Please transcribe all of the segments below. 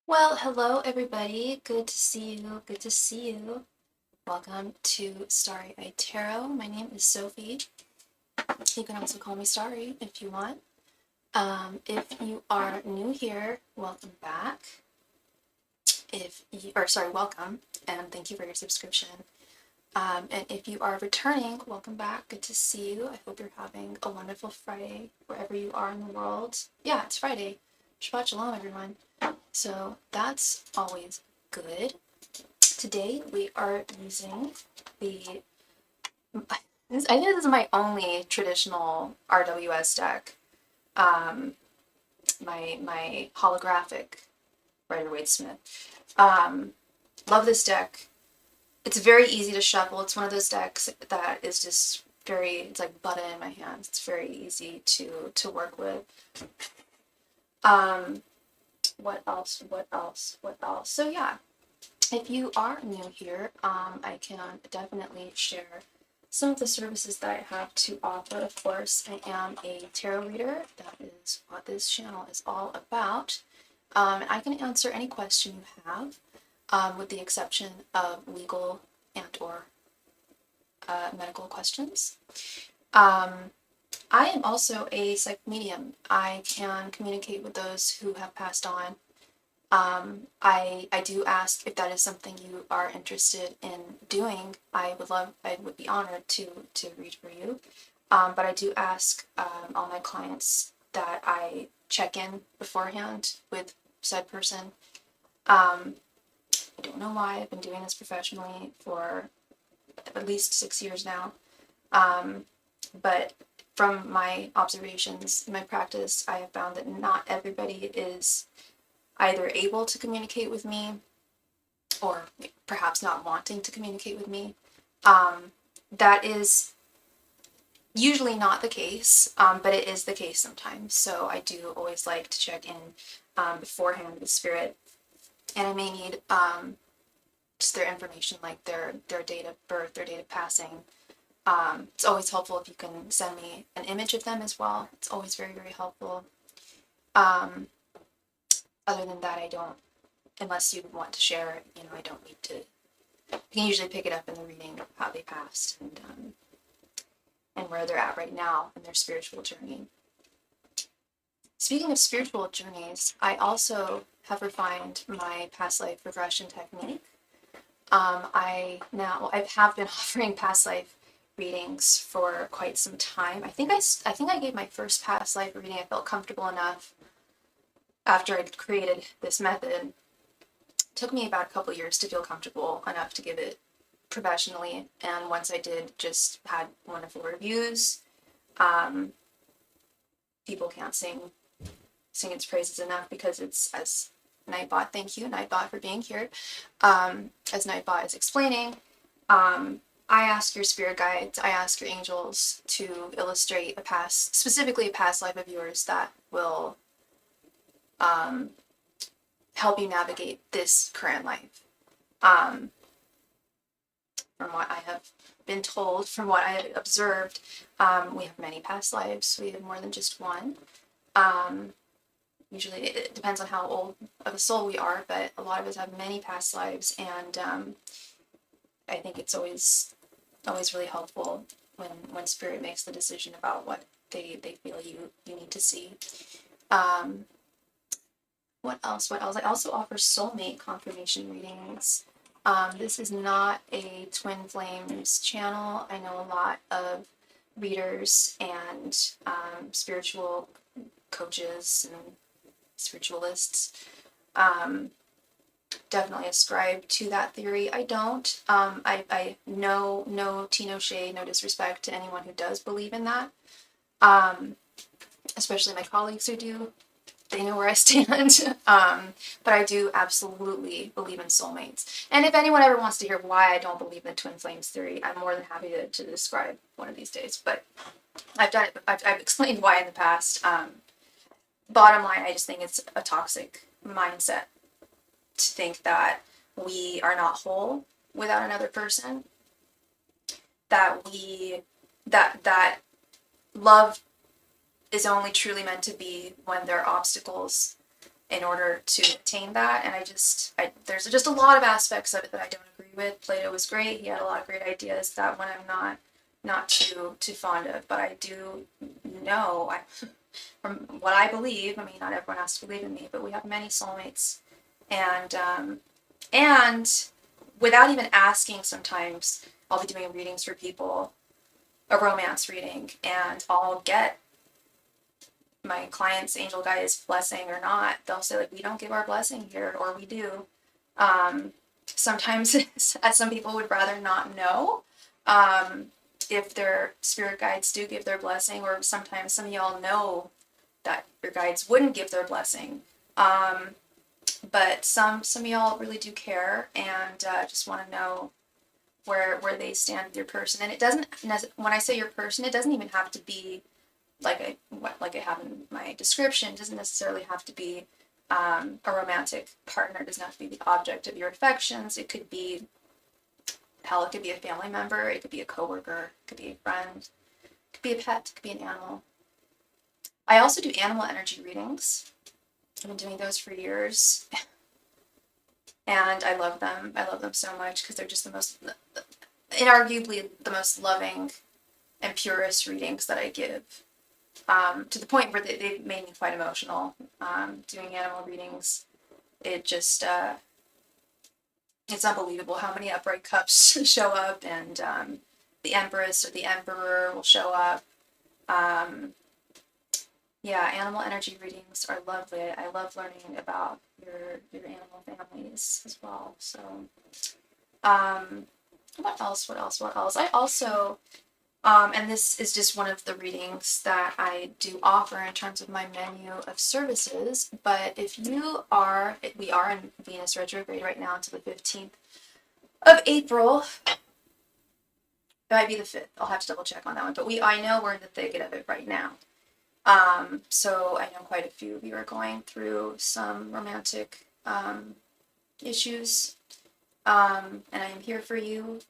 Well, hello everybody. Good to see you. Good to see you. Welcome to Starry Tarot. My name is Sophie. You can also call me Starry if you want. If you are new here, welcome back. Welcome, and thank you for your subscription. And if you are returning, welcome back. Good to see you. I hope you're having a wonderful Friday wherever you are in the world. Yeah, it's Friday. Shabbat Shalom, everyone. So that's always good. Today we are using the, I think this is my only traditional RWS deck, my holographic Rider-Waite-Smith. Love this deck. It's very easy to shuffle. It's one of those decks that is just it's like butter in my hands. It's very easy to work with. What else? So yeah, if you are new here, I can definitely share some of the services that I have to offer. Of course, I am a tarot reader. That is what this channel is all about. I can answer any question you have, with the exception of legal and or medical questions. I am also a psychic medium. I can communicate with those who have passed on. I do ask if that is something you are interested in doing. I would be honored to read for you. But I do ask all my clients that I check in beforehand with said person. I don't know why. I've been doing this professionally for at least 6 years now. But from my observations, in my practice, I have found that not everybody is either able to communicate with me or perhaps not wanting to communicate with me. That is usually not the case, but it is the case sometimes. So I do always like to check in beforehand with spirit, and I may need just their information, like their date of birth, their date of passing. It's always helpful if you can send me an image of them as well. It's always very, very helpful. Other than that, I don't, unless you want to share, I don't need to. You can usually pick it up in the reading how they passed and where they're at right now in their spiritual journey. Speaking of spiritual journeys, I also have refined my past life regression technique. I have been offering past life readings for quite some time. I think I gave my first past life reading. I felt comfortable enough after I'd created this method. It took me about a couple years to feel comfortable enough to give it professionally, and once I did, just had wonderful reviews. People can't sing its praises enough, because it's, as Nightbot, thank you Nightbot for being here, as Nightbot is explaining, I ask your spirit guides, I ask your angels to illustrate specifically a past life of yours that will help you navigate this current life. From what I have been told, from what I have observed, we have many past lives. We have more than just one. Usually it depends on how old of a soul we are, but a lot of us have many past lives, and I think it's always really helpful when spirit makes the decision about what they feel you need to see. What else? I also offer soulmate confirmation readings. This is not a twin flames channel. I know a lot of readers and spiritual coaches and spiritualists definitely ascribe to that theory. I don't. I no tea, no shade, no disrespect to anyone who does believe in that. Especially my colleagues who do. They know where I stand. But I do absolutely believe in soulmates. And if anyone ever wants to hear why I don't believe in the twin flames theory, I'm more than happy to describe one of these days. But I've done it. I've explained why in the past. Bottom line, I just think it's a toxic mindset to think that we are not whole without another person. That love is only truly meant to be when there are obstacles in order to attain that. And there's just a lot of aspects of it that I don't agree with. Plato was great. He had a lot of great ideas. That one I'm not too fond of, but I do know, from what I believe, I mean, not everyone has to believe in me, but we have many soulmates. And without even asking, sometimes I'll be doing readings for people, a romance reading, and I'll get my client's angel guide's blessing or not. They'll say, like, we don't give our blessing here, or we do. Sometimes some people would rather not know if their spirit guides do give their blessing, or sometimes some of y'all know that your guides wouldn't give their blessing. But some of y'all really do care, and just want to know where they stand with your person. And it doesn't, when I say your person, it doesn't even have to be like I have in my description. It doesn't necessarily have to be a romantic partner. It doesn't have to be the object of your affections. It could be, hell, it could be a family member. It could be a coworker. It could be a friend. It could be a pet. It could be an animal. I also do animal energy readings. I've been doing those for years. And I love them. I love them so much because they're just inarguably the most loving and purest readings that I give. To the point where they've made me quite emotional. Doing animal readings, it just, it's unbelievable how many upright cups show up, and the Empress or the Emperor will show up. Yeah, animal energy readings are lovely. I love learning about your animal families as well. So, what else? I also, and this is just one of the readings that I do offer in terms of my menu of services, but if we are in Venus retrograde right now until the 15th of April. It might be the 5th. I'll have to double check on that one, but I know we're in the thicket of it right now. So I know quite a few of you are going through some romantic issues, and I am here for you.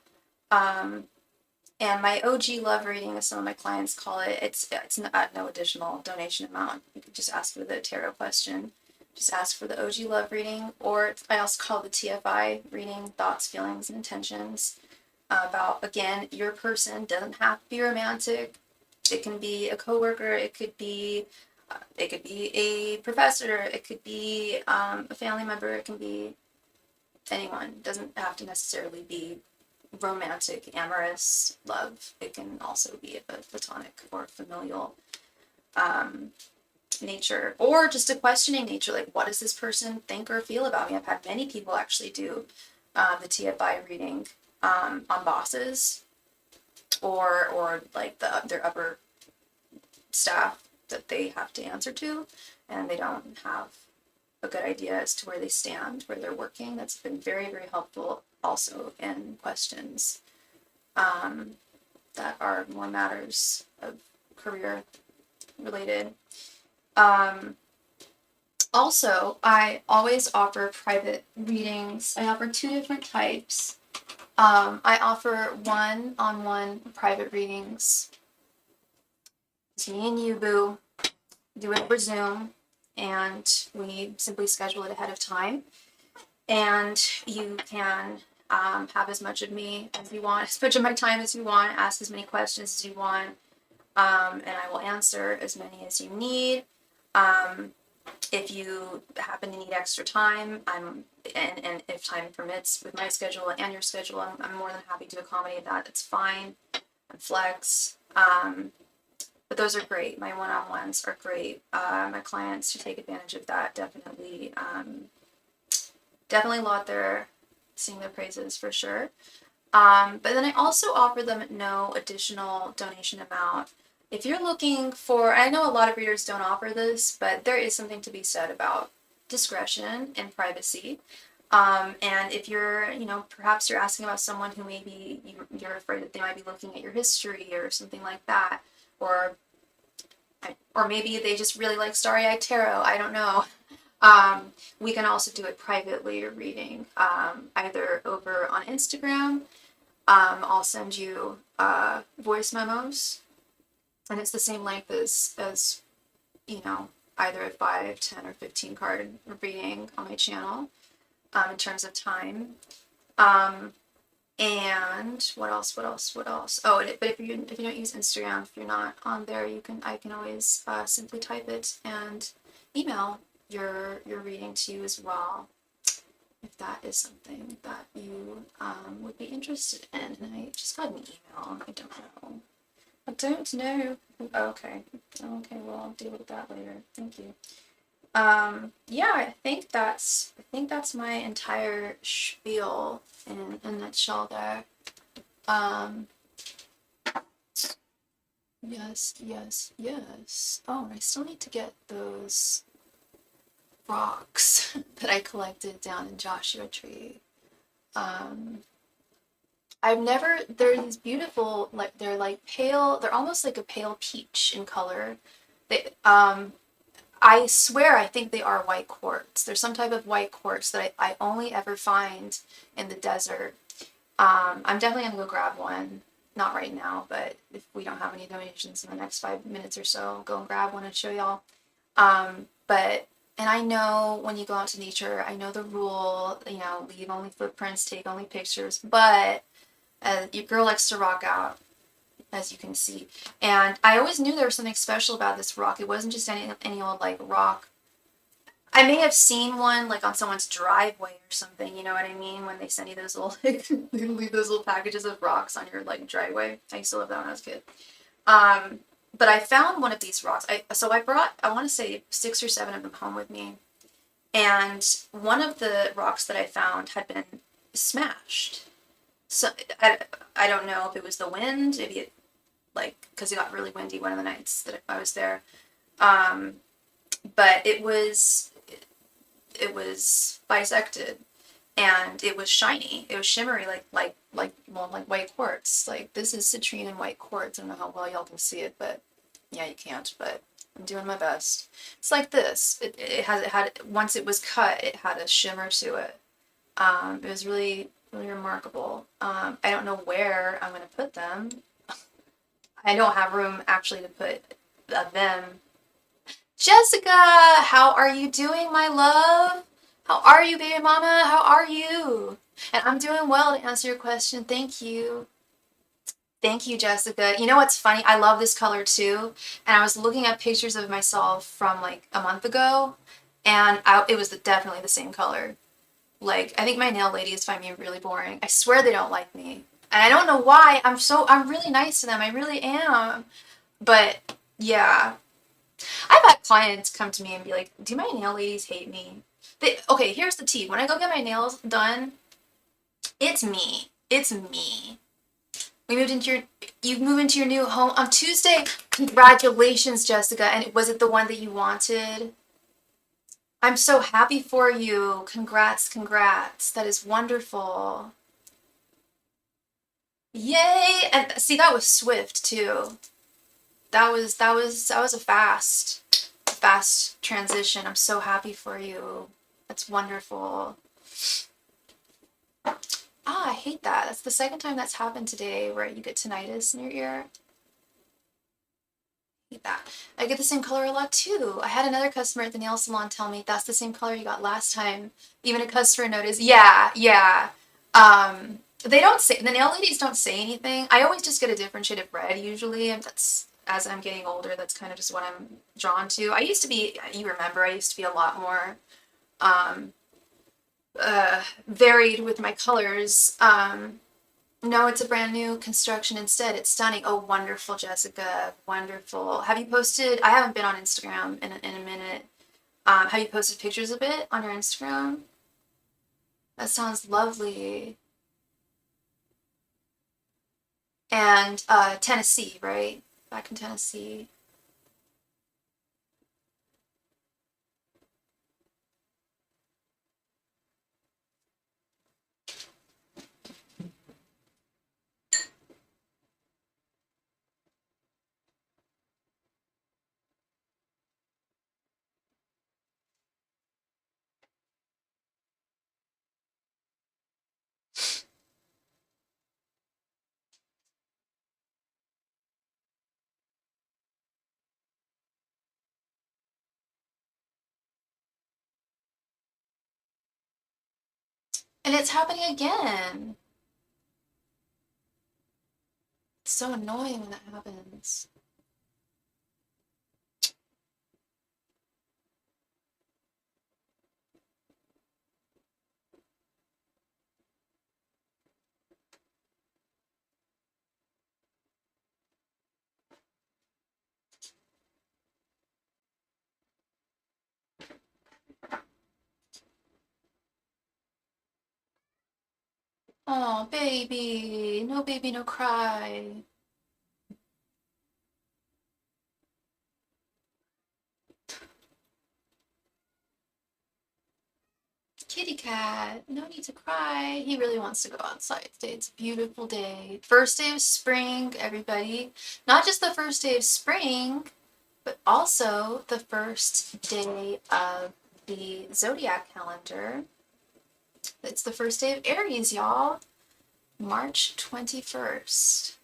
And my OG love reading, as some of my clients call it, it's no additional donation amount. You can just ask for the tarot question. Just ask for the OG love reading, or I also call the TFI reading, thoughts, feelings, and intentions. About, again, your person doesn't have to be romantic. It can be a coworker. It could be a professor. It could be a family member. It can be anyone. It doesn't have to necessarily be romantic, amorous love. It can also be a platonic or familial nature, or just a questioning nature, like, what does this person think or feel about me? I've had many people actually do the TFI reading on bosses, or like their upper staff that they have to answer to, and they don't have a good idea as to where they stand, where they're working. That's been very, very helpful also in questions that are more matters of career related. Also, I always offer private readings. I offer 2 different types. I offer one-on-one private readings. It's me and you, boo. Do it over Zoom, and we simply schedule it ahead of time. And you can have as much of me as you want, as much of my time as you want, ask as many questions as you want, and I will answer as many as you need. If you happen to need extra time, and if time permits with my schedule and your schedule, I'm more than happy to accommodate that. It's fine. I'm flex. But those are great. My one-on-ones are great. My clients who take advantage of that definitely laud their, sing their praises for sure. But then I also offer them at no additional donation amount. If you're looking for, I know a lot of readers don't offer this, but there is something to be said about discretion and privacy. And if you're, perhaps you're asking about someone who maybe you're afraid that they might be looking at your history or something like that, or maybe they just really like Starry Tarot, I don't know. We can also do it privately, reading, either over on Instagram. I'll send you voice memos, and it's the same length as either a 5, 10, or 15 card reading on my channel in terms of time. And what else? What else? What else? Oh, but if you don't use Instagram, if you're not on there, I can always simply type it and email your reading to you as well, if that is something that you would be interested in. And I just got an email. I don't know. I don't know. Okay. Okay. Well, I'll deal with that later. Thank you. Yeah, I think that's my entire spiel in a nutshell there. Um, yes, yes, yes. Oh, I still need to get those rocks that I collected down in Joshua Tree. Um, they're these beautiful, like, they're like pale, they're almost like a pale peach in color. I swear I think they are white quartz. There's some type of white quartz that I only ever find in the desert. I'm definitely gonna go grab one. Not right now, but if we don't have any donations in the next 5 minutes or so, I'll go and grab one and show y'all. But and I know when you go out to nature, I know the rule, leave only footprints, take only pictures, but your girl likes to rock out, as you can see. And I always knew there was something special about this rock. It wasn't just any old like rock. I may have seen one like on someone's driveway or something, you know what I mean? When they send you those little they leave those little packages of rocks on your like driveway. I used to love that when I was a kid. But I found one of these rocks. I brought, I want to say 6 or 7 of them home with me. And one of the rocks that I found had been smashed. So I don't know if it was the wind, maybe it like because it got really windy one of the nights that I was there. But it was bisected and it was shiny. It was shimmery like white quartz. Like this is citrine and white quartz. I don't know how well y'all can see it, but yeah, you can't, but I'm doing my best. It's like this. It had once it was cut, it had a shimmer to it. It was really really remarkable. I don't know where I'm gonna put them. I don't have room actually to put them. Jessica, how are you doing, my love? How are you, baby mama? How are you? And I'm doing well, to answer your question. Thank you. Thank you, Jessica. You know what's funny? I love this color too. And I was looking at pictures of myself from like a month ago, and it was definitely the same color. Like, I think my nail ladies find me really boring. I swear they don't like me. And I don't know why. I'm really nice to them. I really am. But yeah, I've had clients come to me and be like, "Do my nail ladies hate me?" Okay, here's the tea. When I go get my nails done, it's me. It's me. You moved into your new home on Tuesday. Congratulations, Jessica. And was it the one that you wanted? I'm so happy for you. Congrats, congrats. That is wonderful. Yay! And see, that was swift too. That was a fast transition. I'm so happy for you. That's wonderful. Ah, I hate that. That's the second time that's happened today where you get tinnitus in your ear. I hate that. I get the same color a lot too. I had another customer at the nail salon tell me that's the same color you got last time. Even a customer noticed. Yeah, yeah. They don't say, the nail ladies don't say anything. I always just get a different shade of red usually, and that's, as I'm getting older, that's kind of just what I'm drawn to. I used to be, you remember, I used to be a lot more um, varied with my colors. No, it's a brand new construction instead. It's stunning. Oh, wonderful, Jessica. Wonderful. Have you posted? I haven't been on Instagram in a minute. Have you posted pictures of it on your Instagram? That sounds lovely. And Tennessee, right? Back in Tennessee. And it's happening again. It's so annoying when that happens. Oh, baby. No baby, no cry. Kitty cat, no need to cry. He really wants to go outside today. It's a beautiful day. First day of spring, everybody. Not just the first day of spring, but also the first day of the zodiac calendar. It's the first day of Aries, y'all. March 21st.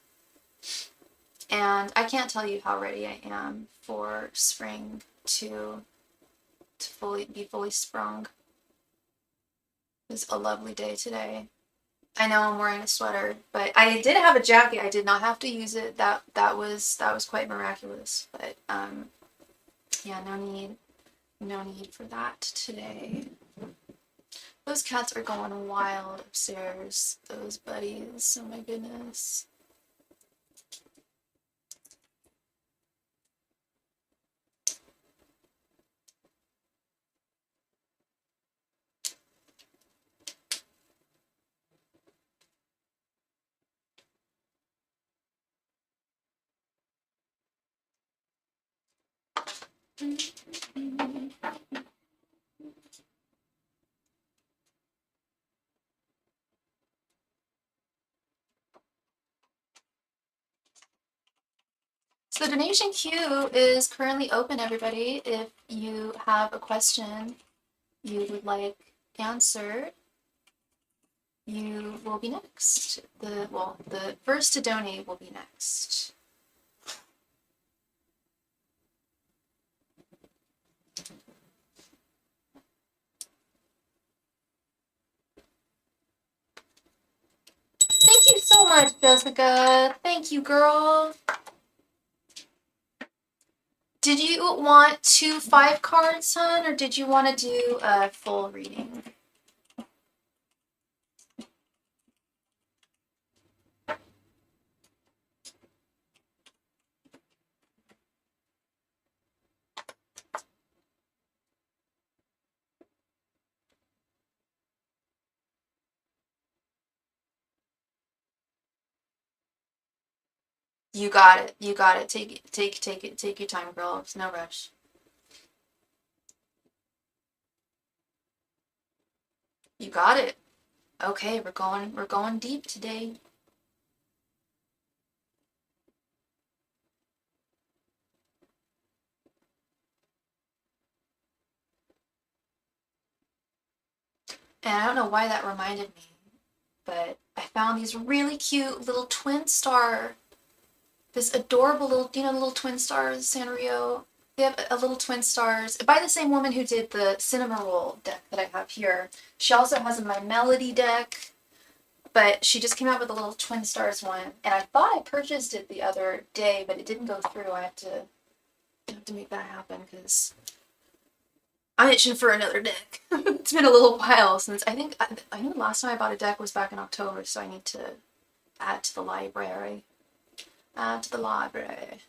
And I can't tell you how ready I am for spring to be fully sprung. It's a lovely day today. I know I'm wearing a sweater, but I did have a jacket. I did not have to use it. That was quite miraculous. But yeah, no need for that today. Those cats are going wild upstairs. Those buddies. Oh my goodness. So the donation queue is currently open, everybody. If you have a question you would like answered, you will be next. The first to donate will be next. Thank you so much, Jessica. Thank you, girl. Did you want 2 5 cards, hon, or did you want to do a full reading? You got it. You got it. Take it. Take it. Take your time, girl. It's no rush. You got it. Okay, we're going deep today. And I don't know why that reminded me, but I found these really cute little twin star, this adorable little, the little twin stars, Sanrio. They have a little twin stars by the same woman who did the cinema roll deck that I have here. She also has a My Melody deck, but she just came out with a little twin stars one, and I thought I purchased it the other day, but it didn't go through. I have to make that happen because I'm itching for another deck. It's been a little while since I think the last time I bought a deck was back in October, so I need to add to the library. Add to the library.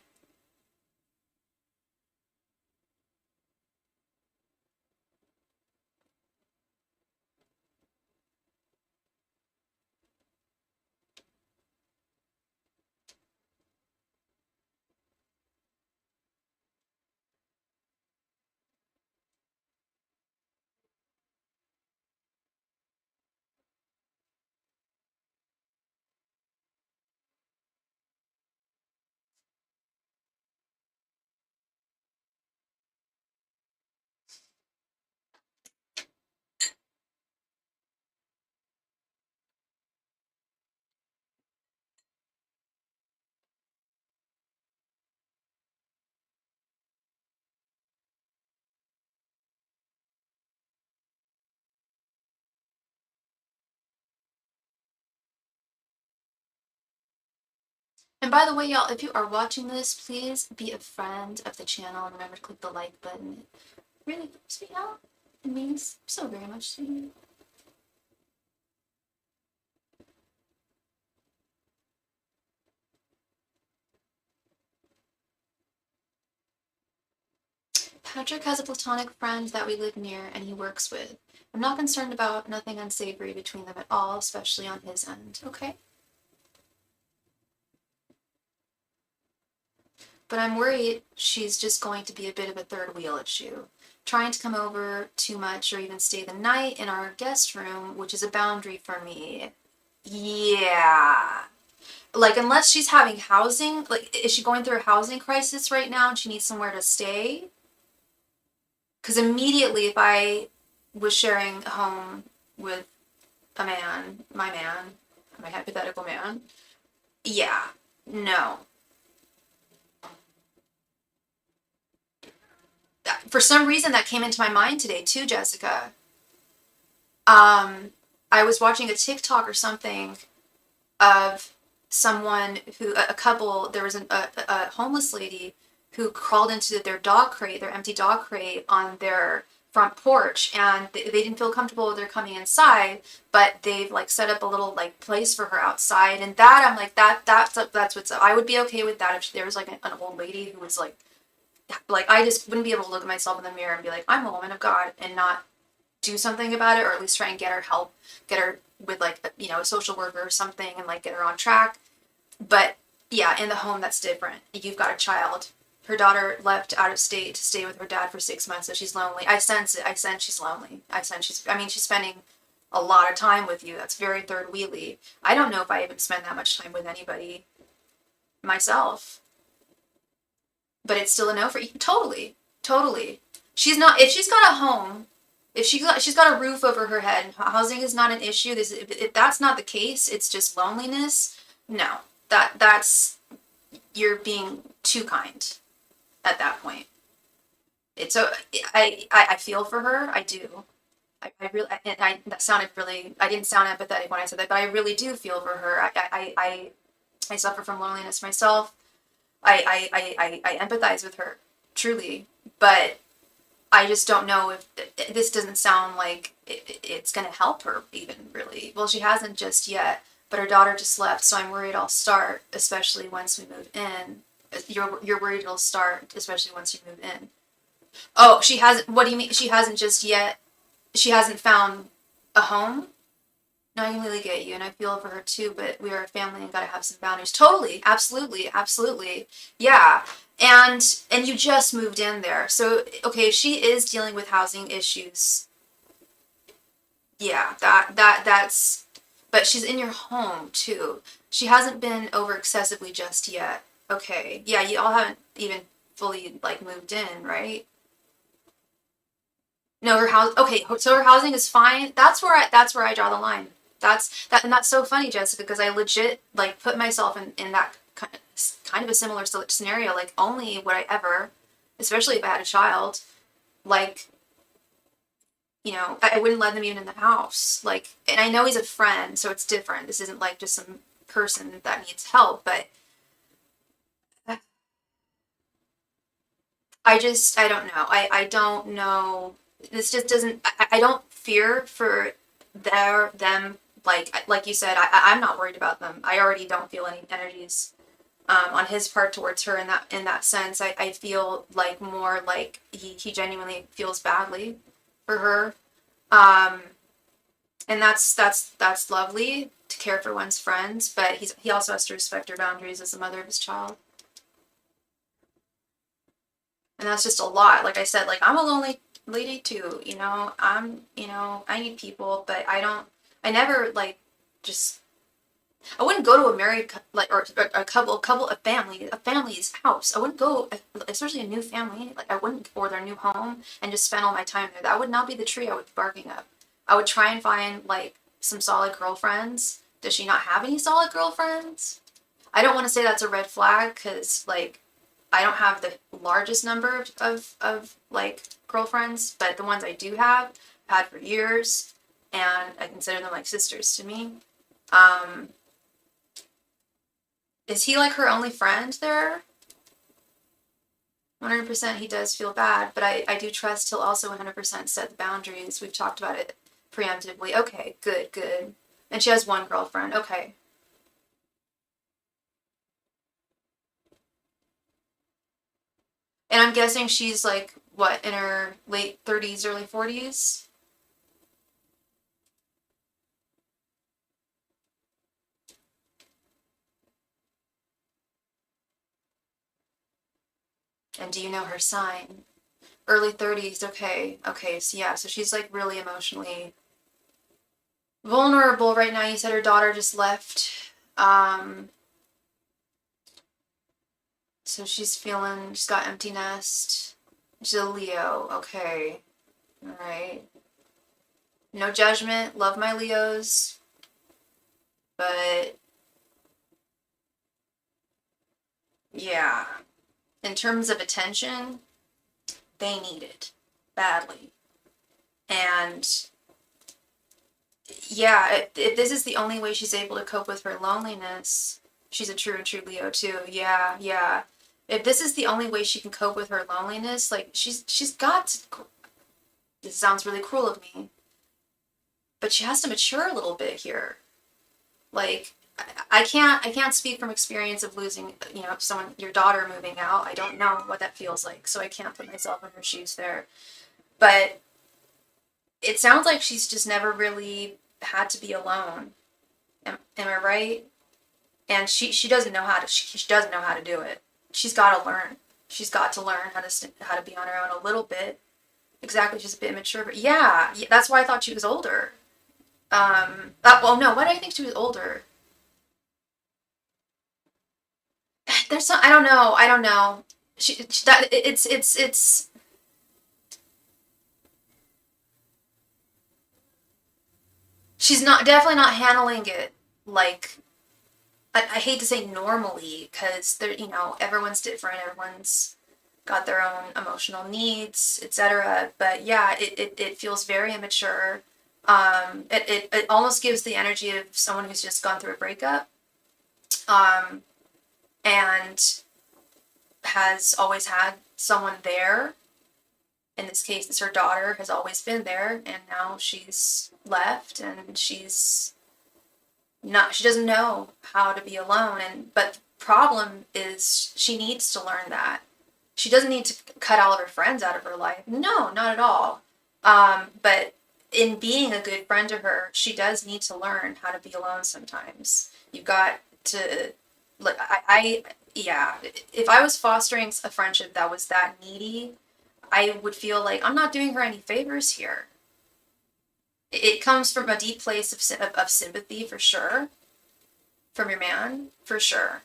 And by the way, y'all, if you are watching this, please be a friend of the channel and remember to click the like button. It really helps me out. It means so very much to me. Patrick has a platonic friend that we live near and he works with. I'm not concerned about nothing unsavory between them at all, especially on his end. Okay. But I'm worried she's just going to be a bit of a third wheel issue. Trying to come over too much or even stay the night in our guest room, which is a boundary for me. Yeah. Like, unless she's having housing, like, is she going through a housing crisis right now and she needs somewhere to stay? Because immediately, if I was sharing a home with a man, my hypothetical man, yeah, no. For some reason, that came into my mind today too, Jessica. I was watching a TikTok or something of someone who, a couple, there was a homeless lady who crawled into their dog crate, their empty dog crate on their front porch, and they didn't feel comfortable with her coming inside, but they've like set up a little like place for her outside, and that I'm like that's what's up. I would be okay with that if there was like an old lady who was like I just wouldn't be able to look at myself in the mirror and be like, I'm a woman of God, and not do something about it, or at least try and get her help, get her with like a social worker or something, and like get her on track. But yeah, in the home, that's different. You've got a child. Her daughter left out of state to stay with her dad for 6 months, so she's lonely. I sense it. I sense she's lonely. She's spending a lot of time with you. That's very third wheelie. I don't know if I even spend that much time with anybody myself, but it's still a no for you. Totally, totally. She's not. If she's got a home, if she's got a roof over her head, housing is not an issue. If that's not the case, it's just loneliness. No, that's you're being too kind at that point. It's so I feel for her. I do. I really and I that sounded really. I didn't sound empathetic when I said that, but I really do feel for her. I suffer from loneliness myself. I empathize with her truly, but I just don't know if this doesn't sound like it's going to help her even really. Well, she hasn't just yet, but her daughter just left, so I'm worried I'll start, especially once we move in. You're worried it'll start, especially once you move in. Oh, she hasn't. What do you mean? She hasn't just yet. She hasn't found a home. No, I completely get you, and I feel for her too. But we are a family and gotta have some boundaries. Totally, absolutely, absolutely, yeah. And you just moved in there, so okay. If she is dealing with housing issues, yeah, that's. But she's in your home too. She hasn't been over excessively just yet. Okay, yeah, you all haven't even fully like moved in, right? No, her house. Okay, so her housing is fine. That's where I draw the line. And that's so funny, Jessica, because I legit like put myself in that kind of a similar scenario. Like, only would I ever, especially if I had a child, like I wouldn't let them even in the house. Like, and I know he's a friend, so it's different. This isn't like just some person that needs help, but I don't know. I don't know. This just doesn't. I don't fear for them. Like you said, I'm not worried about them. I already don't feel any energies on his part towards her in that sense. I feel like more like he genuinely feels badly for her. Um, and that's lovely to care for one's friends, but he also has to respect her boundaries as the mother of his child. And that's just a lot. Like I said, like, I'm a lonely lady too, I need people, but I never like just I wouldn't go to a married like or a family's house. I wouldn't go, especially a new family. Like, I wouldn't, or their new home, and just spend all my time there. That would not be the tree I would be barking up. I would try and find like some solid girlfriends. Does she not have any solid girlfriends? I don't want to say that's a red flag, because like I don't have the largest number of like girlfriends, but the ones I do have, I've had for years, and I consider them like sisters to me. Um, Is he like her only friend there? 100% he does feel bad, but I do trust he'll also 100% set the boundaries. We've talked about it preemptively. Okay, good, good. And she has one girlfriend. Okay. And I'm guessing she's like, what, in her late 30s, early 40s? And do you know her sign? Early 30s. Okay. Okay. So yeah, so she's like really emotionally vulnerable right now. You said her daughter just left. Um, so she's got empty nest. She's a Leo. Okay. All right. No judgment. Love my Leos. But yeah, in terms of attention, they need it badly. And yeah, if this is the only way she's able to cope with her loneliness, she's a true and true Leo too. Yeah, yeah. If this is the only way she can cope with her loneliness, like she's got to, this sounds really cruel of me, but she has to mature a little bit here. Like I can't speak from experience of losing, someone, your daughter moving out. I don't know what that feels like, so I can't put myself in her shoes there. But it sounds like she's just never really had to be alone. Am I right? And she doesn't know how to she doesn't know how to do it. She's got to learn. She's got to learn how to be on her own a little bit. Exactly, she's a bit immature, but yeah, that's why I thought she was older. Well, no, why do I think she was older? There's some, I don't know, I don't know. That it's she's not definitely not handling it like I hate to say normally because they're everyone's different, everyone's got their own emotional needs, etc. But yeah, it feels very immature. It almost gives the energy of someone who's just gone through a breakup, um, and has always had someone there. In this case, it's her daughter has always been there, and now she's left, and she doesn't know how to be alone. And but the problem is she needs to learn that. She doesn't need to cut all of her friends out of her life. No, not at all. But in being a good friend to her, she does need to learn how to be alone sometimes. You've got to, like, yeah, if I was fostering a friendship that was that needy, I would feel like I'm not doing her any favors here. It comes from a deep place of sympathy for sure, from your man for sure.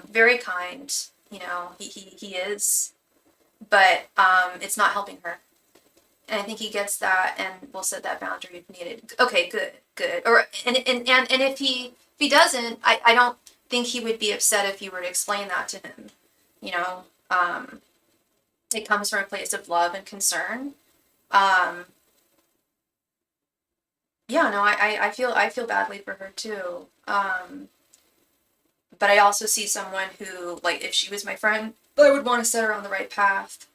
Very kind, he is, but it's not helping her. And I think he gets that and will set that boundary if needed. Okay, good, good. Or and if he doesn't, I don't think he would be upset if you were to explain that to him. You know, um, it comes from a place of love and concern. Um, yeah, no, I feel badly for her too. But I also see someone who, like, if she was my friend, I would want to set her on the right path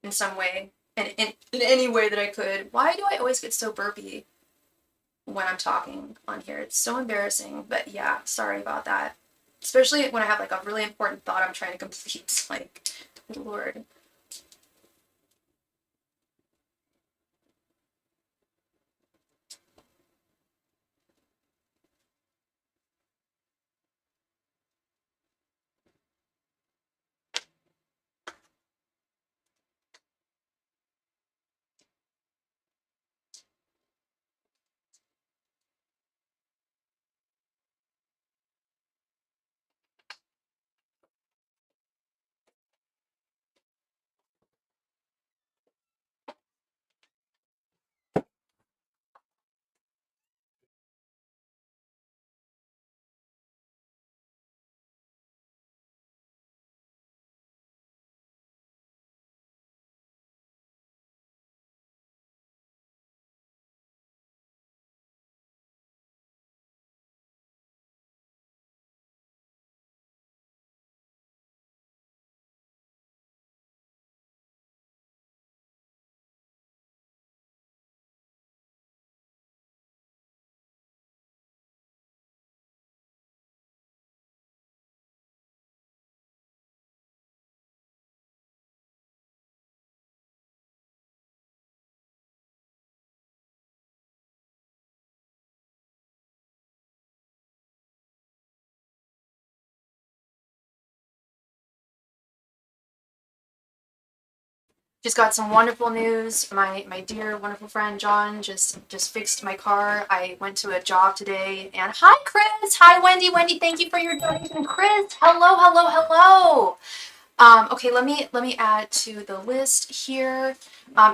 in some way, in any way that I could. Why do I always get so burpy when I'm talking on here? It's so embarrassing, but yeah, sorry about that. Especially when I have like a really important thought I'm trying to complete. Like, good Lord. Just got some wonderful news. My dear wonderful friend John just fixed my car. I went to a job today, and hi Chris, hi Wendy. Wendy, thank you for your donation. Chris, hello, hello, hello. Okay, let me add to the list here.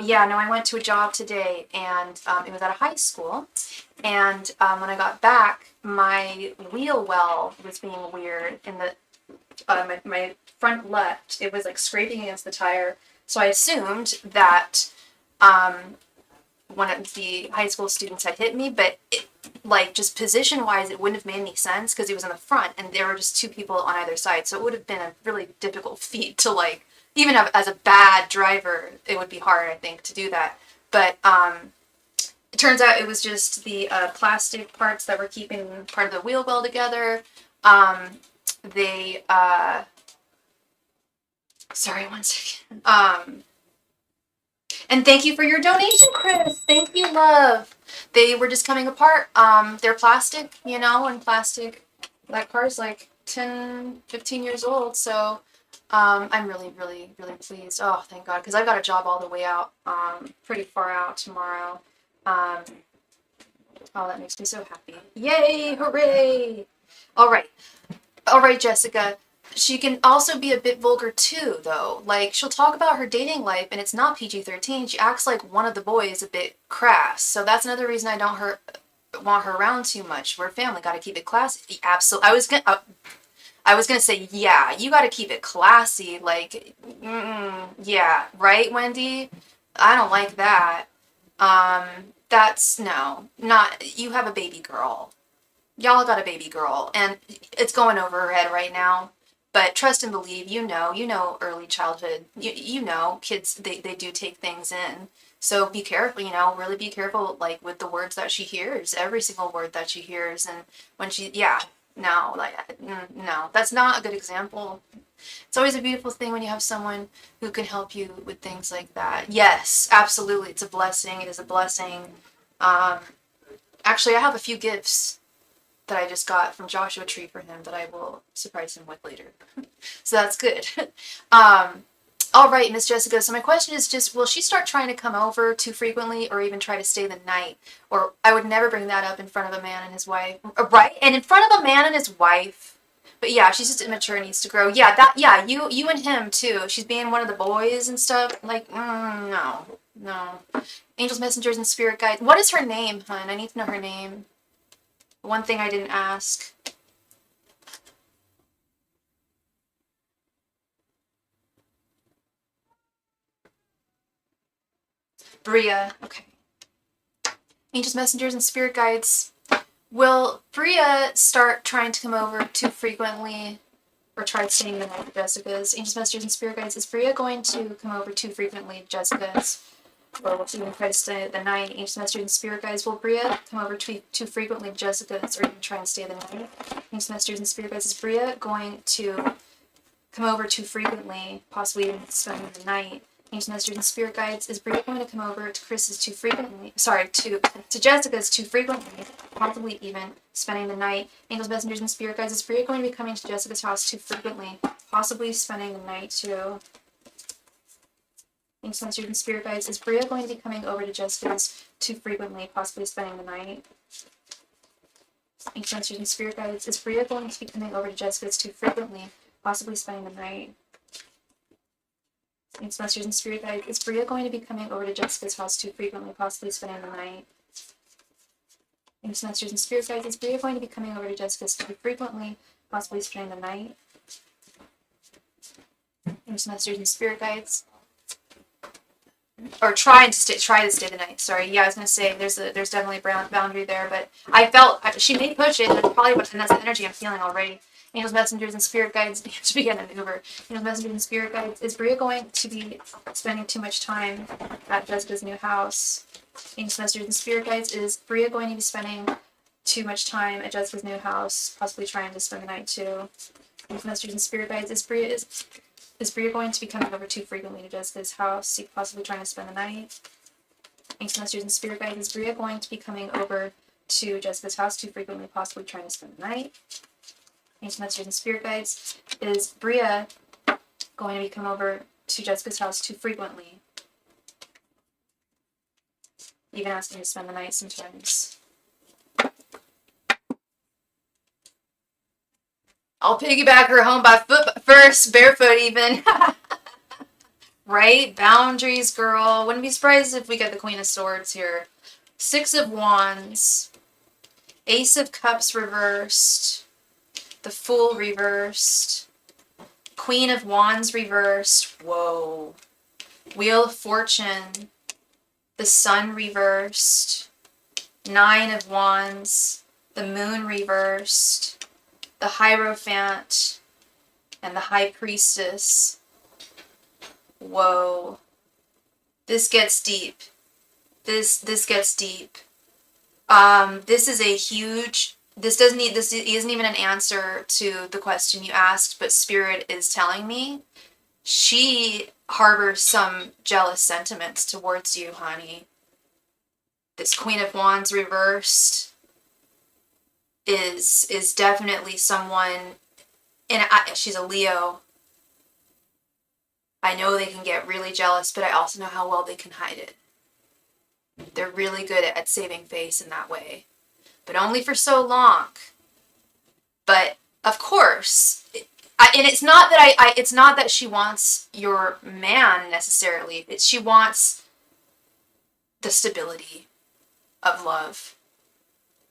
Yeah, no, I went to a job today, and it was at a high school. And when I got back, my wheel well was being weird in the my front left. It was like scraping against the tire. So I assumed that one of the high school students had hit me, but like just position wise, it wouldn't have made any sense because he was in the front and there were just two people on either side. So it would have been a really difficult feat to like, even as a bad driver, it would be hard, I think, to do that. But it turns out it was just the plastic parts that were keeping part of the wheel well together. They, sorry, one second. And thank you for your donation, Chris. Thank you, love. They were just coming apart. They're plastic, and plastic, that car's like 10, 15 years old. So I'm really, really, really pleased. Oh, thank God. Because I've got a job all the way out, pretty far out tomorrow. Oh, that makes me so happy. Yay, hooray. All right, Jessica. She can also be a bit vulgar too, though. Like, she'll talk about her dating life, and it's not PG-13. She acts like one of the boys, a bit crass. So that's another reason I don't want her around too much. We're family, gotta keep it classy. Absolutely. I was gonna say, yeah, you gotta keep it classy. Like, yeah, right, Wendy? I don't like that. No, not, you have a baby girl. Y'all got a baby girl, and it's going over her head right now. But trust and believe, you know early childhood, you know kids, they do take things in. So be careful, really be careful, like, with the words that she hears, every single word that she hears. And when no, like, no, that's not a good example. It's always a beautiful thing when you have someone who can help you with things like that. Yes, absolutely, it's a blessing. It is a blessing. Actually, I have a few gifts that I just got from Joshua Tree for him that I will surprise him with later. So that's good. All right, Miss Jessica. So my question is just, will she start trying to come over too frequently or even try to stay the night? Or I would never bring that up in front of a man and his wife. Right? And in front of a man and his wife. But yeah, she's just immature, needs to grow. Yeah, you and him too. She's being one of the boys and stuff. Like, no. Angels, messengers, and spirit guides. What is her name, hun? I need to know her name. One thing I didn't ask. Bria. Okay. Angels, messengers, and spirit guides. Will Bria start trying to come over too frequently or try staying the night with Jessica's? Angels, messengers, and spirit guides. Is Bria going to come over too frequently to Jessica's? Or will she even try to stay the night? Angels, messengers, and spirit guides. Will Bria come over too frequently to Jessica's or even try and stay the night? Angels, messengers, and spirit guides. Is Bria going to come over too frequently, possibly even spending the night? Angels, messengers, and spirit guides. Is Bria going to come over to Chris's too frequently? Sorry, to Jessica's too frequently, possibly even spending the night? Angels, messengers, and spirit guides. Is Bria going to be coming to Jessica's house too frequently, possibly spending the night too? Angels, messengers, and spirit guides. Is Bria going to be coming over to Jessica's too frequently, possibly spending the night? Angels, messengers, and spirit guides. Is Bria going to be coming over to Jessica's too frequently, possibly spending the night? Angels, messengers, and spirit guides. Is Bria going to be coming over to Jessica's house too frequently, possibly spending the night? Angels, messengers, and spirit guides. Is Bria going to be coming over to Jessica's too frequently, possibly spending the night? Angels, messengers, and spirit guides. Or try to stay the night. Sorry, yeah, I was gonna say there's definitely a boundary there, but I felt she may push it, and that's the energy I'm feeling already. Angels, messengers, and spirit guides. To begin an Uber. Angels, messengers, and spirit guides. Is Bria going to be spending too much time at Jessica's new house? Angels, messengers, and spirit guides. Is Bria going to be spending too much time at Jessica's new house, possibly trying to spend the night too? Angels, messengers, and spirit guides. Is Bria going to be coming over too frequently to Jessica's house, possibly trying to spend the night? Angels, messengers, and spirit guides. Is Bria going to be coming over to Jessica's house too frequently, possibly trying to spend the night? Angels, messengers, and spirit guides. Is Bria going to be coming over to Jessica's house too frequently, even asking to spend the night sometimes. I'll piggyback her home by foot first, barefoot even. Right? Boundaries, girl. Wouldn't be surprised if we get the Queen of Swords here. Six of Wands. Ace of Cups reversed. The Fool reversed. Queen of Wands reversed. Whoa. Wheel of Fortune. The Sun reversed. Nine of Wands. The Moon reversed. The Hierophant. And the High Priestess. Whoa. This gets deep. This gets deep. This is a huge, this isn't even an answer to the question you asked, but Spirit is telling me she harbors some jealous sentiments towards you, honey. This Queen of Wands reversed is definitely someone, and she's a Leo. I know they can get really jealous, but I also know how well they can hide it. They're really good at saving face in that way, but only for so long. But of course, and it's not that it's not that she wants your man necessarily. She wants the stability of love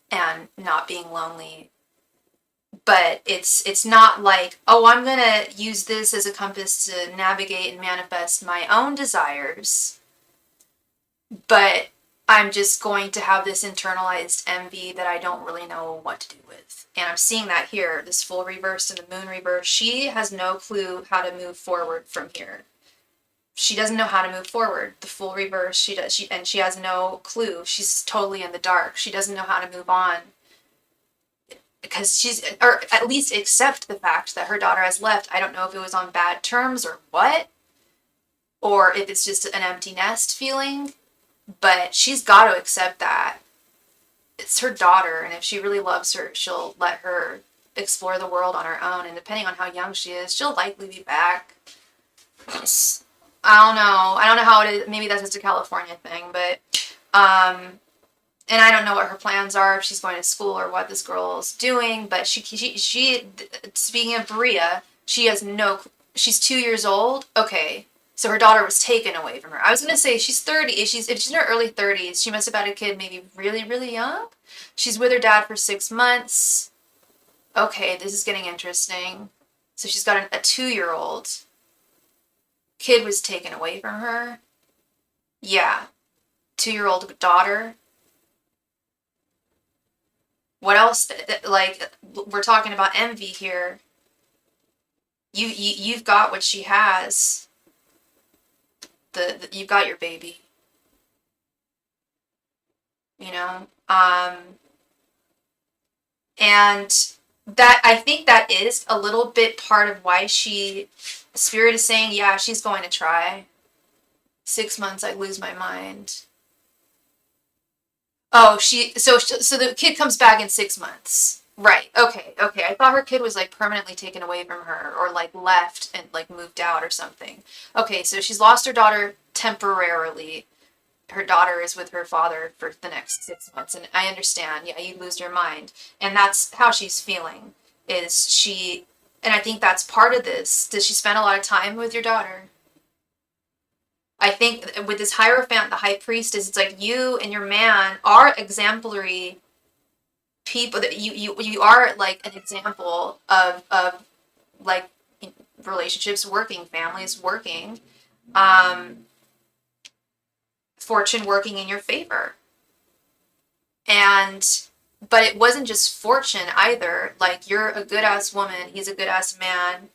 and not being lonely. But it's not like, oh, I'm gonna use this as a compass to navigate and manifest my own desires, but I'm just going to have this internalized envy that I don't really know what to do with. And I'm seeing that here, this Fool reversed and the Moon reversed. She has no clue how to move forward from here. She doesn't know how to move forward. The Fool reversed, she has no clue. She's totally in the dark. She doesn't know how to move on. Because or at least accept the fact that her daughter has left. I don't know if it was on bad terms or what, or if it's just an empty nest feeling. But she's got to accept that. It's her daughter, and if she really loves her, she'll let her explore the world on her own, and depending on how young she is, she'll likely be back. I don't know how it is. Maybe that's just a California thing, but, and I don't know what her plans are, if she's going to school or what this girl's doing, but she speaking of Berea, she's 2 years old. Okay. So her daughter was taken away from her. I was going to say she's 30. If she's in her early 30s, she must have had a kid maybe really, really young. She's with her dad for 6 months. Okay, this is getting interesting. So she's got a 2-year-old. Kid was taken away from her. Yeah. 2-year-old daughter. What else? Like, we're talking about envy here. You've got what she has. You've got your baby, you know, and that, I think that is a little bit part of why Spirit is saying, yeah, she's going to try. 6 months, I lose my mind. Oh, so the kid comes back in 6 months. Right. Okay. I thought her kid was like permanently taken away from her, or like left and like moved out or something. Okay, so she's lost her daughter temporarily. Her daughter is with her father for the next 6 months, and I understand. Yeah, you lose your mind, and that's how she's feeling. And I think that's part of this. Does she spend a lot of time with your daughter? I think with this Hierophant, the High Priestess, it's like you and your man are exemplary people. That you are like an example of like relationships working, families working, fortune working in your favor. But it wasn't just fortune either. Like, you're a good ass woman, he's a good ass man.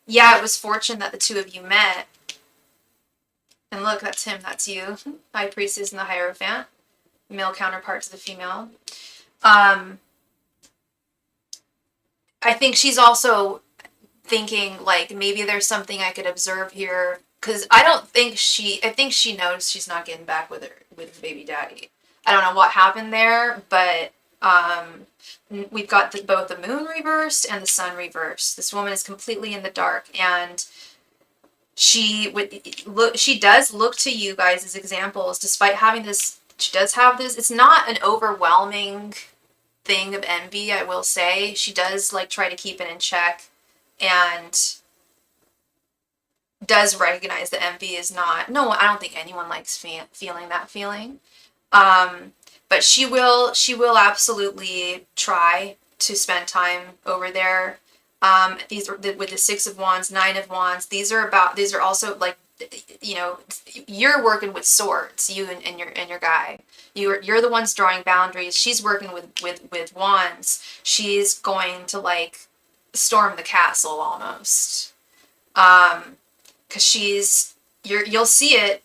Yeah, it was fortune that the two of you met. And look, that's him, that's you. High Priestess and the Hierophant. Male counterpart to the female. I think she's also thinking, like, maybe there's something I could observe here. Because I think she knows she's not getting back with her baby daddy. I don't know what happened there, but we've got both the moon reversed and the sun reversed. This woman is completely in the dark, and she does look to you guys as examples, despite having this she does have this. It's not an overwhelming thing of envy, I will say. She does like try to keep it in check and does recognize that envy is not, no, I don't think anyone likes feeling that feeling. But she will absolutely try to spend time over there. These are with the Six of Wands, Nine of Wands. These are also like, you know, you're working with swords, you and your guy. You're the ones drawing boundaries. She's working with wands. She's going to like storm the castle almost. Because you'll see it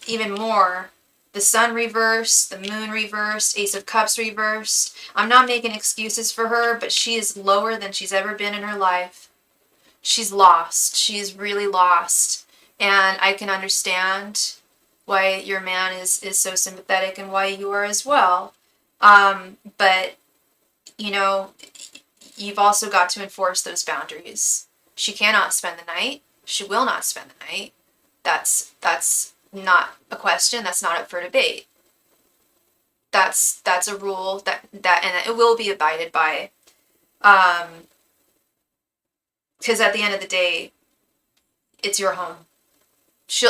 even more. The sun reversed, the moon reversed, Ace of Cups reversed. I'm not making excuses for her, but she is lower than she's ever been in her life. She's lost. She's really lost. And I can understand why your man is so sympathetic and why you are as well. But, you know, you've also got to enforce those boundaries. She cannot spend the night. She will not spend the night. That's not a question. That's not up for debate. That's a rule that and it will be abided by. Because at the end of the day, it's your home. She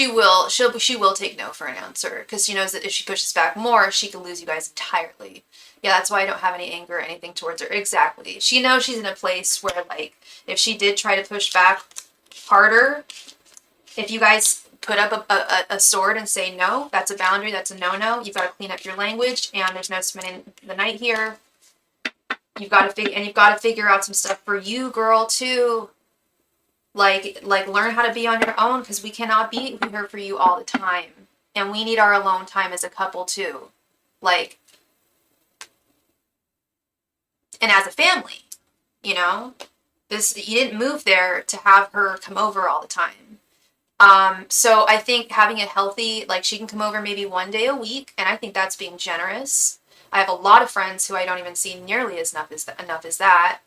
will take no for an answer, because she knows that if she pushes back more, she could lose you guys entirely. Yeah, that's why I don't have any anger or anything towards her. Exactly. She knows she's in a place where, like, if she did try to push back harder, if you guys put up a sword and say no, that's a boundary, that's a no-no, you've got to clean up your language, and there's no spending the night here. You've got to figure out some stuff for you, girl, too. Like learn how to be on your own, because we cannot be here for you all the time. And we need our alone time as a couple, too. Like, and as a family, you know? You didn't move there to have her come over all the time. So I think having a healthy, like, she can come over maybe 1 day a week, and I think that's being generous. I have a lot of friends who I don't even see nearly enough as that.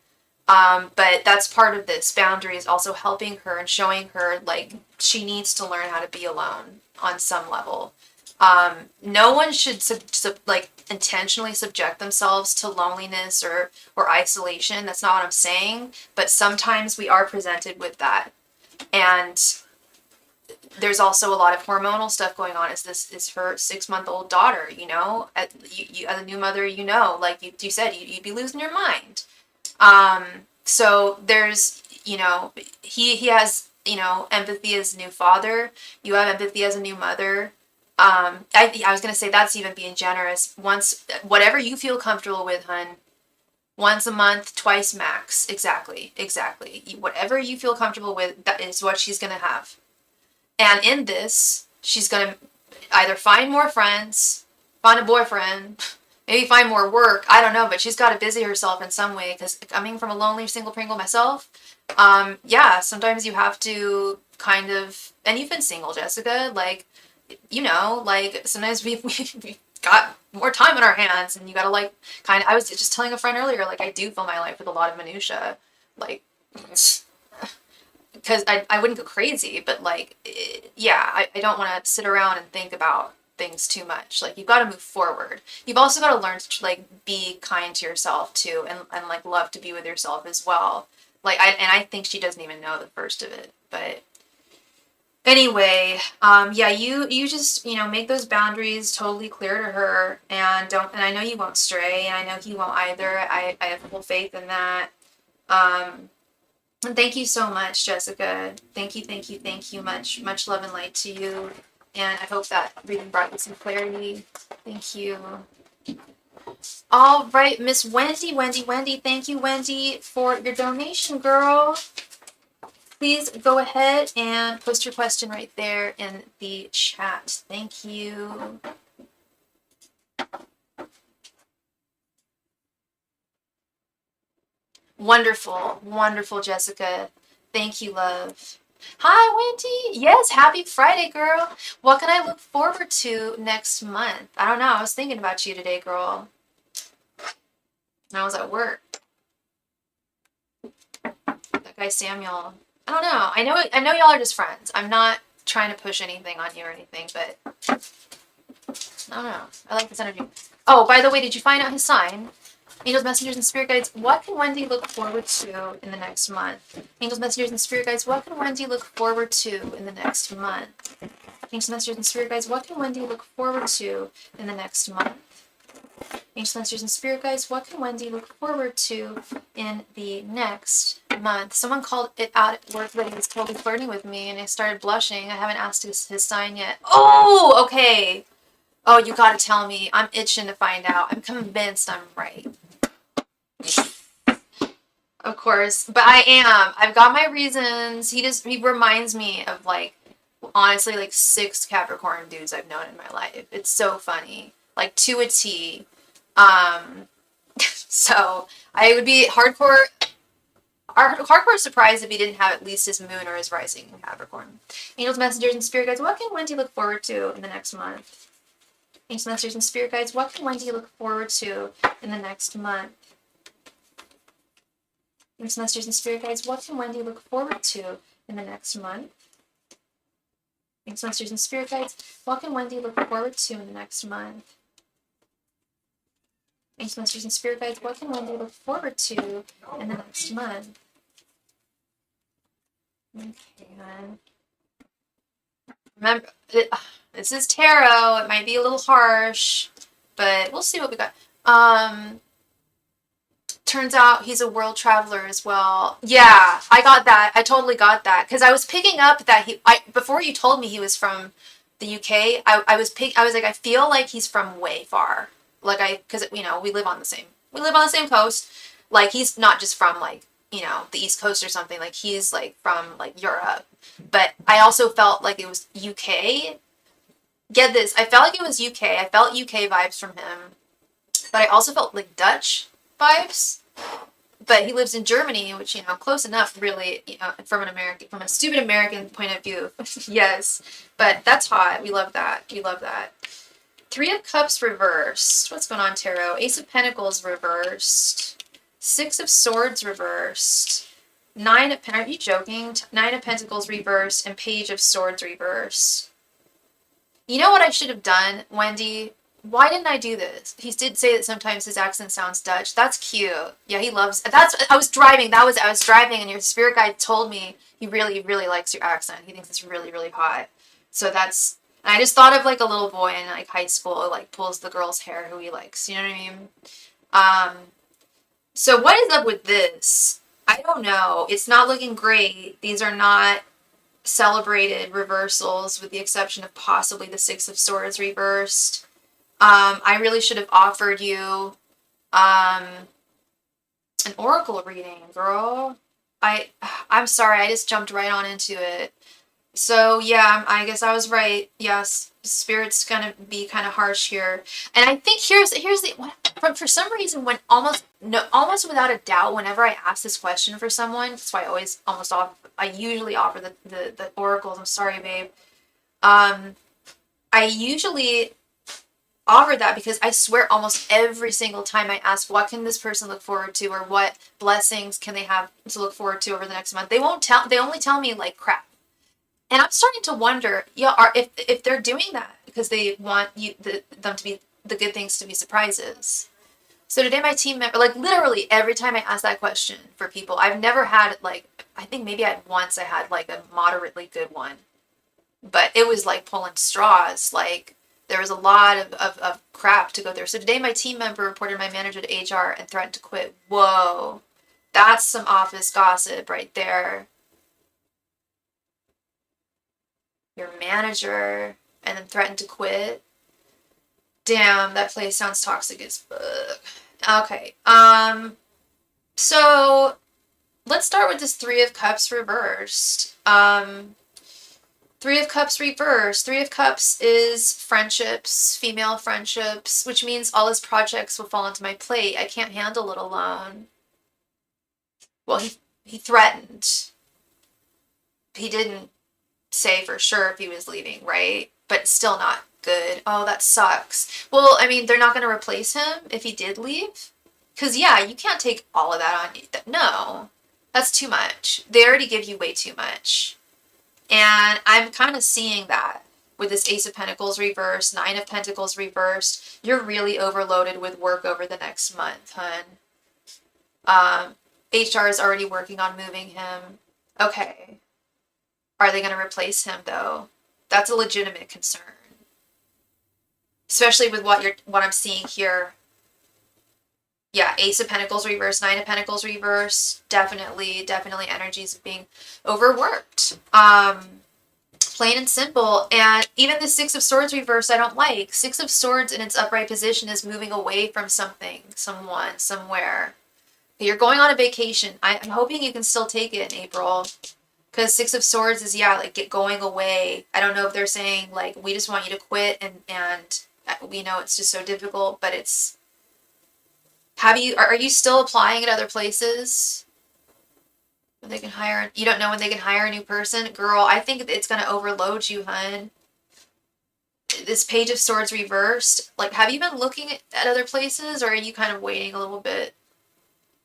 But that's part of this. Boundary is also helping her and showing her, like, she needs to learn how to be alone on some level. No one should intentionally subject themselves to loneliness or isolation. That's not what I'm saying. But sometimes we are presented with that. And there's also a lot of hormonal stuff going on. This is her 6-month-old daughter, you know? As a new mother, you know, like you said, you'd be losing your mind. So there's, you know, he has, you know, empathy as a new father. You have empathy as a new mother. I was going to say that's even being generous. Whatever you feel comfortable with, hun, once a month, twice max. Exactly. Whatever you feel comfortable with, that is what she's going to have. And in this, she's going to either find more friends, find a boyfriend, maybe find more work. I don't know, but she's got to busy herself in some way, because coming from a lonely single Pringle myself, yeah, sometimes you have to kind of, and you've been single, Jessica, like, you know, like, sometimes we've got more time on our hands, and you gotta, like, I was just telling a friend earlier, like, I do fill my life with a lot of minutia, like, because I wouldn't go crazy, but, like, yeah, I don't want to sit around and think about things too much. Like, you've got to move forward. You've also got to learn to, like, be kind to yourself, too, and like, love to be with yourself as well. Like, I think she doesn't even know the first of it, but anyway, yeah, you just, you know, make those boundaries totally clear to her, and I know you won't stray, and I know he won't either. I have full faith in that. And thank you so much, Jessica. Thank you. Much love and light to you. And I hope that reading brought you some clarity. Thank you. All right, Miss Wendy. Thank you, Wendy, for your donation, girl. Please go ahead and post your question right there in the chat. Thank you. Wonderful, Jessica. Thank you, love. Hi, Wendy. Yes, happy Friday, girl. What can I look forward to next month? I don't know. I was thinking about you today, girl. And I was at work. That guy Samuel. I don't know. I know y'all are just friends. I'm not trying to push anything on you or anything, but I don't know. I like this energy. Oh, by the way, did you find out his sign? Angels, messengers, and spirit guides, what can Wendy look forward to in the next month? Angels, messengers, and spirit guides, what can Wendy look forward to in the next month? Angels, messengers, and spirit guides, what can Wendy look forward to in the next month? Angels, messengers, and spirit guides, what can Wendy look forward to in the next month? Someone called it out at work that he was totally flirting with me, and I started blushing. I haven't asked his sign yet. Oh, okay. Oh, you gotta tell me. I'm itching to find out. I'm convinced I'm right. Of course. But I am. I've got my reasons. He reminds me of, like, honestly, like 6 Capricorn dudes I've known in my life. It's so funny. Like, to a T. So I would be hardcore surprised if he didn't have at least his moon or his rising in Capricorn. Angels, messengers, and spirit guides, what can Wendy look forward to in the next month? Angels, messengers, and spirit guides, what can Wendy look forward to in the next month? Angels, messengers, and spirit guides, what can Wendy look forward to in the next month? Angels, messengers, and spirit guides, what can Wendy look forward to in the next month? Angels, messengers, and spirit guides, what can Wendy look forward to in the next month? Okay, then. Remember, this is tarot. It might be a little harsh, but we'll see what we got. Turns out he's a world traveler as well. Yeah, I got that. I totally got that. Because I was picking up that before you told me he was from the UK, I was like, I feel like he's from way far. Like because we live on the same coast. Like, he's not just from, like, the East Coast or something. Like, he's, like, from, like, Europe. But I also felt like it was UK. Get this, I felt like it was UK. I felt UK vibes from him. But I also felt, like, Dutch vibes. But he lives in Germany, which, close enough, really, from a stupid American point of view. Yes. But that's hot. We love that. We love that. 3 of Cups reversed. What's going on, Tarot? Ace of Pentacles reversed. 6 of Swords reversed. 9 of... Are you joking? 9 of Pentacles reversed and Page of Swords reversed. You know what I should have done, Wendy? Why didn't I do this? He did say that sometimes his accent sounds Dutch. That's cute. Yeah, he loves... I was driving. I was driving and your spirit guide told me he really, really likes your accent. He thinks it's really, really hot. So that's... And I just thought of, like, a little boy in, like, high school who, like, pulls the girl's hair who he likes. You know what I mean? So what is up with this? I don't know. It's not looking great. These are not celebrated reversals, with the exception of possibly the 6 of Swords reversed. I really should have offered you an oracle reading, girl. I'm sorry. I just jumped right on into it. So, yeah, I guess I was right. Yes, Spirit's gonna be kind of harsh here. And I think here's the... For some reason, when almost without a doubt, whenever I ask this question for someone, that's why I usually offer the oracles. I'm sorry, babe. I usually offer that because I swear almost every single time I ask, what can this person look forward to, or what blessings can they have to look forward to over the next month? They only tell me, like, crap. And I'm starting to wonder, if they're doing that because they want them to be the good things to be surprises. So today my team member, like, literally every time I ask that question for people, I've never had, like, I think maybe I had like a moderately good one, but it was like pulling straws. Like, there was a lot of crap to go through. So today my team member reported my manager to HR and threatened to quit. Whoa, that's some office gossip right there. Your manager and then threatened to quit. Damn, that place sounds toxic as fuck. Okay. So let's start with this 3 of Cups reversed. 3 of Cups reversed. 3 of Cups is friendships, female friendships, which means all his projects will fall into my plate. I can't handle it alone. Well, he threatened. He didn't say for sure if he was leaving, right? But still not good. Oh, that sucks. Well, I mean, they're not going to replace him if he did leave? Because, yeah, you can't take all of that on you. No, that's too much. They already give you way too much. And I'm kind of seeing that. with this Ace of Pentacles reversed, Nine of Pentacles reversed. You're really overloaded with work over the next month, hun. HR is already working on moving him. Okay. Are they going to replace him, though? That's a legitimate concern. Especially with what I'm seeing here. Yeah, Ace of Pentacles reversed, Nine of Pentacles reversed. Definitely energies of being overworked. Plain and simple. And even the Six of Swords reversed, I don't like. Six of Swords in its upright position is moving away from something, someone, somewhere. You're going on a vacation. I'm hoping you can still take it in April. Because Six of Swords is, yeah, like going away. I don't know if they're saying, like, we just want you to quit and we know it's just so difficult, but it's... Are you still applying at other places? When they can hire... You don't know when they can hire a new person? Girl, I think it's going to overload you, hun. This Page of Swords reversed. Like, have you been looking at other places, or are you kind of waiting a little bit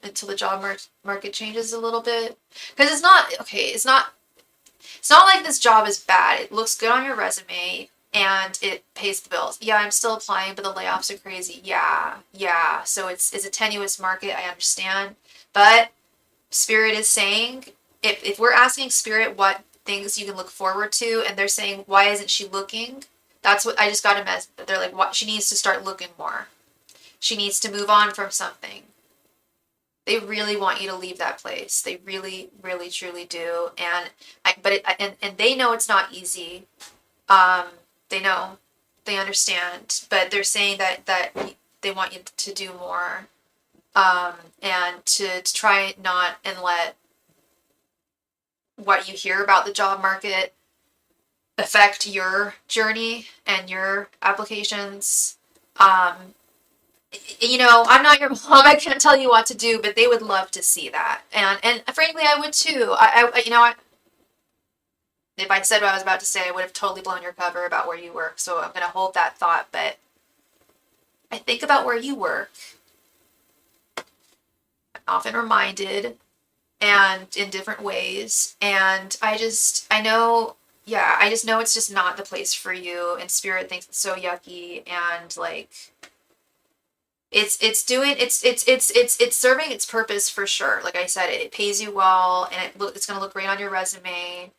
until the job market changes a little bit? Because it's not... Okay, it's not like this job is bad. It looks good on your resume, and it pays the bills. Yeah, I'm still applying, but the layoffs are crazy. Yeah. So it's a tenuous market, I understand. But Spirit is saying, if we're asking Spirit what things you can look forward to, and they're saying, why isn't she looking? That's what I just got a message. They're like, what? She needs to start looking more. She needs to move on from something. They really want you to leave that place. They really, really, truly do. And they know it's not easy. They know, they understand, but they're saying that they want you to do more, and to try not and let what you hear about the job market affect your journey and your applications. I'm not your mom. I can't tell you what to do, but they would love to see that, and frankly, I would too. If I said what I was about to say, I would have totally blown your cover about where you work. So I'm going to hold that thought. But I think about where you work. I'm often reminded, and in different ways. And I just know it's just not the place for you. And Spirit thinks it's so yucky. And like, it's serving its purpose for sure. Like I said, it pays you well, and it's going to look great on your resume.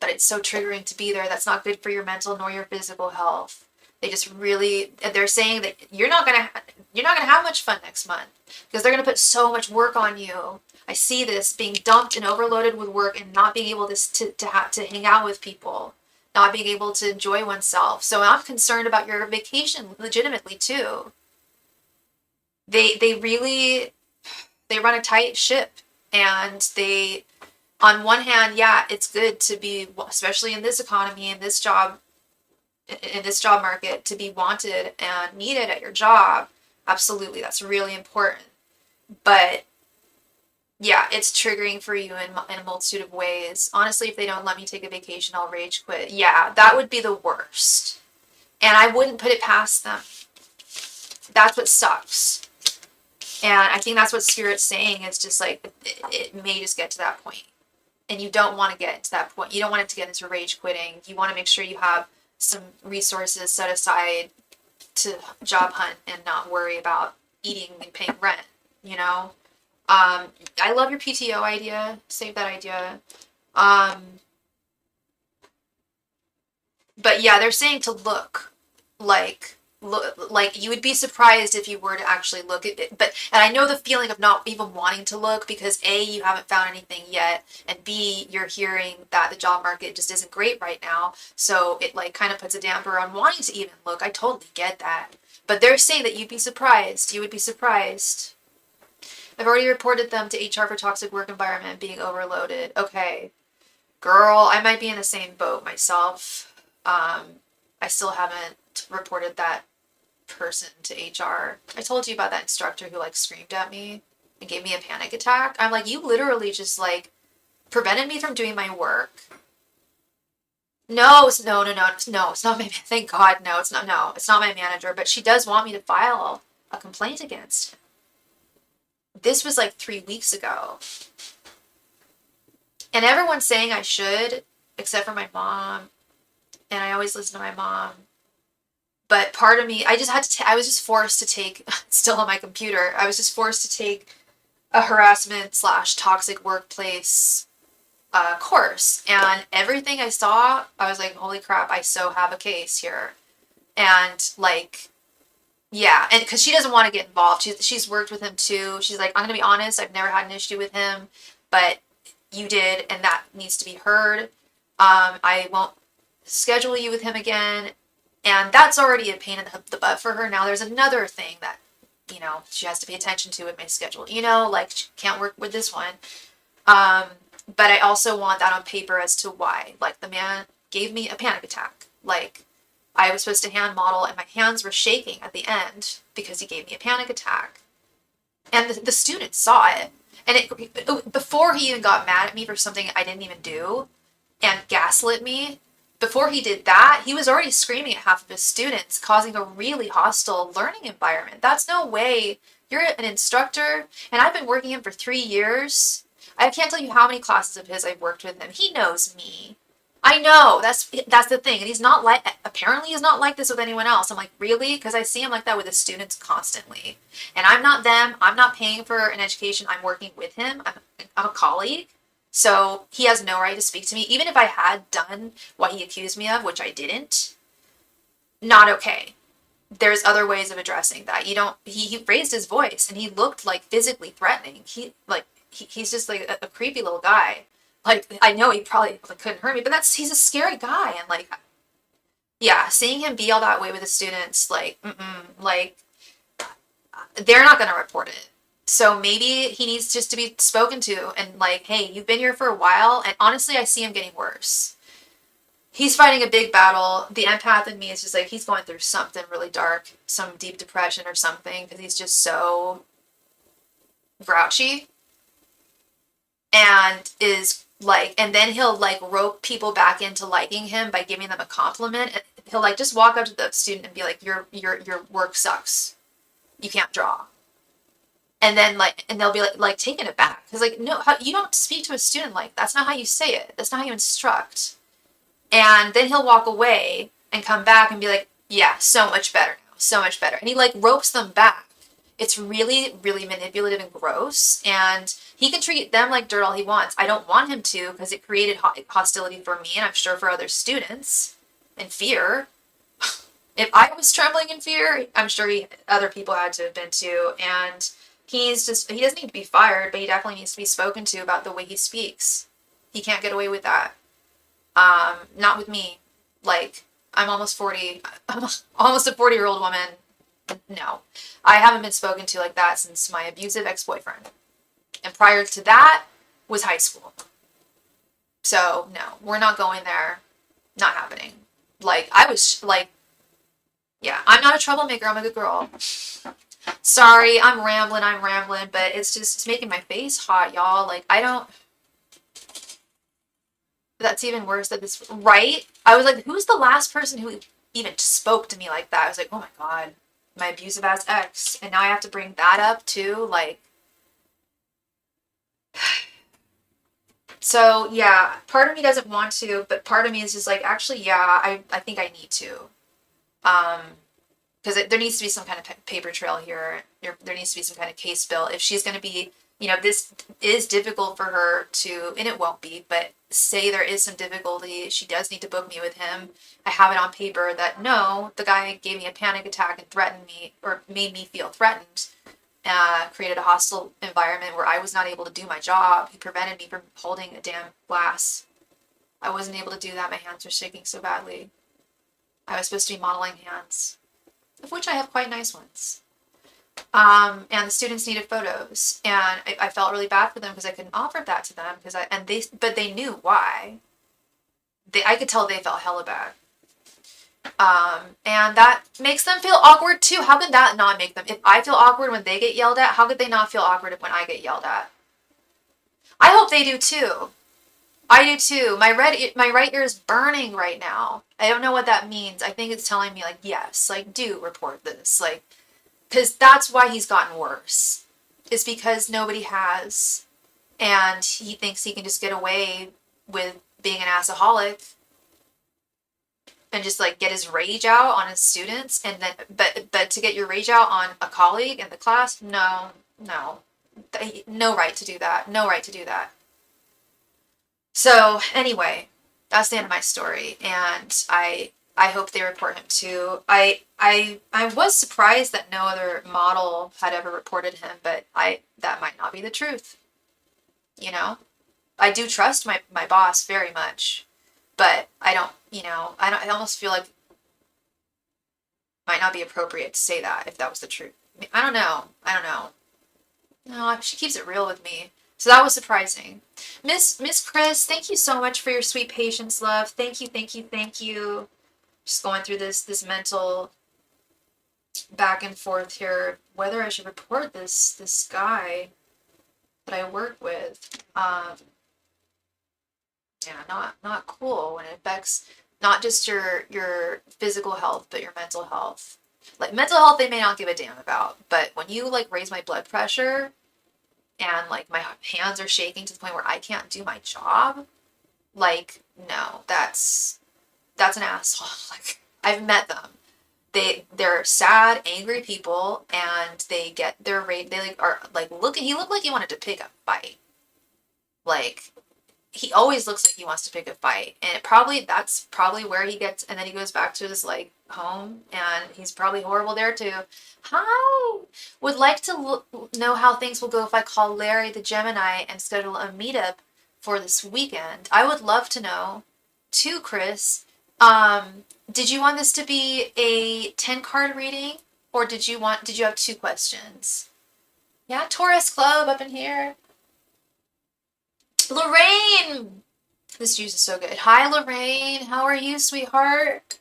But it's so triggering to be there. That's not good for your mental nor your physical health. They're saying that you're not gonna have much fun next month because they're gonna put so much work on you. I see this being dumped and overloaded with work and not being able to hang out with people, not being able to enjoy oneself. So I'm concerned about your vacation legitimately too. They run a tight ship, and on one hand, yeah, it's good to be, especially in this economy, in this job market, to be wanted and needed at your job. Absolutely, that's really important. But yeah, it's triggering for you in a multitude of ways. Honestly, if they don't let me take a vacation, I'll rage quit. Yeah, that would be the worst. And I wouldn't put it past them. That's what sucks. And I think that's what Spirit's saying, is just like, it may just get to that point. And you don't want to get to that point. You don't want it to get into rage quitting. You want to make sure you have some resources set aside to job hunt and not worry about eating and paying rent, I love your PTO idea. Save that idea. But yeah, they're saying to look like you would be surprised if you were to actually look at it. And I know the feeling of not even wanting to look, because A, you haven't found anything yet, and B, you're hearing that the job market just isn't great right now. So it like kind of puts a damper on wanting to even look. I totally get that. But they're saying that you'd be surprised. You would be surprised. I've already reported them to HR for toxic work environment being overloaded. Okay. Girl, I might be in the same boat myself. I still haven't reported that person to HR. I told you about that instructor who like screamed at me and gave me a panic attack. I'm like, you literally just like prevented me from doing my work. No, it's not my, thank God, it's not my manager, but she does want me to file a complaint against him. This was like 3 weeks ago. And everyone's saying I should, except for my mom and I always listen to my mom. But part of me, I just had to, I was just forced to take, still on my computer, I was just forced to take a harassment slash toxic workplace course. And everything I saw, I was like, holy crap, I so have a case here. And like, yeah, and because she doesn't want to get involved. She's worked with him too. She's like, I'm gonna be honest, I've never had an issue with him, but you did, and that needs to be heard. I won't schedule you with him again, and that's already a pain in the butt for her. Now there's another thing that, she has to pay attention to in my schedule. Like she can't work with this one. But I also want that on paper as to why. Like the man gave me a panic attack. Like I was supposed to hand model and my hands were shaking at the end because he gave me a panic attack. And the students saw it. And before he even got mad at me for something I didn't even do and gaslit me, before he did that, he was already screaming at half of his students, causing a really hostile learning environment. That's no way. You're an instructor, and I've been working him for 3 years. I can't tell you how many classes of his I've worked with him. He knows me. I know, that's the thing. And apparently he's not like this with anyone else. I'm like, really? Because I see him like that with his students constantly. And I'm not them. I'm not paying for an education. I'm working with him. I'm a colleague. So he has no right to speak to me. Even if I had done what he accused me of, which I didn't, not okay. There's other ways of addressing that. He raised his voice and he looked like physically threatening. He's just like a creepy little guy. Like, I know he probably couldn't hurt me, but he's a scary guy. And like, yeah, seeing him be all that way with the students, like, they're not going to report it. So maybe he needs just to be spoken to and like, hey, you've been here for a while. And honestly, I see him getting worse. He's fighting a big battle. The empath in me is just like, he's going through something really dark, some deep depression or something, because he's just so grouchy. And and then he'll like rope people back into liking him by giving them a compliment. And he'll like just walk up to the student and be like, your work sucks. You can't draw. And then and they'll be like taken aback. Because like, no, you don't speak to a student like, that's not how you say it. That's not how you instruct. And then he'll walk away and come back and be like, yeah, so much better now. So much better. And he like ropes them back. It's really, really manipulative and gross. And he can treat them like dirt all he wants. I don't want him to because it created hostility for me and I'm sure for other students and fear. If I was trembling in fear, I'm sure other people had to have been too. And he doesn't need to be fired, but he definitely needs to be spoken to about the way he speaks. He can't get away with that. Not with me. Like, I'm almost 40. I'm almost a 40-year-old woman. No. I haven't been spoken to like that since my abusive ex-boyfriend. And prior to that was high school. So, no. We're not going there. Not happening. Like, I was, like, yeah. I'm not a troublemaker. I'm a good girl. Sorry, I'm rambling, but it's making my face hot, y'all. Like, that's even worse than this, right? I was like, who's the last person who even spoke to me like that? I was like, oh my God, my abusive ass ex. And now I have to bring that up too, like. So, yeah, part of me doesn't want to, but part of me is just like, actually, yeah, I think I need to. Because there needs to be some kind of paper trail here. There needs to be some kind of case bill. If she's going to be, this is difficult for her to, and it won't be, but say there is some difficulty, she does need to book me with him. I have it on paper that, no, the guy gave me a panic attack and threatened me, or made me feel threatened, created a hostile environment where I was not able to do my job. He prevented me from holding a damn glass. I wasn't able to do that. My hands were shaking so badly. I was supposed to be modeling hands, of which I have quite nice ones. And the students needed photos, and I felt really bad for them because I couldn't offer that to them but they knew why. I could tell they felt hella bad. And that makes them feel awkward too. How could that not make them? If I feel awkward when they get yelled at, how could they not feel awkward when I get yelled at? I hope they do too. I do too. My right ear is burning right now. I don't know what that means. I think it's telling me like, yes, like do report this. Like, because that's why he's gotten worse. It's because nobody has. And he thinks he can just get away with being an assaholic. and just like get his rage out on his students, and then but to get your rage out on a colleague in the class, no, no, no right to do that. No right to do that. So anyway, that's the end of my story, and I hope they report him too. I was surprised that no other model had ever reported him, but that might not be the truth. You know, I do trust my boss very much, but I don't. I almost feel like it might not be appropriate to say that if that was the truth. I don't know. I don't know. No, she keeps it real with me. So that was surprising. Miss Chris, thank you so much for your sweet patience, love. Thank you, thank you, thank you. Just going through this mental back and forth here, whether I should report this guy that I work with. Yeah, not cool when it affects not just your physical health, but your mental health. Like mental health, they may not give a damn about, but when you like raise my blood pressure and like my hands are shaking to the point where I can't do my job, like no, that's an asshole. Like I've met them. They're sad, angry people, and they get their rate. They like are like he looked like he wanted to pick a fight. Like he always looks like he wants to pick a fight, and that's probably where he gets. And then he goes back to his like home, and he's probably horrible there too. Hi, would like to know how things will go if I call Larry the Gemini and schedule a meetup for this weekend. I would love to know too, Chris. Did you want this to be a 10 card reading, or did you have two questions? Yeah, Taurus Club up in here. Lorraine! This juice is so good. Hi, Lorraine. How are you, sweetheart?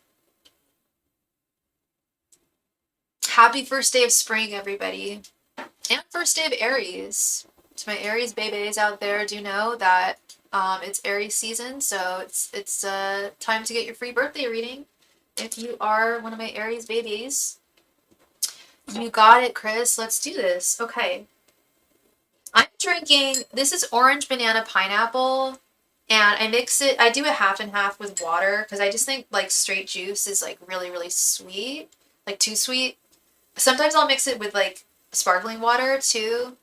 Happy first day of spring, everybody. And first day of Aries. To my Aries babies out there, do know that it's Aries season, so it's time to get your free birthday reading. If you are one of my Aries babies. You got it, Chris. Let's do this. Okay. I'm drinking, this is orange banana pineapple, and I do a half and half with water, because I just think like straight juice is like really, really sweet, like too sweet. Sometimes I'll mix it with like sparkling water too.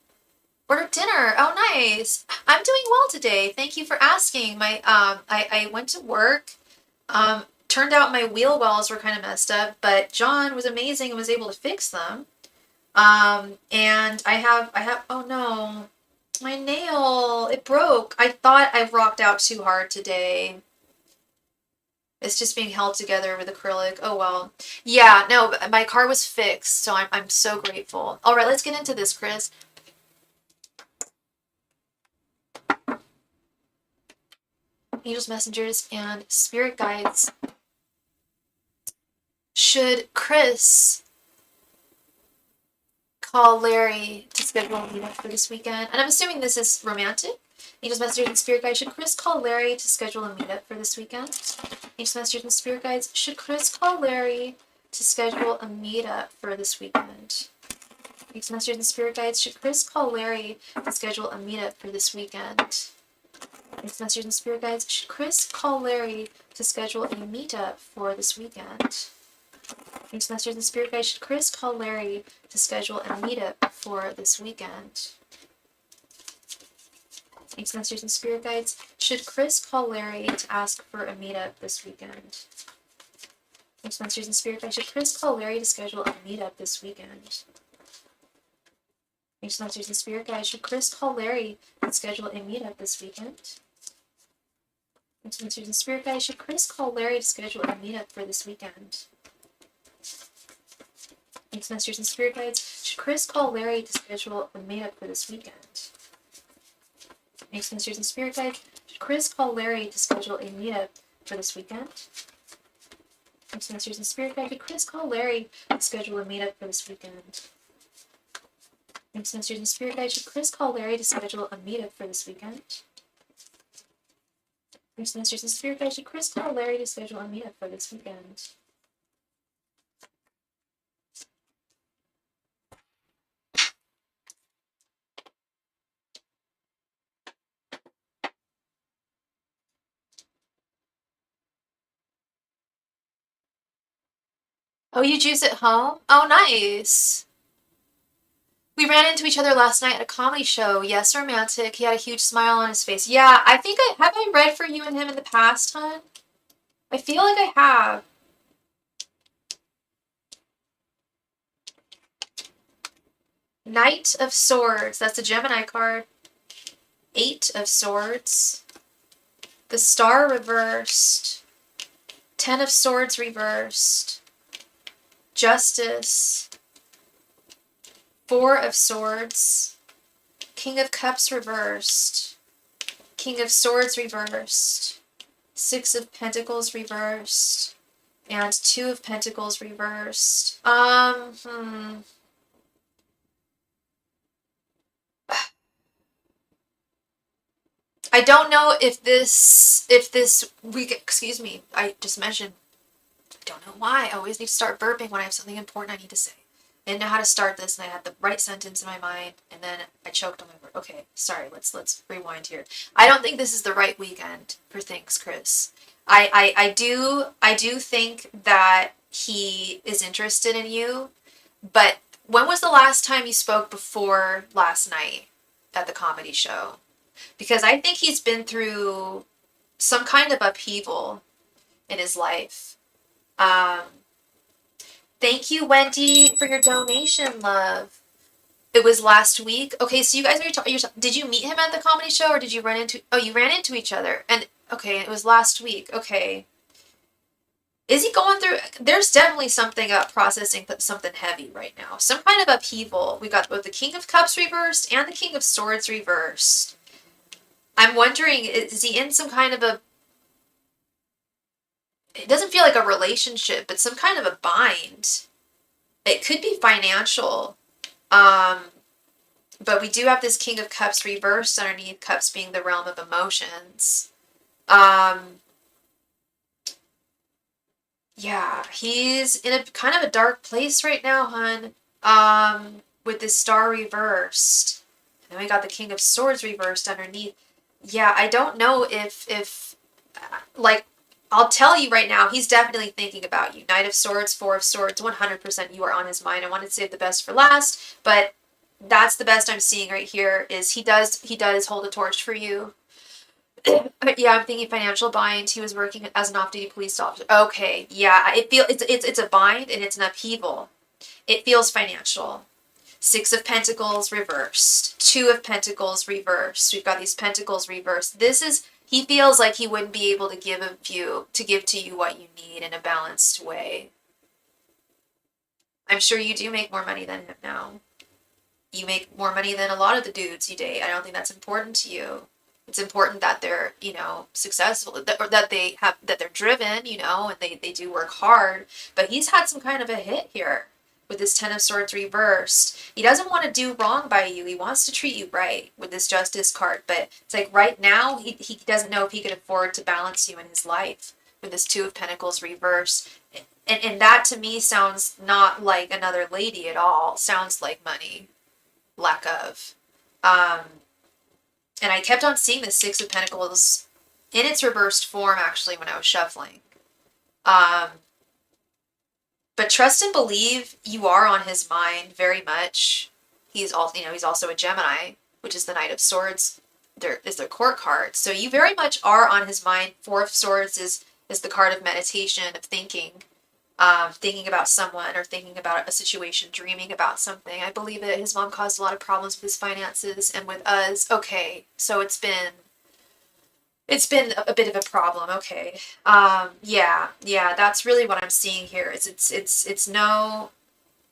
Order dinner. Oh, nice. I'm doing well today. Thank you for asking. I went to work. Turned out my wheel wells were kind of messed up, but John was amazing and was able to fix them. And I have, oh no, my nail, it broke. I thought I rocked out too hard today. It's just being held together with acrylic. Oh well. Yeah, no, my car was fixed, so I'm so grateful. All right, let's get into this, Chris. Angels, messengers, and spirit guides. Should Chris call Larry to schedule a meetup for this weekend? And I'm assuming this is romantic. Angels, messengers, and spirit guides. Should Chris call Larry to schedule a meetup for this weekend? Angels, messengers, and spirit guides. Should Chris call Larry to schedule a meetup for this weekend? Angels, messengers, and spirit guides. Should Chris call Larry to schedule a meetup for this weekend? Angels, messengers, and spirit guides. Should Chris call Larry to schedule a meetup for this weekend? Angels, messengers, and spirit guides. Should Chris call Larry to schedule a meetup for this weekend? Angels, messengers, and spirit guides. Should Chris call Larry to ask for a meetup this weekend? Angels, messengers, and spirit guides. Should Chris call Larry to schedule a meetup this weekend? Angels, messengers, and spirit guides. Should Chris call Larry to schedule a meetup this weekend? Angels, messengers, and spirit guides. Should Chris call Larry to schedule a meetup for this weekend? Angels, messengers, and spirit guides. Should Chris call Larry to schedule a meetup for this weekend? Angels, messengers, and spirit guides. Should Chris call Larry to schedule a meetup for this weekend? Angels, messengers, and spirit guides. Should Chris call Larry to schedule a meetup for this weekend? Angels, messengers, and spirit guides. Should Chris call Larry to schedule a meetup for this weekend? Angels, messengers, and spirit guides. Should Chris call Larry to schedule a meetup for this weekend? Oh, you juice at home? Oh, nice. We ran into each other last night at a comedy show. Yes, romantic. He had a huge smile on his face. Yeah, I think I read for you and him in the past, hon? I feel like I have. Knight of Swords. That's a Gemini card. Eight of Swords. The Star reversed. Ten of Swords reversed. Justice. Four of Swords. King of Cups reversed. King of Swords reversed. Six of Pentacles reversed. And Two of Pentacles reversed. I don't know if this week, excuse me, I just mentioned, I don't know why. I always need to start burping when I have something important I need to say. I didn't know how to start this, and I had the right sentence in my mind, and then I choked on my word. Okay, sorry, let's rewind here. I don't think this is the right weekend for things, Chris. I do think that he is interested in you, but when was the last time you spoke before last night at the comedy show? Because I think he's been through some kind of upheaval in his life. Um, Thank you, Wendy, for your donation, love. It was last week. Okay, so you guys are talking. Did you meet him at the comedy show, or did you run into? Oh, you ran into each other, and okay, it was last week. Okay, is he going through? There's definitely something up processing something heavy right now. Some kind of upheaval. We got both the King of Cups reversed and the King of Swords reversed. I'm wondering, is he in some kind of a? It doesn't feel like a relationship, but some kind of a bind. It could be financial. Um, but we do have this King of Cups reversed underneath, Cups being the realm of emotions. Um, yeah, he's in a kind of a dark place right now, hun. With this Star reversed. And then we got the King of Swords reversed underneath. Yeah, I don't know if like, I'll tell you right now, he's definitely thinking about you. Knight of Swords, Four of Swords, 100% you are on his mind. I wanted to save the best for last, but that's the best I'm seeing right here is he does hold a torch for you. Yeah, I'm thinking financial bind. He was working as an off-duty police officer. Okay, yeah, it's a bind and it's an upheaval. It feels financial. Six of Pentacles reversed. Two of Pentacles reversed. We've got these Pentacles reversed. This is, he feels like he wouldn't be able to give to you what you need in a balanced way. I'm sure you do make more money than him now. You make more money than a lot of the dudes you date. I don't think that's important to you. It's important that they're, successful, or that they're driven, and they do work hard. But he's had some kind of a hit here with this Ten of Swords reversed. He doesn't want to do wrong by you. He wants to treat you right with this Justice card. But it's like right now, he doesn't know if he can afford to balance you in his life with this Two of Pentacles reversed. And that to me sounds not like another lady at all. Sounds like money. Lack of. Um, and I kept on seeing the Six of Pentacles in its reversed form, actually, when I was shuffling. Um, but trust and believe you are on his mind very much. He's also a Gemini, which is the Knight of Swords. Is their court card. So you very much are on his mind. Four of Swords is the card of meditation, of thinking about someone or thinking about a situation, dreaming about something. I believe that his mom caused a lot of problems with his finances and with us. Okay, so it's been a bit of a problem. Okay, yeah, that's really what I'm seeing here. It's no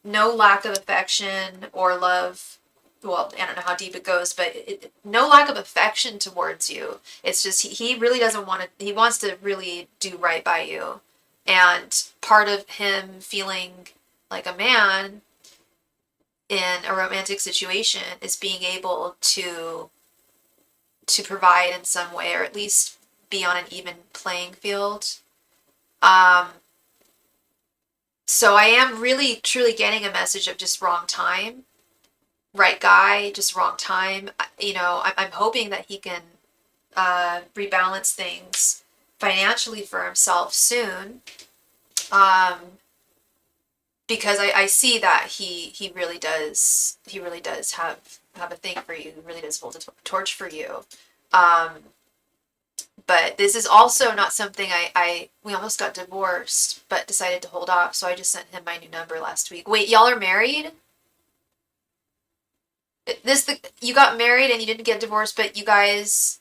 lack of affection or love. Well, I don't know how deep it goes, but no lack of affection towards you. It's just he really doesn't want to. He wants to really do right by you. And part of him feeling like a man in a romantic situation is being able to provide in some way, or at least be on an even playing field. Um, so I am really truly getting a message of just wrong time, right guy, just wrong time. I'm hoping that he can rebalance things financially for himself soon. Um, because I see that he really does have a thing for you. He really does hold a torch for you. Um, but this is also not something we almost got divorced, but decided to hold off. So I just sent him my new number last week. Wait, y'all are married? You got married and you didn't get divorced, but you guys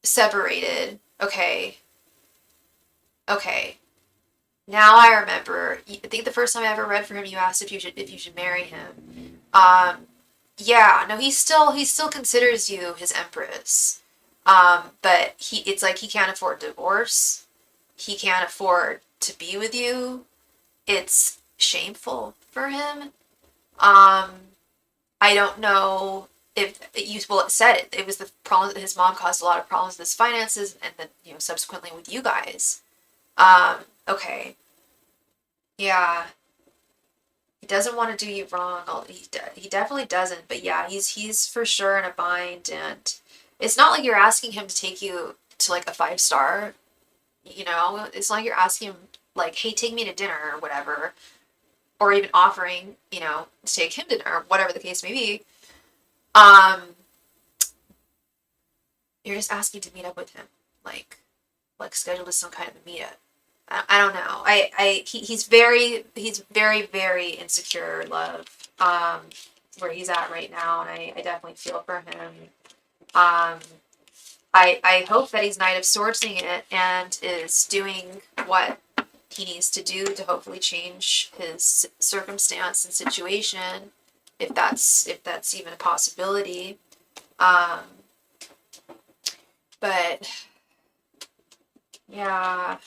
separated. Okay. Okay. Now I remember. I think the first time I ever read for him, you asked if you should marry him. Yeah, no, he still considers you his empress. But it's like he can't afford divorce. He can't afford to be with you. It's shameful for him. Um, I don't know if you well it said it. It was the problem that his mom caused a lot of problems with his finances, and then subsequently with you guys. Okay, yeah, he doesn't want to do you wrong. He definitely doesn't. But yeah, he's for sure in a bind, and it's not like you're asking him to take you to like a 5 star. It's not like you're asking him like, hey, take me to dinner or whatever, or even offering to take him to dinner, or whatever the case may be. Um, you're just asking to meet up with him, like scheduled as some kind of a meetup. I don't know. He's very very insecure, love. Where he's at right now, and I definitely feel for him. Um, I hope that he's Knight of Swordsing it and is doing what he needs to do to hopefully change his circumstance and situation, if that's even a possibility. Um, but yeah,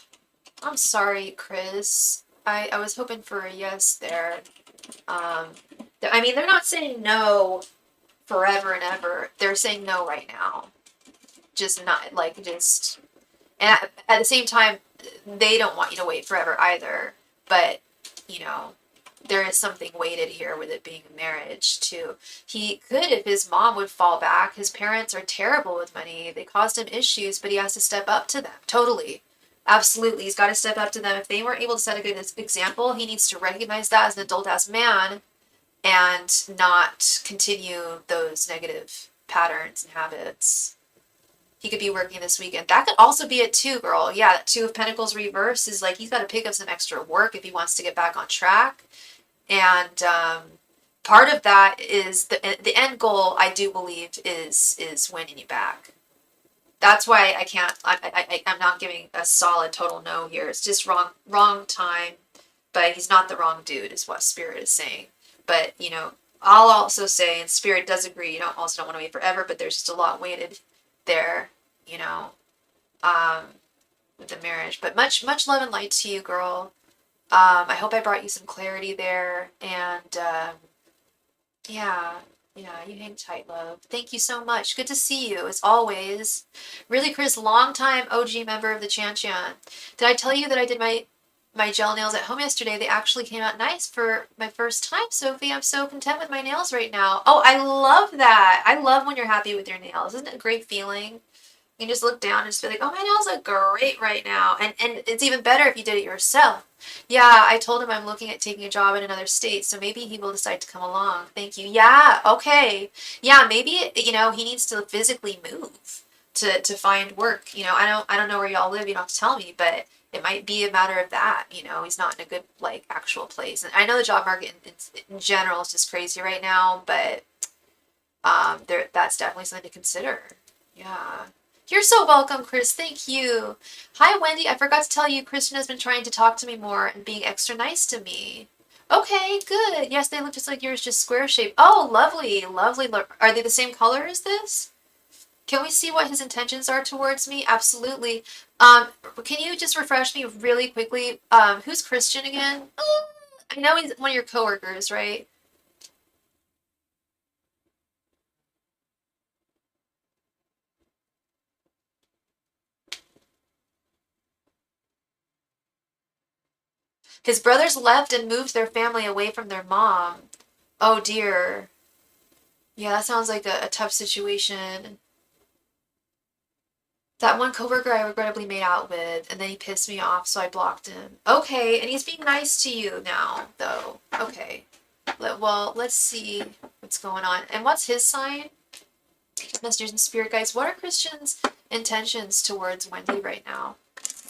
I'm sorry, Chris. I was hoping for a yes there. Um, I mean, they're not saying no forever and ever. They're saying no right now. Just not like just, and at the same time, they don't want you to wait forever either. But you know, there is something weighted here with it being a marriage too. He could, if his mom would fall back. His parents are terrible with money. They caused him issues, but he has to step up to them. Totally. Absolutely. He's got to step up to them. If they weren't able to set a good example, he needs to recognize that as an adult ass man and not continue those negative patterns and habits. He could be working this weekend. That could also be it too, girl. Yeah, that Two of Pentacles reverse is like he's got to pick up some extra work if he wants to get back on track. And part of that is the end goal. I do believe is winning you back. That's why I can't. I'm not giving a solid total no here. It's just wrong time. But he's not the wrong dude, is what Spirit is saying. But I'll also say, and Spirit does agree. You don't want to wait forever, but there's just a lot weighted there. You know, um, with the marriage. But much love and light to you, girl. I hope I brought you some clarity there, and yeah, you hang tight, love. Thank you so much. Good to see you, as always. Really, Chris, long-time OG member of the Chan Chan. Did I tell you that I did my gel nails at home yesterday? They actually came out nice for my first time, Sophie. I'm so content with my nails right now. Oh, I love that. I love when you're happy with your nails. Isn't it a great feeling? You can just look down and just be like, oh, my nails look great right now. And it's even better if you did it yourself. Yeah, I told him I'm looking at taking a job in another state, so maybe he will decide to come along. Thank you. Yeah, okay. Yeah, maybe, he needs to physically move to find work. I don't know where y'all live. You don't have to tell me, but it might be a matter of that. He's not in a good, like, actual place. And I know the job market in general is just crazy right now, but that's definitely something to consider. Yeah. You're so welcome, Chris. Thank you. Hi, Wendy. I forgot to tell you, Kristen has been trying to talk to me more and being extra nice to me. Okay, good. Yes, they look just like yours, just square shape. Oh, lovely, lovely. Are they the same color as this? Can we see what his intentions are towards me? Absolutely. Can you just refresh me really quickly? Who's Christian again? I know he's one of your coworkers, right? His brothers left and moved their family away from their mom. Oh dear. Yeah, that sounds like a tough situation. That one coworker I regrettably made out with, and then he pissed me off, so I blocked him. Okay, and he's being nice to you now, though. Okay. Well, let's see what's going on. And what's his sign? Messengers and spirit guides. What are Christians' intentions towards Wendy right now?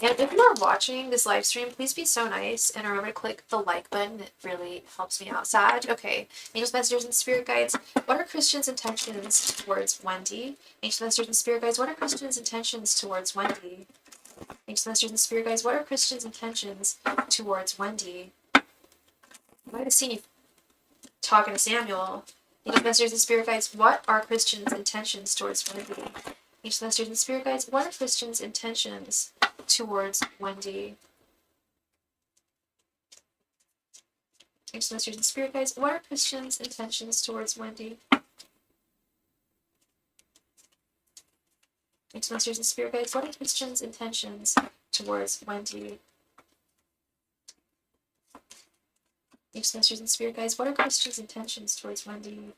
And if you are watching this live stream, please be so nice and remember to click the like button. It really helps me out. Sag, okay. Angels, messengers, and spirit guides. What are Christians' intentions towards Wendy? Angels, messengers, and spirit guides. What are Christians' intentions towards Wendy? Angels, messengers, and spirit guides. What are Christians' intentions towards Wendy? I might have seen you talking to Samuel. Angels, messengers, and spirit guides. What are Christians' intentions towards Wendy? Angels, messengers, and spirit guides. What are Christians' intentions towards Wendy? Angels, messengers, and spirit guides. What are Christians' intentions towards Wendy? Angels, messengers, and spirit guides. What are Christians' intentions towards Wendy? Angels, messengers, and spirit guides. What are Christians' intentions towards Wendy?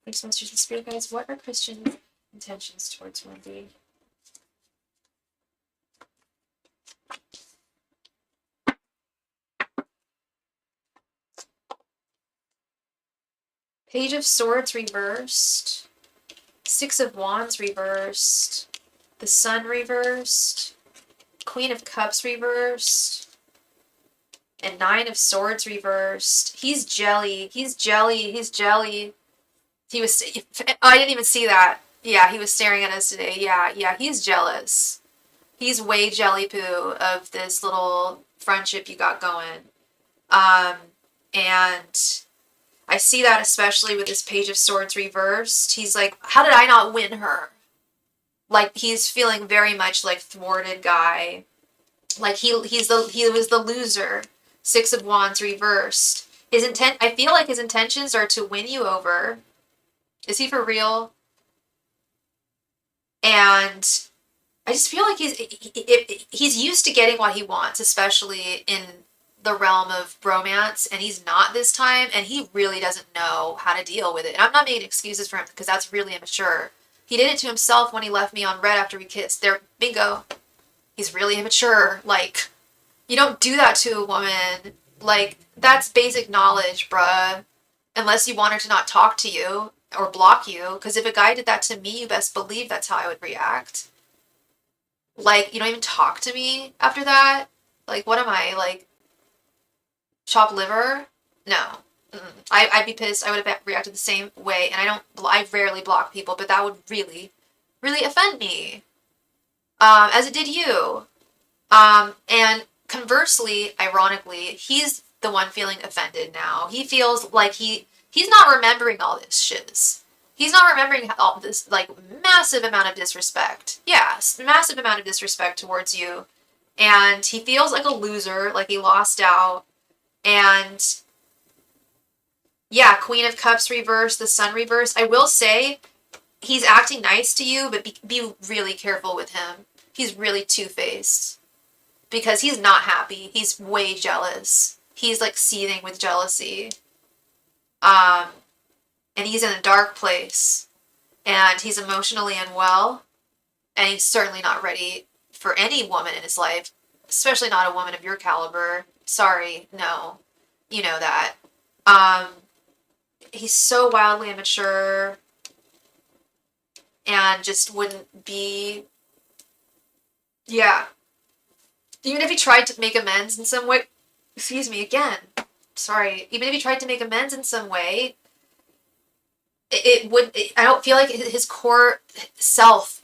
Angels, messengers, and spirit guides. What are Christians' intentions towards Wendy? Page of Swords reversed. Six of Wands reversed. The Sun reversed. Queen of Cups reversed. And Nine of Swords reversed. He's jelly. He's jelly. He's jelly. He was... I didn't even see that. Yeah, he was staring at us today. Yeah, he's jealous. He's way jelly poo of this little friendship you got going. And I see that especially with this Page of Swords reversed. He's like, how did I not win her? Like, he's feeling very much like thwarted guy. Like, he was the loser. Six of Wands reversed. I feel like his intentions are to win you over. Is he for real? And I just feel like he's used to getting what he wants, especially in the realm of romance, and he's not this time, and he really doesn't know how to deal with it. And I'm not making excuses for him because that's really immature. He did it to himself when he left me on red after we kissed. There, bingo. He's really immature. Like, you don't do that to a woman. Like, that's basic knowledge, bruh. Unless you want her to not talk to you or block you. Because if a guy did that to me, you best believe that's how I would react. Like, you don't even talk to me after that? Like, what am I? Like, chopped liver? No. I'd be pissed. I would have reacted the same way. And I rarely block people, but that would really, really offend me. As it did you. And conversely, ironically, he's the one feeling offended now. He feels like he's not remembering all this shiz. He's not remembering all this, like, massive amount of disrespect. Yes, massive amount of disrespect towards you. And he feels like a loser, like he lost out. And yeah, Queen of Cups reversed, the Sun reversed. I will say, he's acting nice to you, but be really careful with him. He's really two-faced. Because he's not happy. He's way jealous. He's like seething with jealousy. And he's in a dark place. And he's emotionally unwell. And he's certainly not ready for any woman in his life. Especially not a woman of your caliber. Sorry, no. You know that. He's so wildly immature. And just wouldn't be... Yeah. Even if he tried to make amends in some way... Excuse me, again. Sorry. Even if he tried to make amends in some way... I don't feel like his core self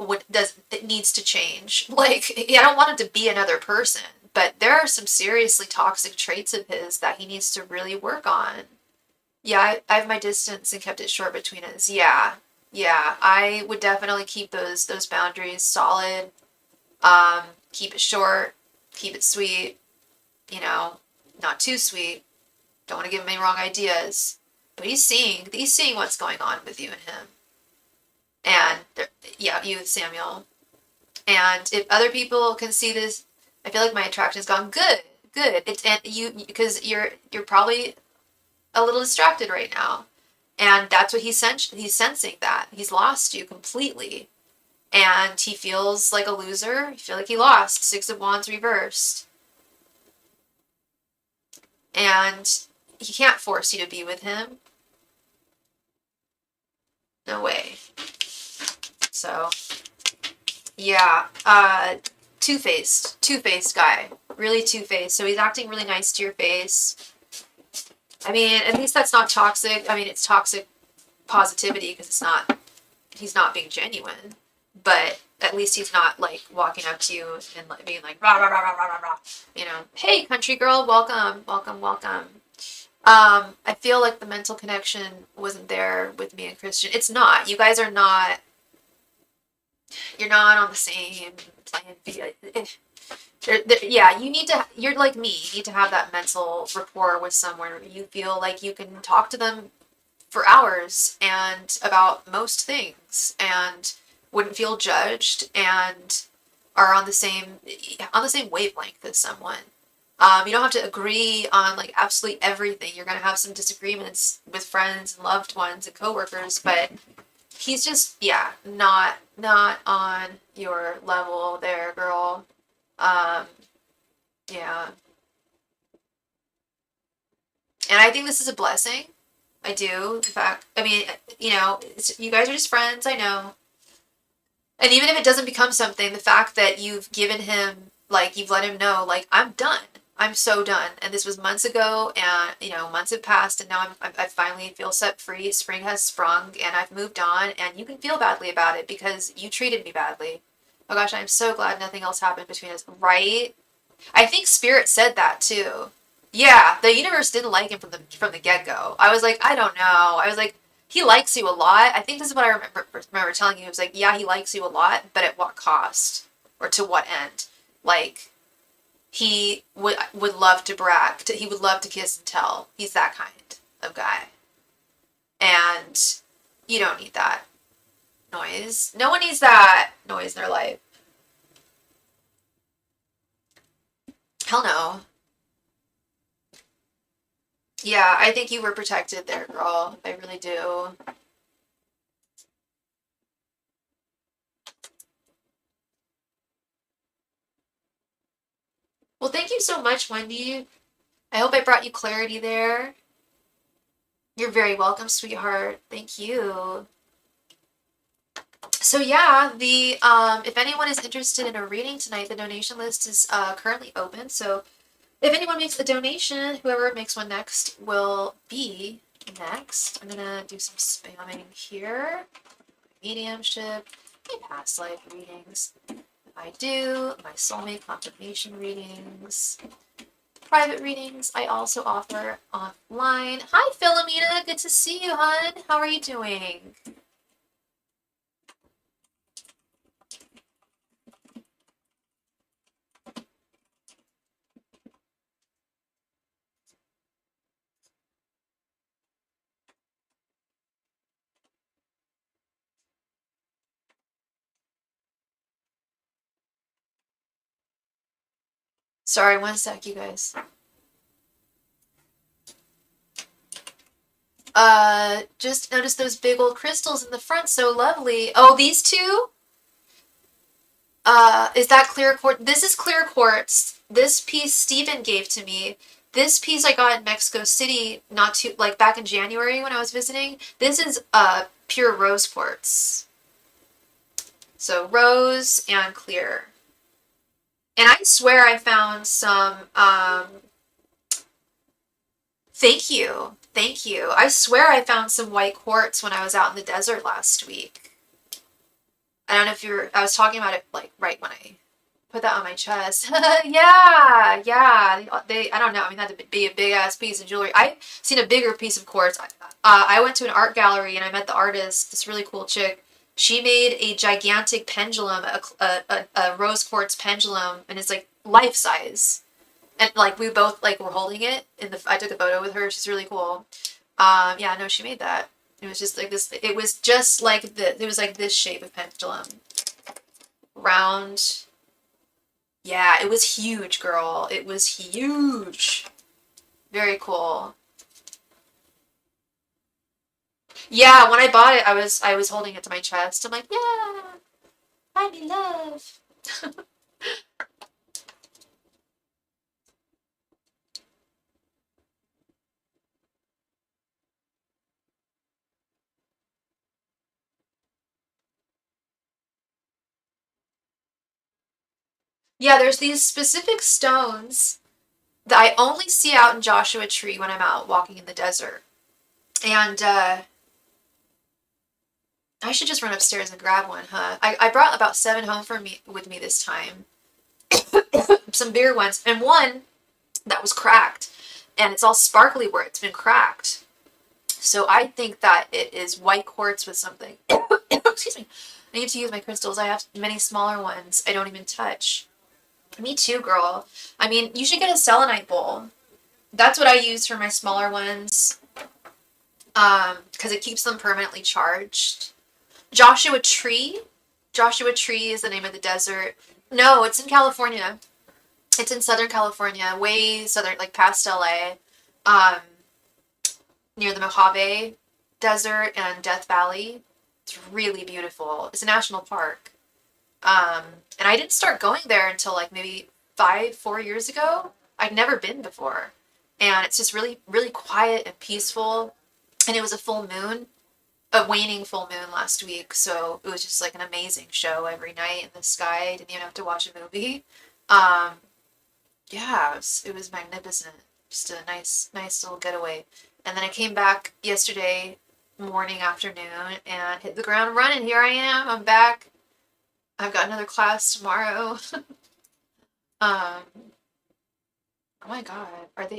needs to change. Like, I don't want him to be another person, but there are some seriously toxic traits of his that he needs to really work on. Yeah, I have my distance and kept it short between us. Yeah, I would definitely keep those boundaries solid. Keep it short, keep it sweet, not too sweet. Don't want to give him any wrong ideas. But he's seeing what's going on with you and him. And, you and Samuel. And if other people can see this, I feel like my attraction has gone good. Because you're probably a little distracted right now. And that's what he's sensing that. He's lost you completely. and he feels like a loser. He feels like he lost. Six of Wands reversed. And he can't force you to be with him. No way. So, yeah. Two-faced guy. Really two-faced. So he's acting really nice to your face. I mean, at least that's not toxic. I mean, it's toxic positivity because he's not being genuine. But at least he's not like walking up to you and like being like rah rah rah rah rah rah rah. You know, hey country girl, welcome, welcome, welcome. I feel like the mental connection wasn't there with me and Christian. It's not. You guys are not. You're not on the same playing field. Yeah, you need to. You're like me. You need to have that mental rapport with someone. You feel like you can talk to them for hours and about most things, and wouldn't feel judged, and are on the same wavelength as someone. You don't have to agree on like absolutely everything. You're gonna have some disagreements with friends and loved ones and coworkers, but he's just not on your level there, girl. Um, yeah. And I think this is a blessing. I do. In fact, I mean, you know, you guys are just friends, I know. And even if it doesn't become something, the fact that you've given him, like, you've let him know, like, I'm done. I'm so done. And this was months ago, and, you know, months have passed, and now I finally feel set free. Spring has sprung, and I've moved on, and you can feel badly about it because you treated me badly. Oh gosh, I'm so glad nothing else happened between us, right? I think Spirit said that too. Yeah, the universe didn't like him from the get go. I was like, I don't know. I was like, he likes you a lot. I think this is what I remember telling you. It was like, yeah, he likes you a lot, but at what cost or to what end? Like he would love to brag. He would love to kiss and tell. He's that kind of guy, and you don't need that noise. No one needs that noise in their life. Hell no. Yeah, I think you were protected there, girl. I really do. Well, thank you so much, Wendy. I hope I brought you clarity there. You're very welcome, sweetheart. Thank you. So yeah, the if anyone is interested in a reading tonight, the donation list is currently open. So if anyone makes a donation, whoever makes one next will be next. I'm gonna do some spamming here. Mediumship, my past life readings. I do my soulmate confirmation readings. Private readings I also offer offline. Hi, Philomena. Good to see you, hon. How are you doing? Sorry, one sec, you guys. Just noticed those big old crystals in the front. So lovely. Oh, these two? Is that clear quartz? This is clear quartz. This piece Steven gave to me. This piece I got in Mexico City not too, like back in January when I was visiting. This is pure rose quartz. So rose and clear. And I swear I found some, thank you. Thank you. I swear I found some white quartz when I was out in the desert last week. I don't know if I was talking about it like right when I put that on my chest. Yeah, yeah. I don't know. I mean, that'd be a big ass piece of jewelry. I've seen a bigger piece of quartz. I went to an art gallery and I met the artist, this really cool chick. She made a gigantic pendulum, a rose quartz pendulum, and it's like life size. And like we both like were holding it I took a photo with her. She's really cool. Yeah, no, she made that. It was just like this. It was just like it was like this shape of pendulum, round. Yeah, it was huge, girl. It was huge. Very cool. Yeah, when I bought it, I was holding it to my chest. I'm like, yeah. Find me love. Yeah, there's these specific stones that I only see out in Joshua Tree when I'm out walking in the desert. And I should just run upstairs and grab one, huh? I brought about 7 home for me with me this time. Some bigger ones, and one that was cracked. And it's all sparkly where it's been cracked. So I think that it is white quartz with something. Excuse me. I need to use my crystals. I have many smaller ones I don't even touch. Me too, girl. I mean, you should get a selenite bowl. That's what I use for my smaller ones. Because it keeps them permanently charged. Joshua Tree. Joshua Tree is the name of the desert. No, it's in California. It's in Southern California, way southern, like past LA, um, near the Mojave Desert and Death Valley. It's really beautiful. It's a national park. Um, and I didn't start going there until like maybe 4 years ago. I'd never been before. And it's just really, really quiet and peaceful. And it was a full moon, a waning full moon last week. So it was just like an amazing show every night in the sky. I didn't even have to watch a movie. Um, yeah, it was magnificent. Just a nice little getaway. And then I came back yesterday morning, afternoon, and hit the ground running. Here I am. I'm back. I've got another class tomorrow. Um, oh my God.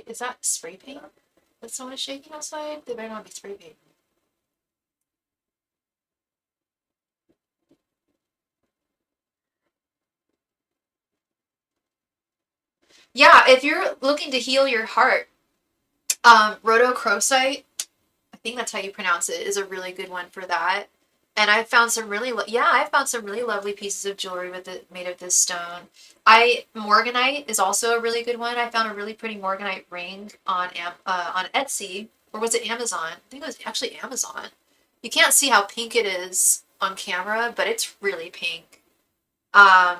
Is that spray paint that someone is shaking outside? They better not be spray paint. Yeah, if you're looking to heal your heart, rhodochrosite, I think that's how you pronounce it, is a really good one for that. And I found some really lovely pieces of jewelry with it made of this stone. Morganite is also a really good one. I found a really pretty morganite ring on Etsy, or was it Amazon? I think it was actually Amazon. You can't see how pink it is on camera, but it's really pink. Um,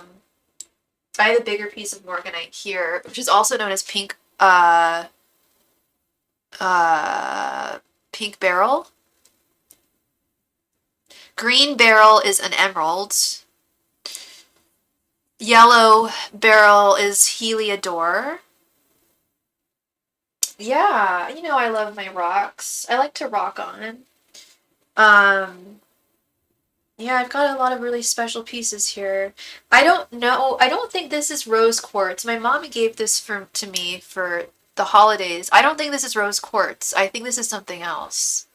I have a bigger piece of morganite here, which is also known as uh, pink beryl. Green beryl is an emerald. Yellow beryl is heliodor. Yeah, I love my rocks. I like to rock on. Um, yeah, I've got a lot of really special pieces here. I don't know. I don't think this is rose quartz. My mom gave this to me for the holidays. I don't think this is rose quartz. I think this is something else.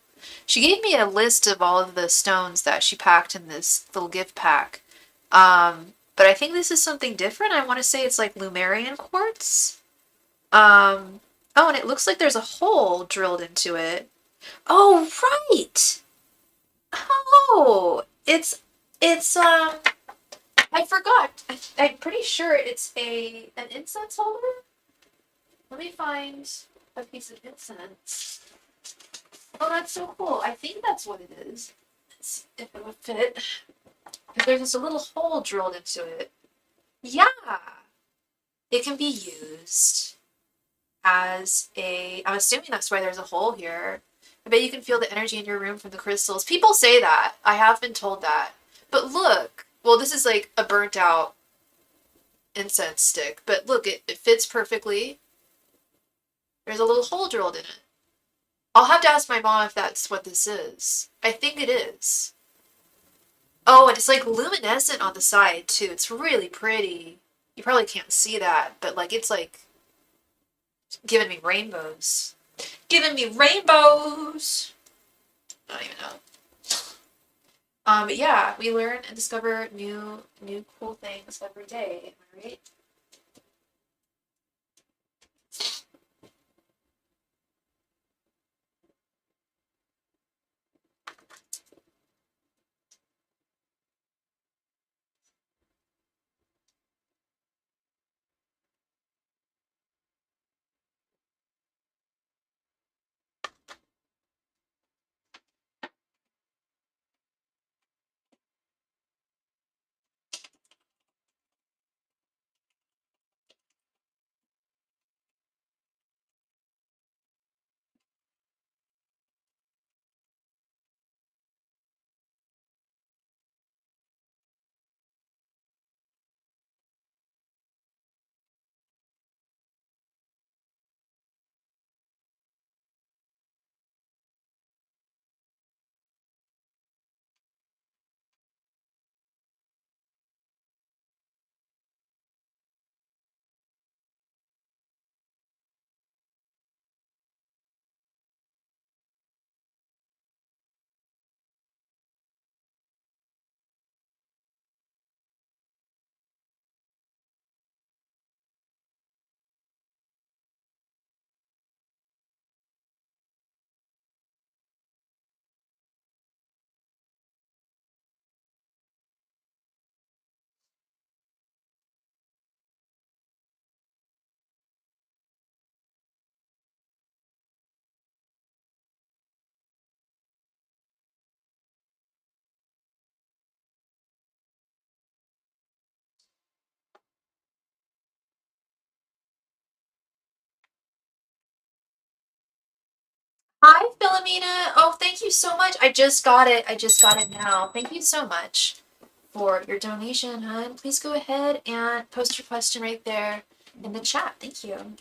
She gave me a list of all of the stones that she packed in this little gift pack. But I think this is something different. I want to say it's like Lumerian quartz. Oh, and it looks like there's a hole drilled into it. Oh, right. Oh, it's I forgot. I'm pretty sure it's an incense holder. Let me find a piece of incense. Oh, that's so cool. I think that's what it is. Let's see if it would fit. There's just a little hole drilled into it. Yeah, it can be used as I'm assuming that's why there's a hole here. I bet you can feel the energy in your room from the crystals. People say that. I have been told that. But look, well, this is like a burnt out incense stick, but look, it fits perfectly. There's a little hole drilled in it. I'll have to ask my mom if that's what this is. I think it is. Oh, and it's like luminescent on the side too. It's really pretty. You probably can't see that, but like it's like giving me rainbows. Giving me rainbows. I don't even know. But yeah, we learn and discover new cool things every day. Am I right? Hi, Philomena. Oh, thank you so much. I just got it. I just got it now. Thank you so much for your donation, hon. Please go ahead and post your question right there in the chat. Thank you.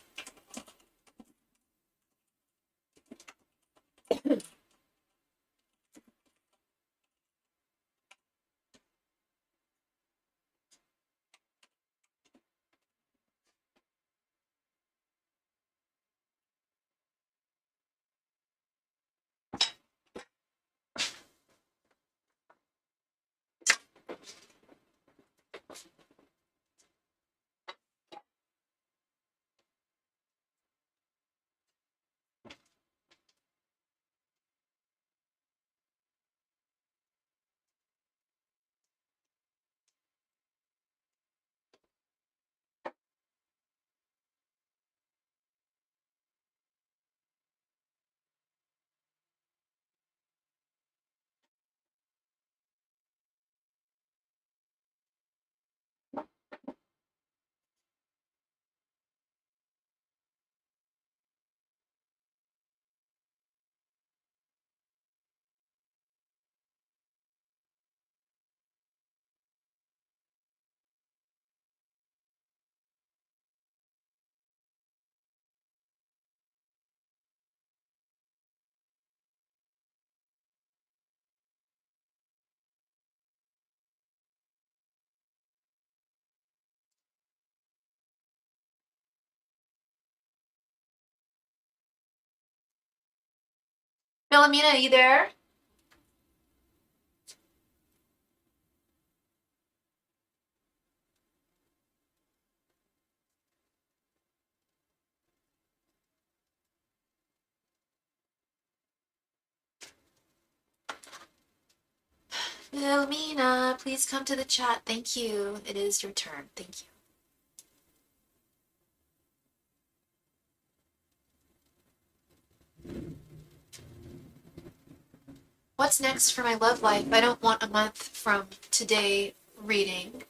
Philomena, are you there? Philomena, please come to the chat. Thank you. It is your turn. Thank you. What's next for my love life? I don't want a month from today reading.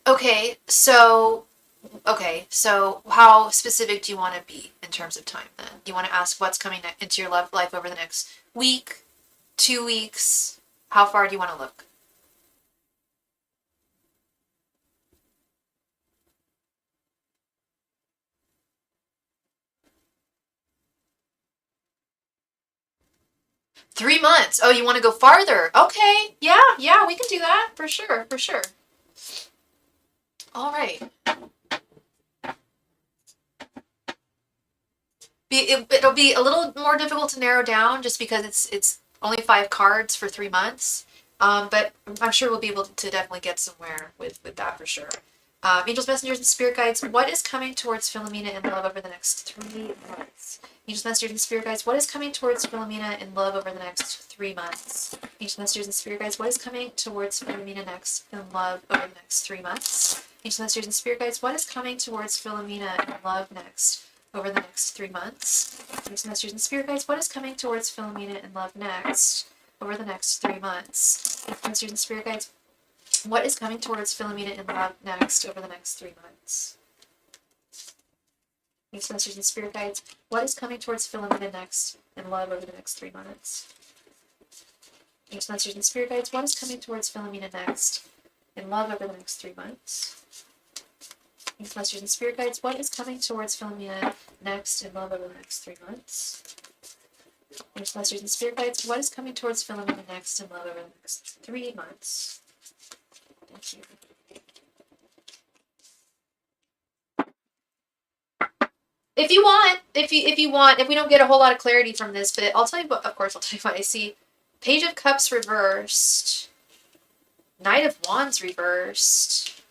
Okay, so how specific do you want to be in terms of time then? Do you want to ask what's coming into your love life over the next week, 2 weeks? How far do you want to look? 3 months. Oh, you want to go farther? Okay. Yeah, we can do that for sure, for sure. All right. It'll be a little more difficult to narrow down just because it's only 5 cards for 3 months. But I'm sure we'll be able to definitely get somewhere with that for sure. Angels, messengers, and spirit guides. What is coming towards Philomena in love over the next 3 months? Angels, messengers, and spirit guides. What is coming towards Philomena in love over the next 3 months? Angels, messengers, and spirit guides. What is coming towards Philomena next in love over the next 3 months? Angels, messengers, and spirit guides. What is coming towards Philomena in love next over the next 3 months? Angels, messengers, and spirit guides. What is coming towards Philomena in love next over the next 3 months? Angels, messengers, and spirit guides. What is coming towards Philomena in love next over the next 3 months? Angels, messengers, and spirit guides. What is coming towards Philomena next in love over the next 3 months? Angels, messengers, and spirit guides. What is coming towards Philomena next in love over the next 3 months? Angels, messengers, and spirit guides. What is coming towards Philomena next in love over the next 3 months? Angels, messengers, and spirit guides. What is coming towards Philomena next in love over the next 3 months? Thank you. If we don't get a whole lot of clarity from this, but I'll tell you what. Of course, I'll tell you what I see. Page of Cups reversed. Knight of Wands reversed.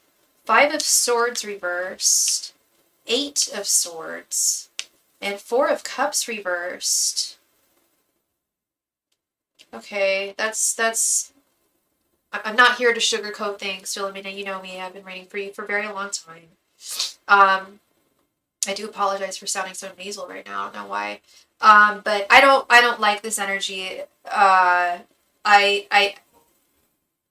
5 of Swords reversed. 8 of Swords. And 4 of Cups reversed. Okay, that's. I'm not here to sugarcoat things, Philomena. You know me. I've been reading for you for a very long time. I do apologize for sounding so nasal right now. I don't know why. But I don't like this energy. I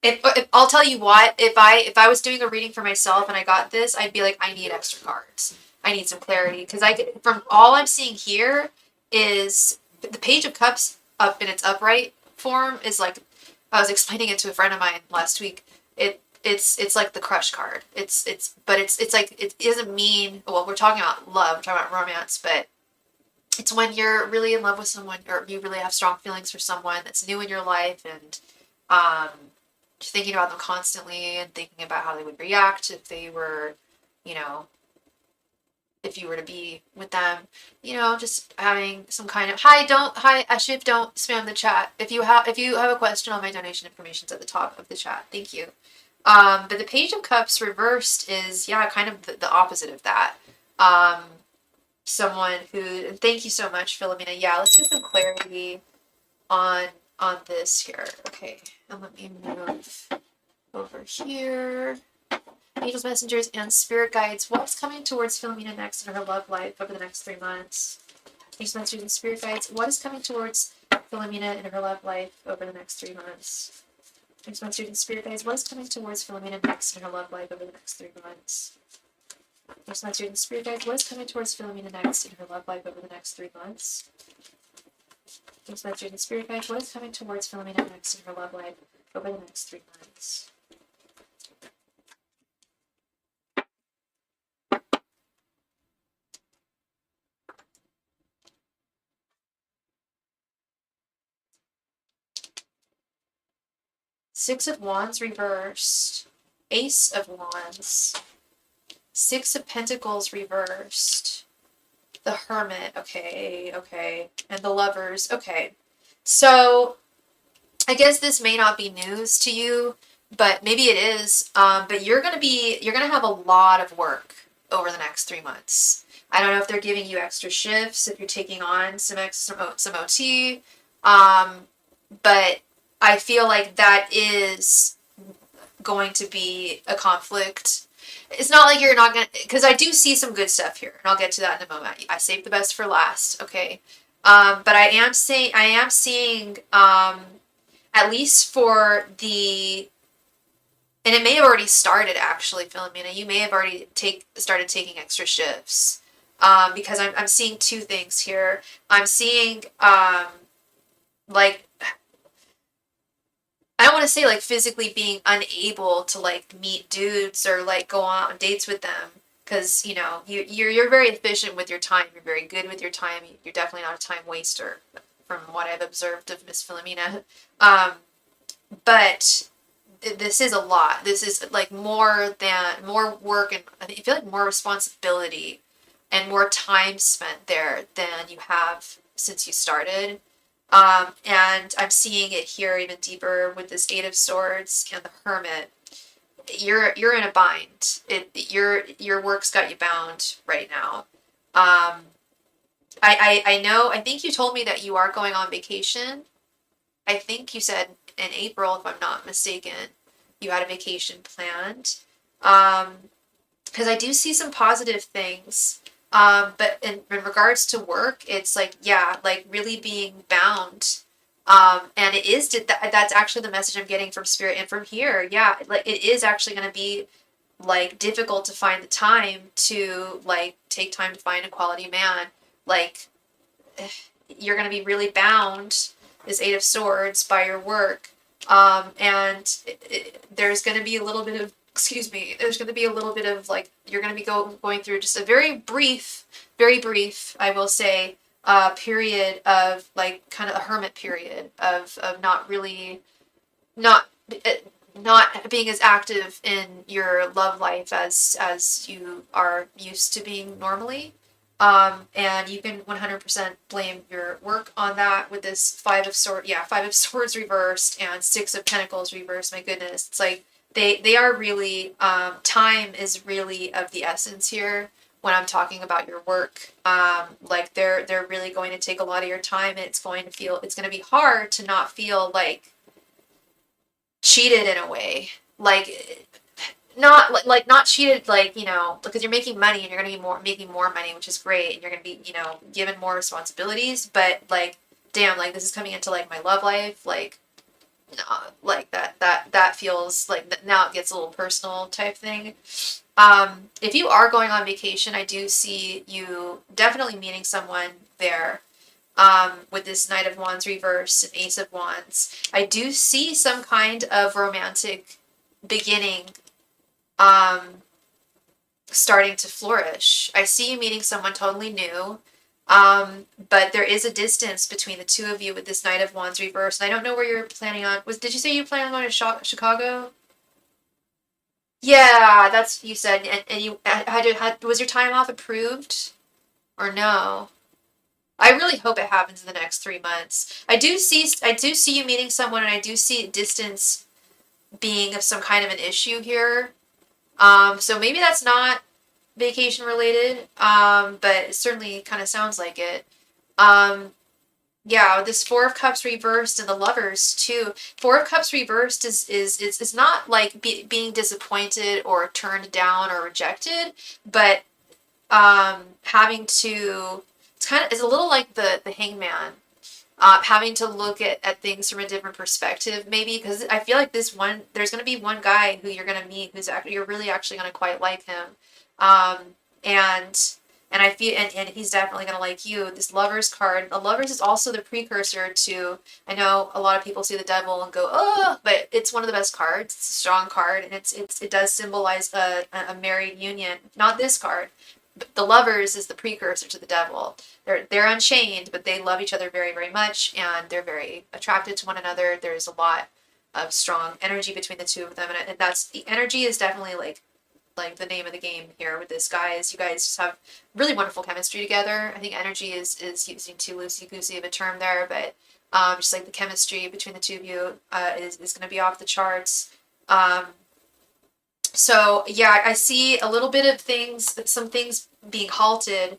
if I'll tell you what, if I was doing a reading for myself and I got this, I'd be like, I need extra cards. I need some clarity because from all I'm seeing here is Page of Cups up in its upright form is like, I was explaining it to a friend of mine last week. It's like the crush card. It's like, it doesn't mean, well, we're talking about love, we're talking about romance, but it's when you're really in love with someone, or you really have strong feelings for someone that's new in your life, and just thinking about them constantly and thinking about how they would react if they were, you know, if you were to be with them, just having some kind of hi Ashif, don't spam the chat. If you have a question, all my donation information's at the top of the chat. Thank you. But the Page of Cups reversed is, yeah, kind of the opposite of that. Someone who, and thank you so much, Philomena. Yeah, let's get some clarity on this here. Okay, and let me move over here. Angels, messengers, and spirit guides. What's coming towards Philomena next in her love life over the next 3 months? Angels, messengers, and spirit guides. What is coming towards Philomena in her love life over the next 3 months? Angels, messengers, and spirit guides. What is coming towards Philomena next in her love life over the next 3 months? Angels, messengers, and spirit guides. What is coming towards Philomena next in her love life over the next 3 months? Angels, messengers, and spirit guides. What is coming towards Philomena next in her love life over the next 3 months? Six of Wands reversed, Ace of Wands, Six of Pentacles reversed, the Hermit, okay, and the Lovers, okay. So, I guess this may not be news to you, but maybe it is, but you're gonna have a lot of work over the next 3 months. I don't know if they're giving you extra shifts, if you're taking on some OT, but I feel like that is going to be a conflict. It's not like you're not gonna, because I do see some good stuff here, and I'll get to that in a moment. I saved the best for last, okay? But I am seeing, at least for the, and it may have already started actually, Philomena. You may have already started taking extra shifts, because I'm seeing two things here. I'm seeing, like, I don't want to say like physically being unable to like meet dudes or like go on dates with them, because you're very efficient with your time. You're very good with your time. You're definitely not a time waster, from what I've observed of Miss Philomena. But this is a lot. This is like more work, and I feel like more responsibility and more time spent there than you have since you started. And I'm seeing it here even deeper with this Eight of Swords and the Hermit. You're in a bind. Your work's got you bound right now. I know. I think you told me that you are going on vacation. I think you said in April, if I'm not mistaken, you had a vacation planned. Because I do see some positive things. But in regards to work, it's like, yeah, like really being bound. And it is, that's actually the message I'm getting from Spirit and from here. Yeah, like it is actually going to be like difficult to find the time to like take time to find a quality man. Like you're going to be really bound, this Eight of Swords, by your work. And there's going to be a little bit of, there's going to be a little bit of like, you're going to be going through just a very brief, I will say, period of like kind of a hermit period of not really, not being as active in your love life as you are used to being normally. And you can 100% blame your work on that with this Five of Swords reversed and Six of Pentacles reversed. My goodness, it's like they are really, time is really of the essence here when I'm talking about your work. Like they're really going to take a lot of your time, and it's going to be hard to not feel like cheated in a way. Like not cheated, like, because you're making money and you're going to be making more money, which is great, and you're going to be, given more responsibilities, but like, damn, like this is coming into like my love life, like, no, like that feels like now it gets a little personal type thing. If you are going on vacation, I do see you definitely meeting someone there. with this Knight of Wands reverse and Ace of Wands. I do see some kind of romantic beginning starting to flourish. I see you meeting someone totally new. But there is a distance between the two of you with this Knight of Wands reverse. And I don't know where you're planning on. Did you say you plan on going to Chicago? Yeah, that's what you said. And you was your time off approved or no? I really hope it happens in the next 3 months. I do see you meeting someone, and I do see distance being of some kind of an issue here. So maybe that's not vacation related, but it certainly kind of sounds like it. Um, yeah, this Four of Cups reversed and the Lovers too. Four of Cups reversed is not like being disappointed or turned down or rejected, but having to it's a little like the Hangman. Having to look at things from a different perspective, maybe because I feel like there's going to be one guy who you're going to meet who's actually you're really actually going to quite like him, um, and and I feel and he's definitely going to like you. This Lovers card, the Lovers is also the precursor to. I know a lot of people see the Devil and go, oh, but it's one of the best cards. It's a strong card, and it does symbolize a married union. Not this card. The Lovers is the precursor to the Devil. They're unchained, but they love each other very, very much, and they're very attracted to one another. There's a lot of strong energy between the two of them, and that's the energy is definitely like the name of the game here with this guy is you guys just have really wonderful chemistry together. I think energy is using too loosey goosey of a term there, but just like the chemistry between the two of you is going to be off the charts. Um, so yeah, I see a little bit of some things being halted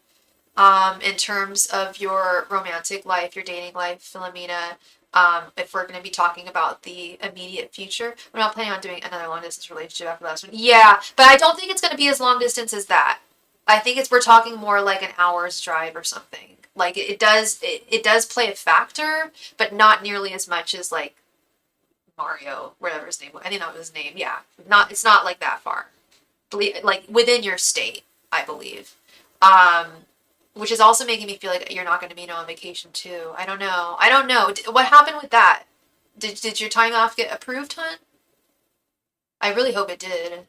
in terms of your romantic life, your dating life, Philomena. If we're going to be talking about the immediate future, we're not planning on doing another long distance relationship after the last one. Yeah, but I don't think it's going to be as long distance as that. I think we're talking more like an hour's drive or something. Like it does play a factor, but not nearly as much as like Mario, whatever his name was. I think that was his name. Yeah, it's not like that far. Like within your state, I believe. Um, which is also making me feel like you're not going to be on vacation too. I don't know. I don't know. What happened with that? Did your time off get approved, hon? I really hope it did.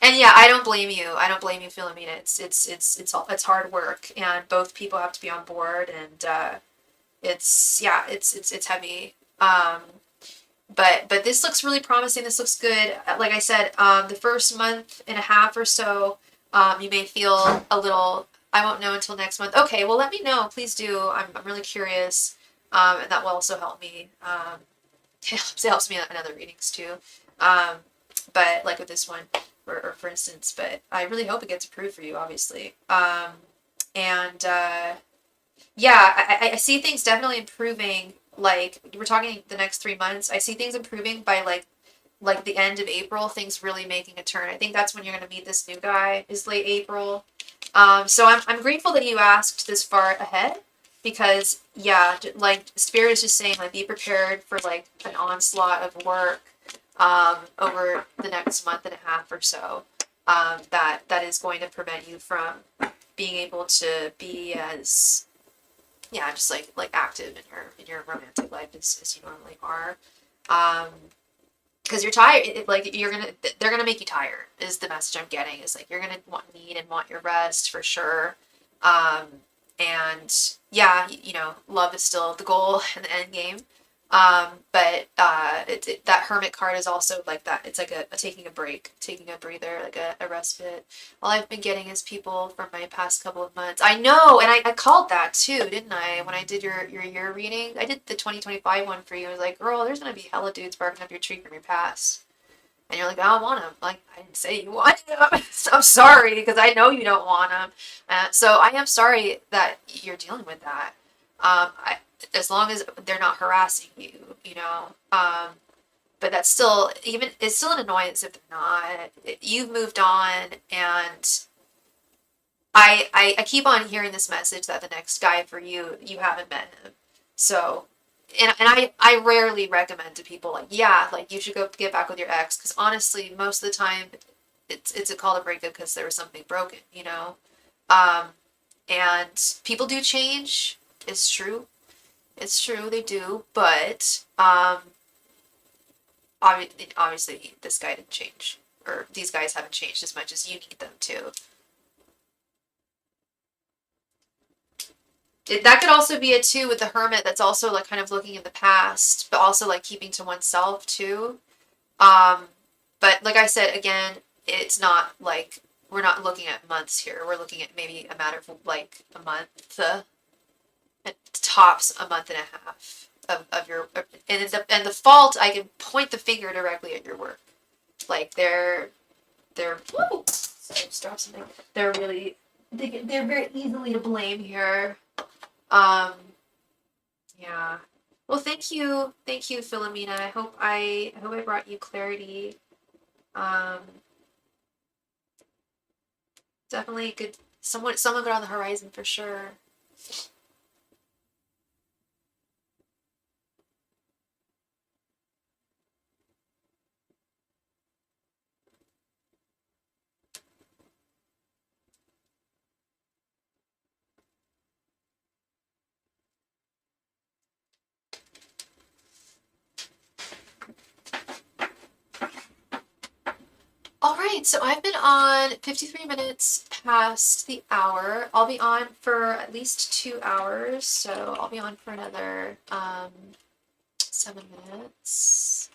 And yeah, I don't blame you. I don't blame you, Philomena. It's hard work, and both people have to be on board, and it's heavy. But this looks really promising. This looks good. Like I said, the first month and a half or so, you may feel a little. I won't know until next month. Okay, well, let me know. Please do. I'm really curious, and that will also help me. It helps me in other readings too. Um, but like with this one, or for instance, but I really hope it gets approved for you, obviously. And yeah, I see things definitely improving. Like we're talking the next 3 months, I see things improving by like the end of April. Things really making a turn. I think that's when you're gonna meet this new guy. Is late April. So I'm grateful that you asked this far ahead because yeah, like Spirit is just saying like be prepared for like an onslaught of work over the next month and a half or so. That is going to prevent you from being able to be as yeah, just like active in your romantic life as you normally are. Because you're tired, they're gonna make you tired. Is the message I'm getting? Is like you're gonna need and want your rest for sure. Um, and yeah, love is still the goal and the end game. But that Hermit card is also like that. It's like a taking a break, taking a breather, like a respite. All I've been getting is people from my past couple of months. I know, and I called that too, didn't I? When I did your year reading, I did the 2025 one for you. I was like, girl, there's gonna be hella dudes barking up your tree from your past. And you're like, I don't want them. Like, I didn't say you wanted them. So I'm sorry, because I know you don't want them. So I am sorry that you're dealing with that. As long as they're not harassing you, but that's still, it's still an annoyance if they're not. You've moved on, and I keep on hearing this message that the next guy for you, you haven't met him. So, and I rarely recommend to people like, yeah, like you should go get back with your ex, because honestly, most of the time, it's a call to breakup because there was something broken, Um, and people do change, it's true. It's true, they do, but obviously this guy didn't change, or these guys haven't changed as much as you need them to. That could also be it too with the hermit. That's also like kind of looking in the past, but also like keeping to oneself too. Um, but like I said again, it's not like we're not looking at months here. We're looking at maybe a matter of like a month, at tops a month and a half of your and the fault. I can point the finger directly at your work. Like they're whoa, sorry, just dropped something. They're really they're very easily to blame here. Um, yeah. Well, thank you, Philomena. I hope I brought you clarity. Um, definitely good. Someone good on the horizon for sure. All right, so I've been on 53 minutes past the hour. I'll be on for at least 2 hours, so I'll be on for another 7 minutes.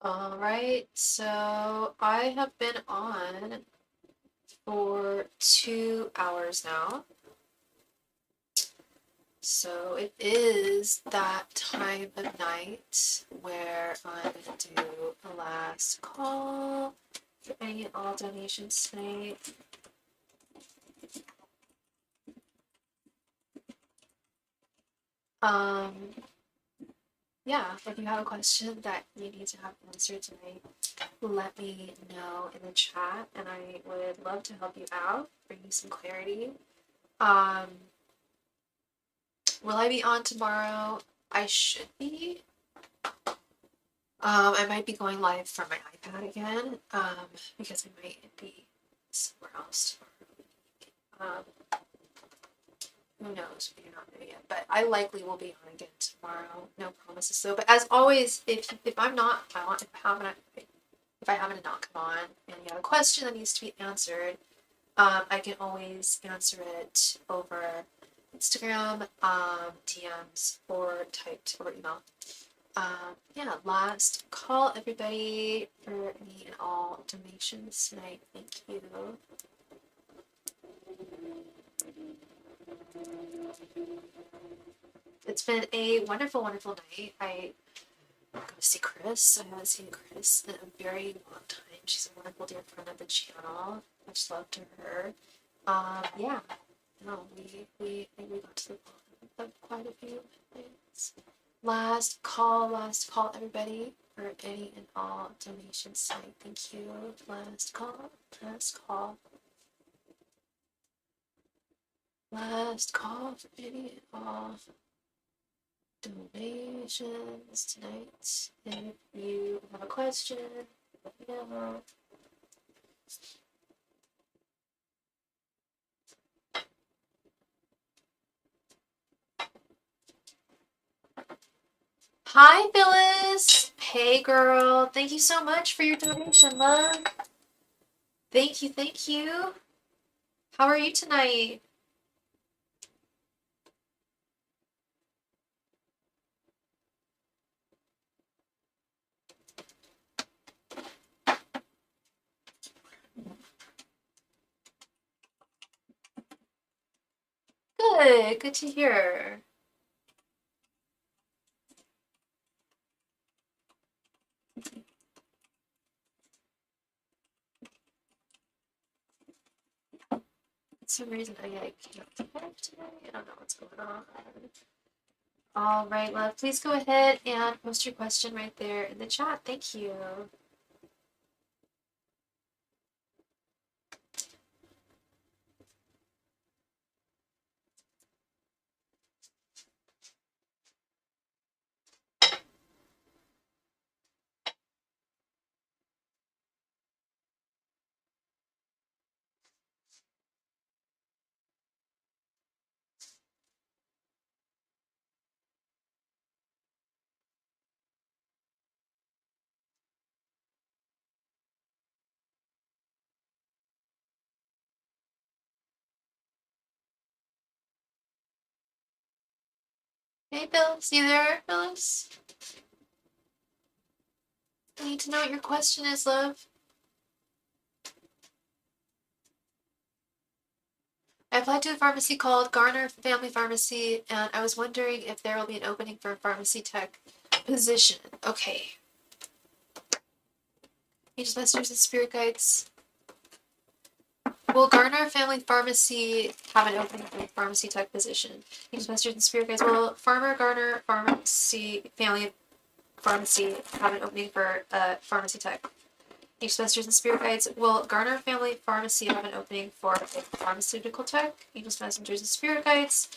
All right, so I have been on for 2 hours now. So it is that time of night where I'm going to do the last call for any and all donations tonight. Um, yeah, if you have a question that you need to have answered tonight, let me know in the chat, and I would love to help you out, bring you some clarity. Will I be on tomorrow? I should be. I might be going live from my iPad again, because I might be somewhere else. Who knows? We're not there yet, but I likely will be on again tomorrow. No promises though. But as always, if I'm not, if I happen to not come on, and you have a question that needs to be answered, I can always answer it over Instagram, DMs, or typed or email. Yeah, last call everybody for any and all donations tonight. Thank you. It's been a wonderful, wonderful night. I'm going to see Chris. I haven't seen Chris in a very long time. She's a wonderful dear friend of the channel. Much love to her. Yeah, no, we got to the bottom of quite a few things. Last call, everybody, for any and all donations tonight. Thank you. Last call, last call. Last call for any and all donations tonight. If you have a question, let me know. Hi, Phyllis. Hey, girl. Thank you so much for your donation, love. Thank you, thank you. How are you tonight? Good, good to hear. For some reason I can't type today. I don't know what's going on. All right, love. Please go ahead and post your question right there in the chat. Thank you. Hey, Phyllis. You there, Phyllis? I need to know what your question is, love. I applied to a pharmacy called Garner Family Pharmacy, and I was wondering if there will be an opening for a pharmacy tech position. Okay. Angels, messengers, and spirit guides. Will Garner Family Pharmacy have an opening for a pharmacy tech position? Angels, messengers, and spirit guides. Will Farmer Garner Family Pharmacy have an opening for a pharmacy tech? Angels, messengers, and spirit guides. Will Garner Family Pharmacy have an opening for a pharmaceutical tech? Angels, messengers, and spirit guides.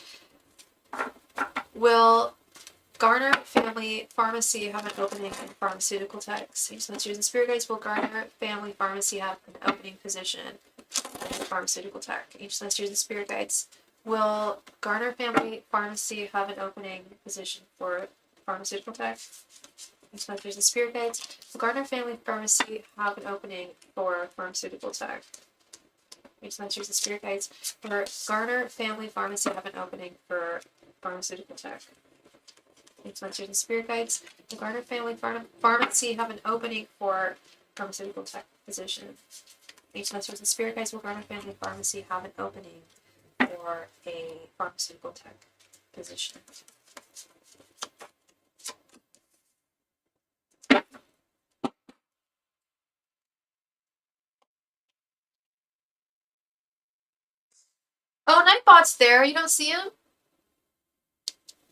Will Garner Family Pharmacy have an opening in pharmaceutical tech? Angels, messengers, and spirit guides. Will Garner Family Pharmacy have an opening position in pharmaceutical tech? Angels, messengers, and spirit guides. Will Garner Family Pharmacy have an opening position for pharmaceutical tech? Angels, messengers, and spirit guides. Will Garner Family Pharmacy have an opening for pharmaceutical tech? Angels, messengers, and spirit guides. Will Garner Family Pharmacy have an opening for pharmaceutical tech? Thanks, Masters and Spirit Guides. The Garner family pharmacy have an opening for pharmaceutical tech position. Thanks, Masters and Spirit Guides. Will Garner family pharmacy have an opening for a pharmaceutical tech position? Oh, Nightbot's there. You don't see him?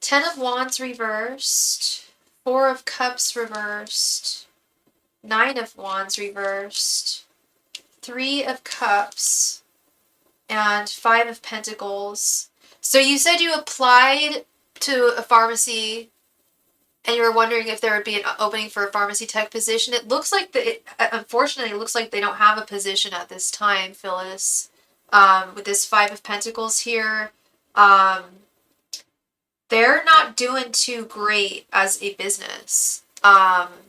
10 of Wands reversed. 4 of Cups reversed. 9 of Wands reversed. 3 of Cups. And 5 of Pentacles. So you said you applied to a pharmacy and you were wondering if there would be an opening for a pharmacy tech position. It looks like unfortunately, it looks like they don't have a position at this time, Phyllis. With this 5 of Pentacles here, they're not doing too great as a business. And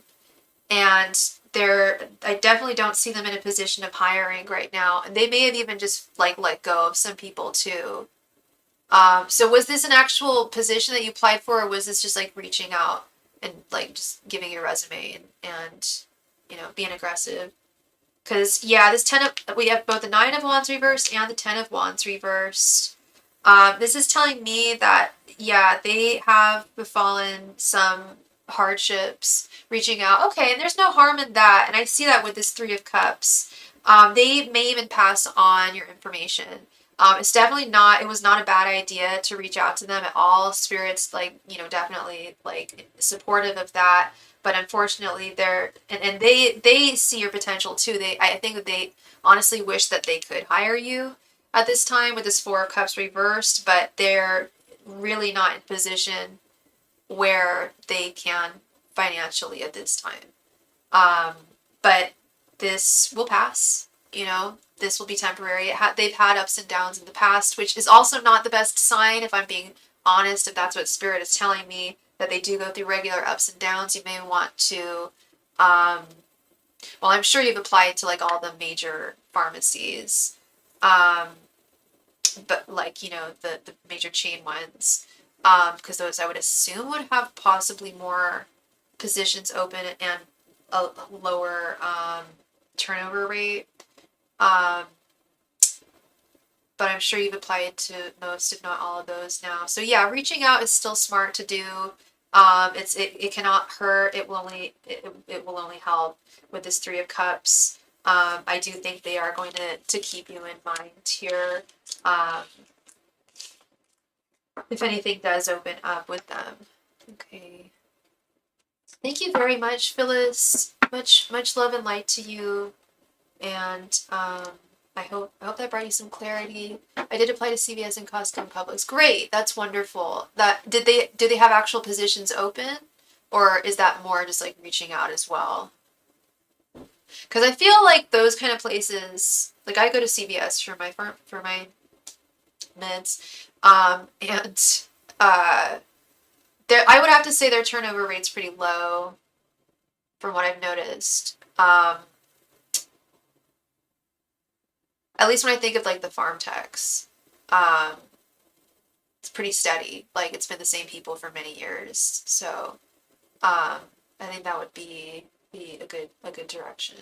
I definitely don't see them in a position of hiring right now. And they may have even just like let go of some people too. So was this an actual position that you applied for, or was this just like reaching out and like just giving your resume and you know, being aggressive? Because yeah, we have both the 9 of Wands reversed and the 10 of Wands reversed. This is telling me that yeah, they have befallen some hardships reaching out. Okay, and there's no harm in that. And I see that with this 3 of Cups. They may even pass on your information. It's definitely not, it was not a bad idea to reach out to them at all. Spirit's like, you know, definitely like supportive of that. But unfortunately and they see your potential too. I think that they honestly wish that they could hire you at this time with this 4 of Cups reversed, but they're really not in position where they can financially at this time. But this will pass, you know, this will be temporary. They've had ups and downs in the past, which is also not the best sign, if I'm being honest, if that's what Spirit is telling me, that they do go through regular ups and downs. You may want to, well, I'm sure you've applied to like all the major pharmacies, but like, you know, the major chain ones, because those I would assume would have possibly more positions open and a lower turnover rate. But I'm sure you've applied to most, if not all of those now. So yeah, reaching out is still smart to do. It cannot hurt. It will only help with this 3 of Cups. I do think they are going to keep you in mind here. If anything does open up with them. Okay. Thank you very much, Phyllis. Much love and light to you. And I hope that brought you some clarity. I did apply to CVS and Costco and Publix. Great, that's wonderful. Do they have actual positions open, or is that more just like reaching out as well? Because I feel like those kind of places, like I go to CVS for my meds, and I would have to say their turnover rate's pretty low, from what I've noticed. At least when I think of like the farm techs, it's pretty steady. Like it's been the same people for many years. So I think that would be a good direction.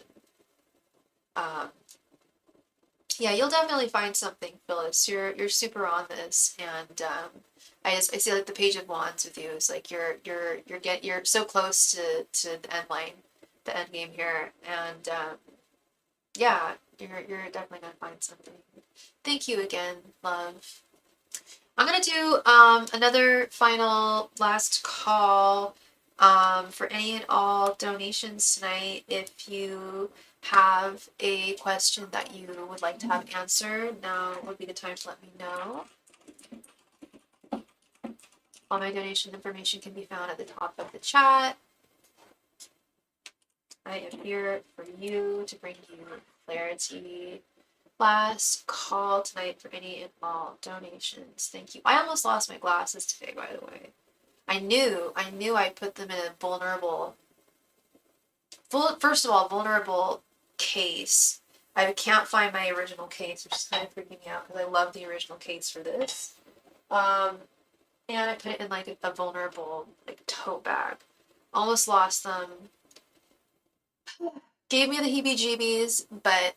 Yeah, you'll definitely find something, Phyllis. You're super on this, and I see like the Page of Wands with you. It's like you're so close to the end line, the end game here, and yeah, you're definitely gonna find something. Thank you again, love. I'm gonna do another final last call for any and all donations tonight. If you have a question that you would like to have answered, now would be the time to let me know. All my donation information can be found at the top of the chat. I am here for you to bring you clarity. Last call tonight for any and all donations. Thank you. I almost lost my glasses today, by the way. I knew I put them in a vulnerable case. I can't find my original case, which is kind of freaking me out because I love the original case for this. and I put it in like a vulnerable like tote bag. Almost lost them. Gave me the heebie-jeebies, but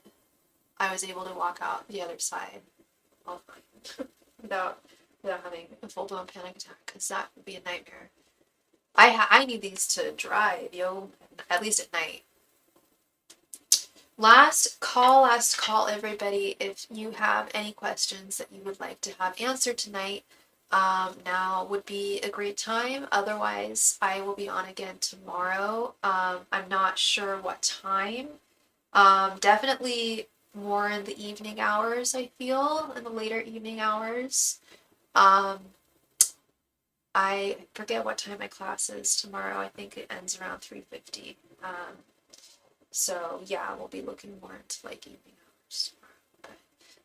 I was able to walk out the other side all fine without having a full-blown panic attack, because that would be a nightmare. I need these to drive, yo, at least at night. Last call, everybody. If you have any questions that you would like to have answered tonight, now would be a great time. Otherwise, I will be on again tomorrow. I'm not sure what time. Definitely more in the evening hours, I feel, in the later evening hours. Um, I forget what time my class is tomorrow. I think it ends around 3:50. So yeah, we'll be looking more into like evening hours tomorrow. But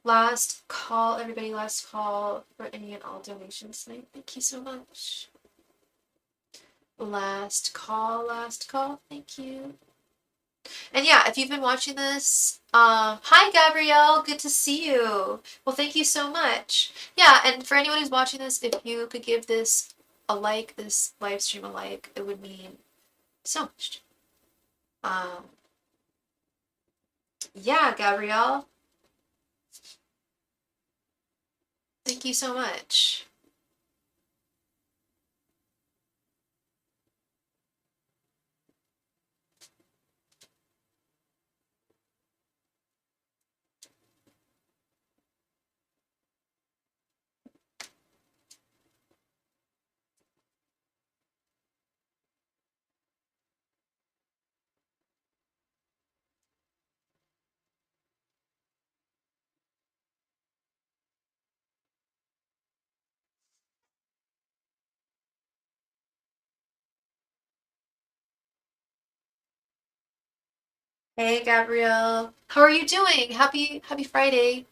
last call, everybody, last call for any and all donations tonight. Thank you so much. Last call, thank you. And yeah, if you've been watching this, hi Gabrielle, good to see you. Well, thank you so much. Yeah, and for anyone who's watching this, if you could give this a like, this live stream a like, it would mean so much. Um, yeah, Gabrielle, thank you so much. Hey Gabrielle, how are you doing? Happy Friday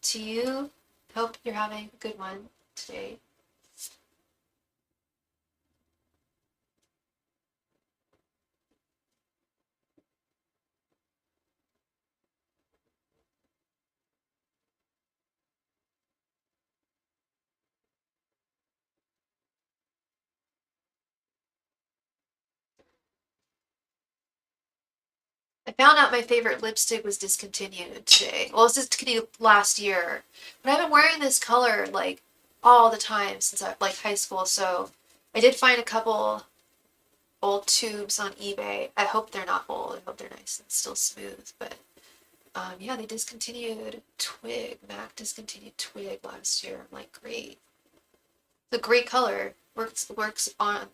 to you. Hope you're having a good one today. I found out my favorite lipstick was discontinued today. Well, it was discontinued last year, but I've been wearing this color like all the time since I like high school. So I did find a couple old tubes on eBay. I hope they're not old. I hope they're nice and still smooth. But yeah, they discontinued Twig. MAC discontinued Twig last year. I'm like, great. The great color works on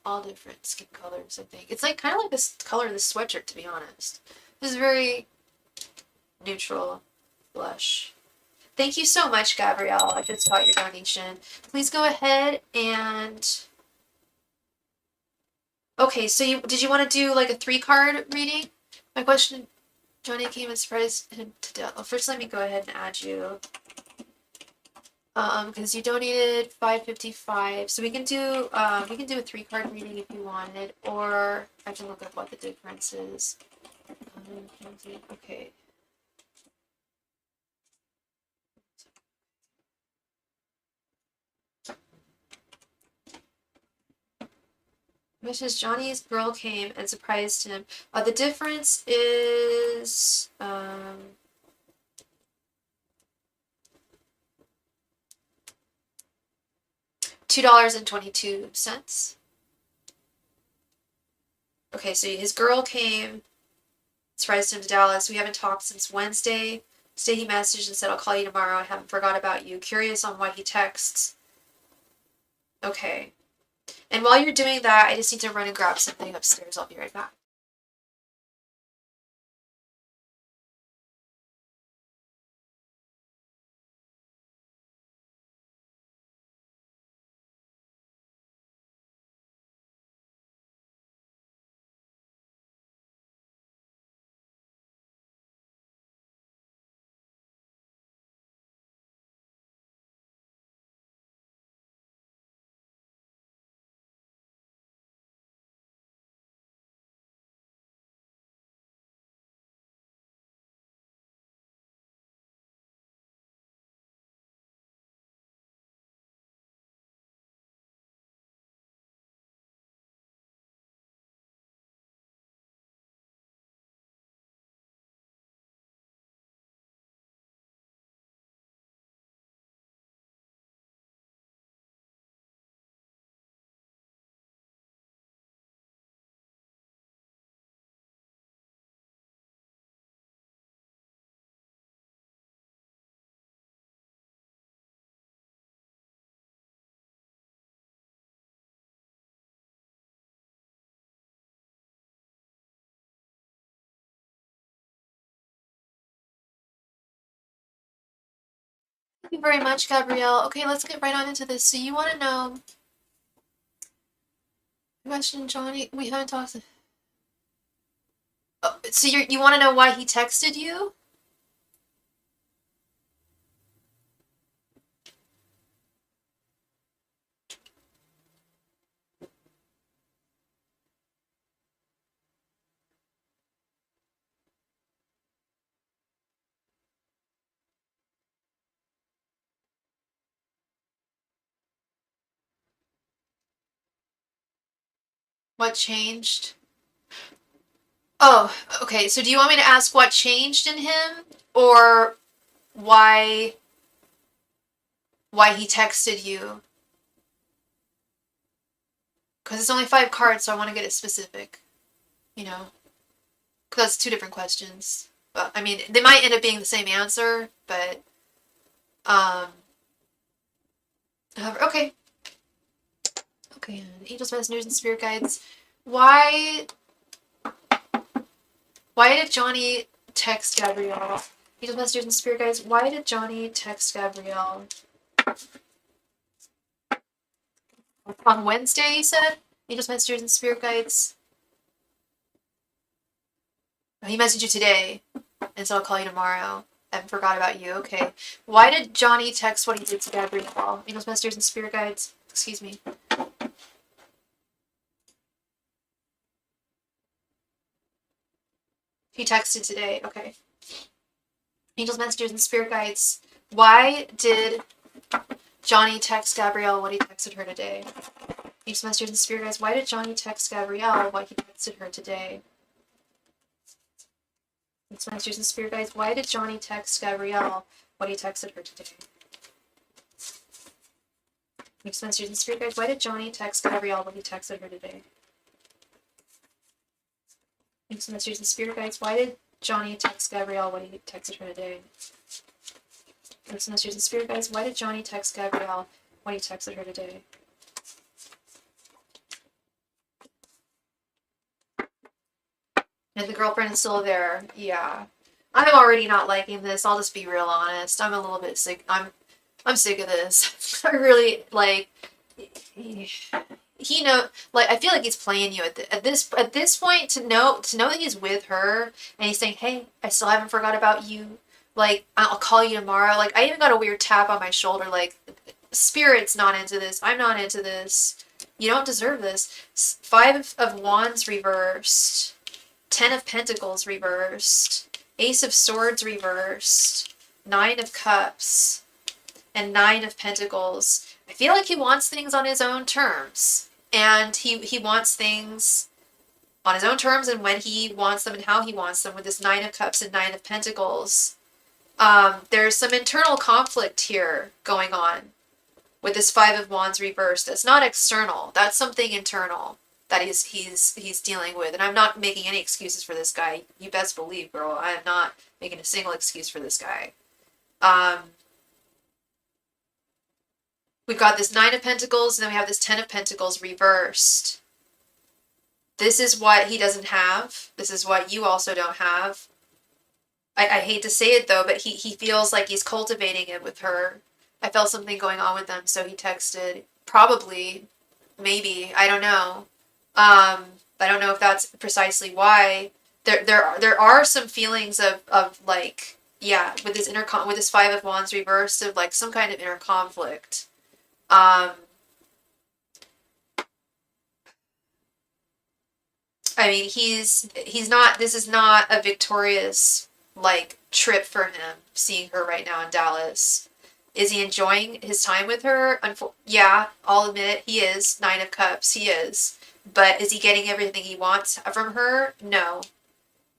all different skin colors. I think it's like kind of like this color of the sweatshirt. To be honest, this is very neutral blush. Thank you so much, Gabrielle. I just got your donation. Please go ahead and. Okay, so did you want to do like a 3-card reading? My question, Johnny came and surprised him to death. Well, first let me go ahead and add you. Because you donated $5.55, so we can do a 3-card reading if you wanted, or I can look up what the difference is. Okay. Mrs. Johnny's girl came and surprised him. The difference is $2.22. Okay, so his girl came, surprised him to Dallas. We haven't talked since Wednesday. Today he messaged and said, I'll call you tomorrow. I haven't forgot about you. Curious on why he texts. Okay. And while you're doing that, I just need to run and grab something upstairs. I'll be right back. Thank you very much, Gabrielle. Okay, let's get right on into this. So you want to know, question, Johnny, we haven't talked. Oh, so you want to know why he texted you? What changed? Oh, okay. So do you want me to ask what changed in him, or why he texted you? Because it's only 5 cards, so I want to get it specific. You know, because that's 2 different questions. But I mean, they might end up being the same answer, but um, okay, okay. Angels, messengers, and spirit guides. Why did Johnny text Gabrielle? Angels, messengers, and spirit guides. Why did Johnny text Gabrielle on Wednesday? You said Angels, messengers, and spirit guides. Oh, he messaged you today, and so I'll call you tomorrow. I forgot about you. Okay. Why did Johnny text what he did to Gabrielle? Angels, messengers, and spirit guides. Excuse me. He texted today. Okay. Angels, messengers, and spirit guides. Why did Johnny text Gabrielle what he texted her today? Angels, messengers, and spirit guides. Why did Johnny text Gabrielle what he texted her today? Angels, messengers, and spirit guides. Why did Johnny text Gabrielle what he texted her today? Angels, messengers, and spirit guides. Why did Johnny text Gabrielle what he texted her today? Angels, messengers, and spirit guides. Why did Johnny text Gabrielle what he texted her today? Angels, messengers, and spirit guides. Why did Johnny text Gabrielle what he texted her today? And the girlfriend is still there. Yeah. I'm already not liking this. I'll just be real honest. I'm a little bit sick. I'm sick of this. I really like he know like I feel like he's playing you at this point to know that he's with her and he's saying, "Hey, I still haven't forgot about you. Like I'll call you tomorrow." Like I even got a weird tap on my shoulder like spirit's not into this. I'm not into this. You don't deserve this. 5 of Wands reversed. 10 of Pentacles reversed, Ace of Swords reversed, 9 of Cups, and 9 of Pentacles. I feel like he wants things on his own terms. And he wants things on his own terms and when he wants them and how he wants them with this 9 of Cups and 9 of Pentacles. There's some internal conflict here going on with this 5 of Wands reversed. That's not external. That's something internal that he's dealing with. And I'm not making any excuses for this guy. You best believe, girl, I am not making a single excuse for this guy. We've got this 9 of Pentacles, and then we have this 10 of Pentacles reversed. This is what he doesn't have. This is what you also don't have. I hate to say it, though, but he feels like he's cultivating it with her. I felt something going on with them, so he texted. Probably. Maybe. I don't know. I don't know if that's precisely why. There are some feelings of like, yeah, with this 5 of Wands reversed of like some kind of inner conflict. I mean, he's not. This is not a victorious like trip for him seeing her right now in Dallas. Is he enjoying his time with her? Yeah, I'll admit it. He is. 9 of Cups. He is. But is he getting everything he wants from her? No.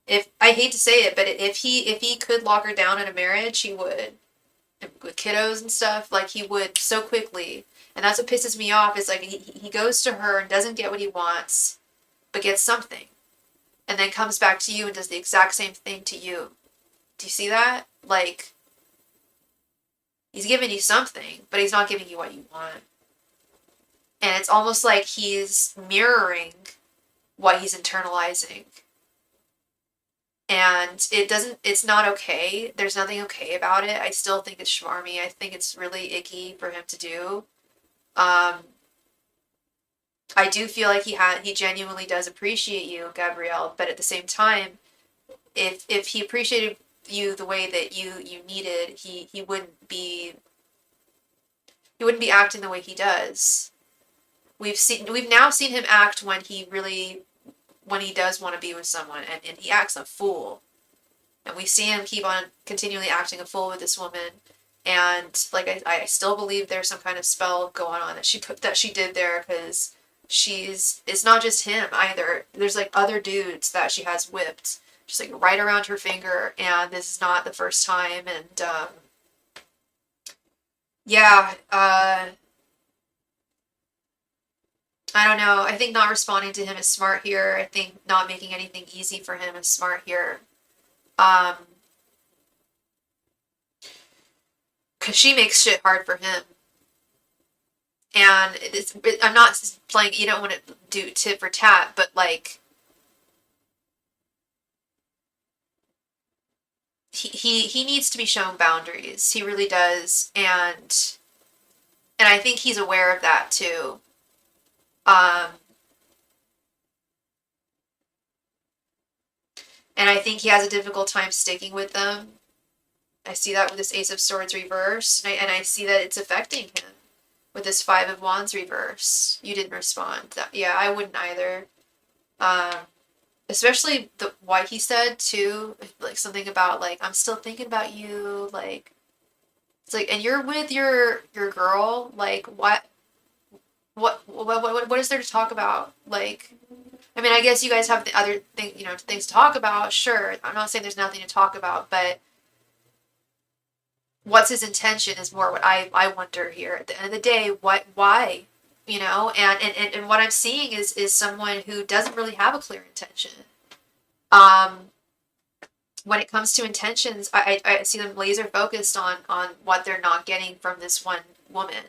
If I hate to say it, but if he could lock her down in a marriage, he would. With kiddos and stuff, like he would so quickly. And that's what pisses me off is like he goes to her and doesn't get what he wants, but gets something. And then comes back to you and does the exact same thing to you. Do you see that? Like he's giving you something, but he's not giving you what you want. And it's almost like he's mirroring what he's internalizing. And it's not okay. There's nothing okay about it. I still think it's schmarmy. I think it's really icky for him to do. Um, I do feel like he genuinely does appreciate you, Gabrielle, but at the same time, if he appreciated you the way that you needed, he wouldn't be acting the way he does. We've now seen him act when he does want to be with someone, and he acts a fool. And we see him keep on continually acting a fool with this woman. And like I still believe there's some kind of spell going on that she did there, because it's not just him either. There's like other dudes that she has whipped just like right around her finger, and this is not the first time. And yeah, I don't know. I think not responding to him is smart here. I think not making anything easy for him is smart here. Um, because she makes shit hard for him. And I'm not playing, you don't want to do tit for tat, but like, he needs to be shown boundaries. He really does. And I think he's aware of that too. Um, and I think he has a difficult time sticking with them. I see that with this Ace of Swords reverse, and I see that it's affecting him with this Five of Wands reverse. You didn't respond. Yeah, I wouldn't either. Um, especially the why he said too, like something about like I'm still thinking about you, like it's like, and you're with your girl, like what is there to talk about? Like, I mean, I guess you guys have the other thing, things to talk about. Sure, I'm not saying there's nothing to talk about, but what's his intention is more what I wonder here. At the end of the day, why, and what I'm seeing is someone who doesn't really have a clear intention. Um, when it comes to intentions, I see them laser focused on what they're not getting from this one woman,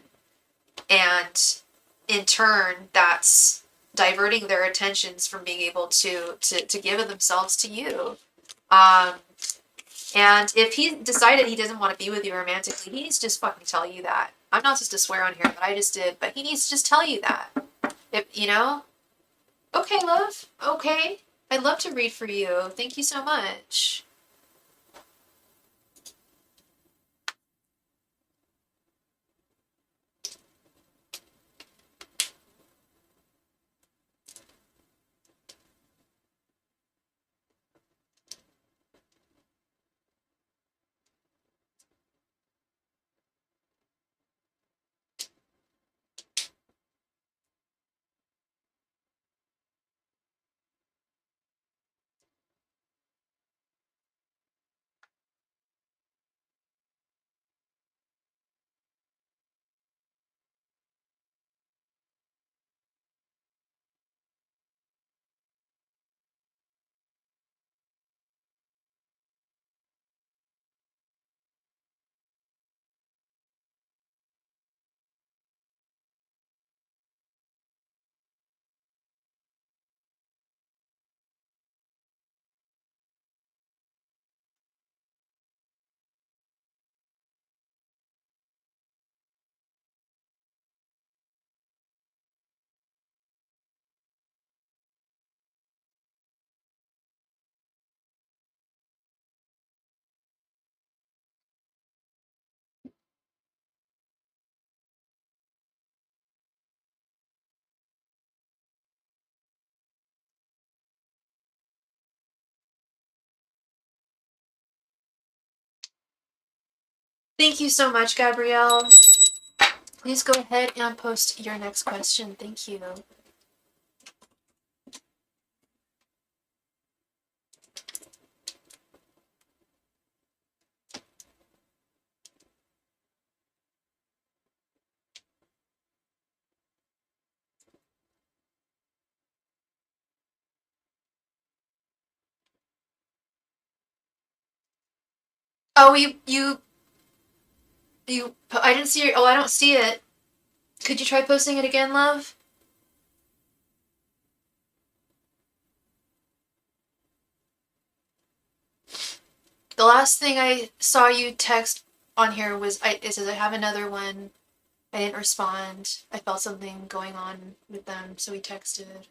and in turn, that's diverting their attentions from being able to give themselves to you. Um, and if he decided he doesn't want to be with you romantically, he needs to just fucking tell you that. I'm not supposed to swear on here, but I just did. But he needs to just tell you that. Okay, love. Okay. I'd love to read for you. Thank you so much. Thank you so much, Gabrielle. Please go ahead and post your next question. Thank you. Oh, I didn't see it. Oh, I don't see it. Could you try posting it again, love? The last thing I saw you text on here was it says I have another one. I didn't respond. I felt something going on with them, so we texted.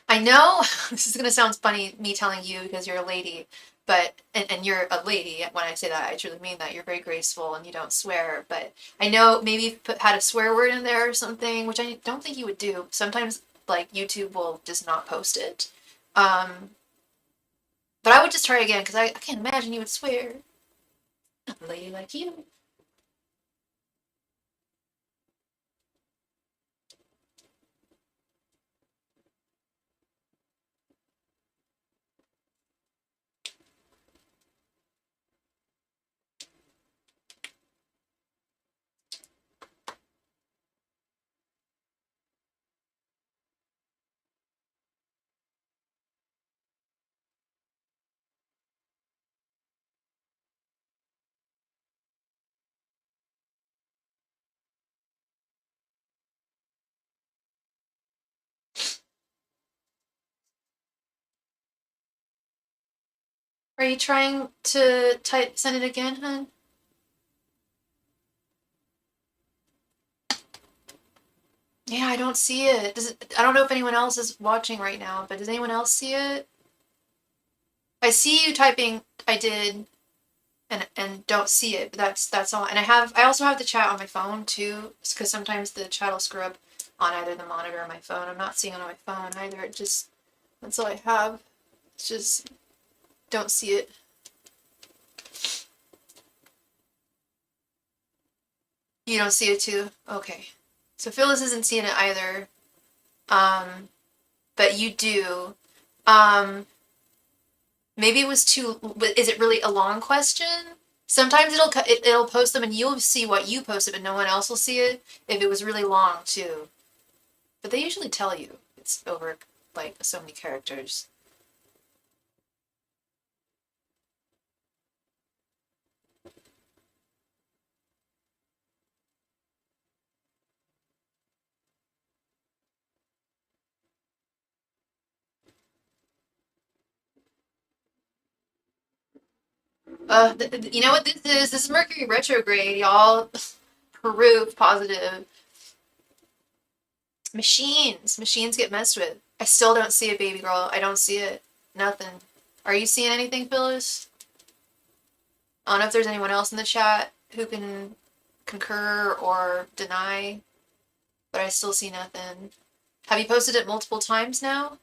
I know this is gonna sound funny, me telling you because you're a lady, but and you're a lady. When I say that, I truly mean that. You're very graceful and you don't swear. But I know maybe you've had a swear word in there or something, which I don't think you would do. Sometimes like YouTube will just not post it. Um, but I would just try again because I can't imagine you would swear. Not a lady like you. Are you trying to send it again, hun? Yeah, I don't see it. I don't know if anyone else is watching right now, but does anyone else see it? I see you typing I did and don't see it, but that's all. And I also have the chat on my phone too, because sometimes the chat will screw up on either the monitor or my phone. I'm not seeing it on my phone either. That's all I have. It's just don't see it. You don't see it too? Okay. So Phyllis isn't seeing it either. But you do. Um, Maybe it was too. Is it really a long question? Sometimes it'll post them and you'll see what you posted, but no one else will see it if it was really long too. But they usually tell you it's over like so many characters. You know what this is? This is Mercury retrograde, y'all. Proof positive. Machines get messed with. I still don't see it, baby girl. I don't see it. Nothing. Are you seeing anything, Phyllis? I don't know if there's anyone else in the chat who can concur or deny, but I still see nothing. Have you posted it multiple times now?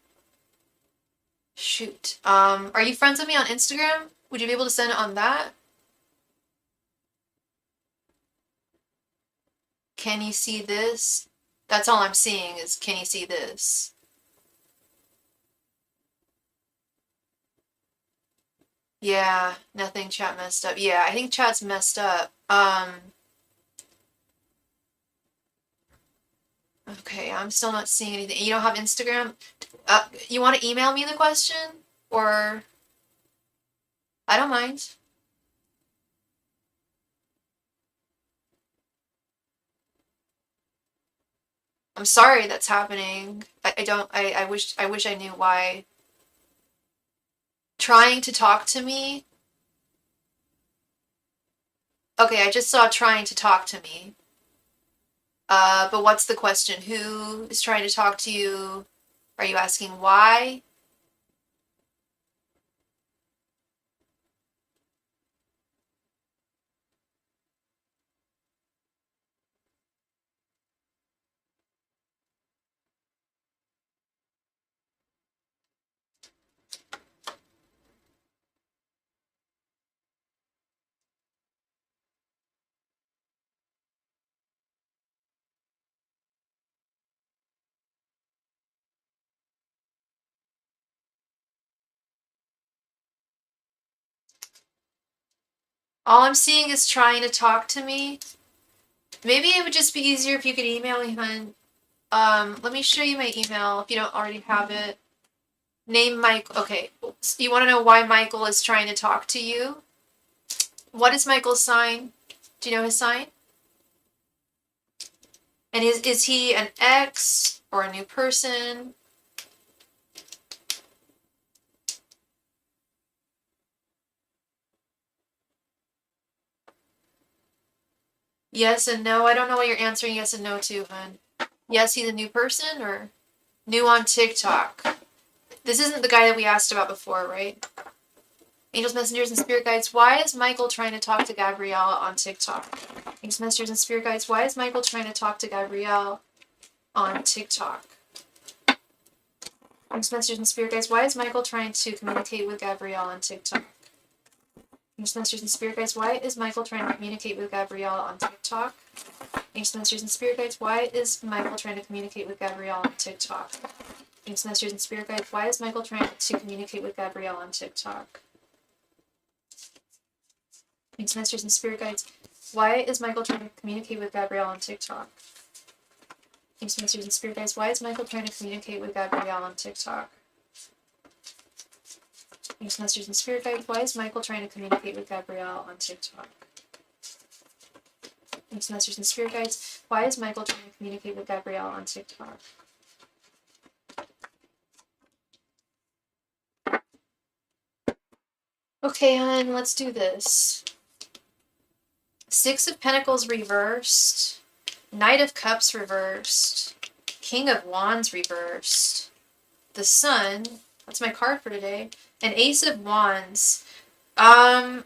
Shoot. Are you friends with me on Instagram? Would you be able to send it on that? Can you see this? That's all I'm seeing is can you see this? Yeah, nothing chat messed up. Yeah, I think chat's messed up. Okay, I'm still not seeing anything. You don't have Instagram? You want to email me the question? Or I don't mind. I'm sorry that's happening. I don't I wish I knew why. Trying to talk to me. Okay, I just saw trying to talk to me. But what's the question? Who is trying to talk to you? Are you asking why? All I'm seeing is trying to talk to me. Maybe it would just be easier if you could email me, hun. Let me show you my email if you don't already have it. Name Mike. Okay, you want to know why Michael is trying to talk to you? What is Michael's sign? Do you know his sign? And is he an ex or a new person? Yes and no. I don't know what you're answering yes and no to, hun. Yes, he's a new person or new on TikTok. This isn't the guy that we asked about before, right? Angels, messengers, and spirit guides. Why is Michael trying to talk to Gabrielle on TikTok? Angels, messengers, and spirit guides. Why is Michael trying to talk to Gabrielle on TikTok? Angels, messengers, and spirit guides. Why is Michael trying to communicate with Gabrielle on TikTok? Angels, messengers, and spirit guides. Why is Michael trying to communicate with Gabrielle on TikTok? Angels, messengers, and spirit guides. Why is Michael trying to communicate with Gabrielle on TikTok? Angels, messengers, and spirit guides. Why is Michael trying to communicate with Gabrielle on TikTok? Angels, messengers, and spirit guides. Why is Michael trying to communicate with Gabrielle on TikTok? Angels, messengers, and spirit guides. Why is Michael trying to communicate with Gabrielle on TikTok? Angels, messengers, and spirit guides. Why is Michael trying to communicate with Gabrielle on TikTok? Angels, messengers, and spirit guides. Why is Michael trying to communicate with Gabrielle on TikTok? Okay, hon, let's do this. Six of Pentacles reversed. Knight of Cups reversed. King of Wands reversed. The Sun. That's my card for today. And Ace of Wands. I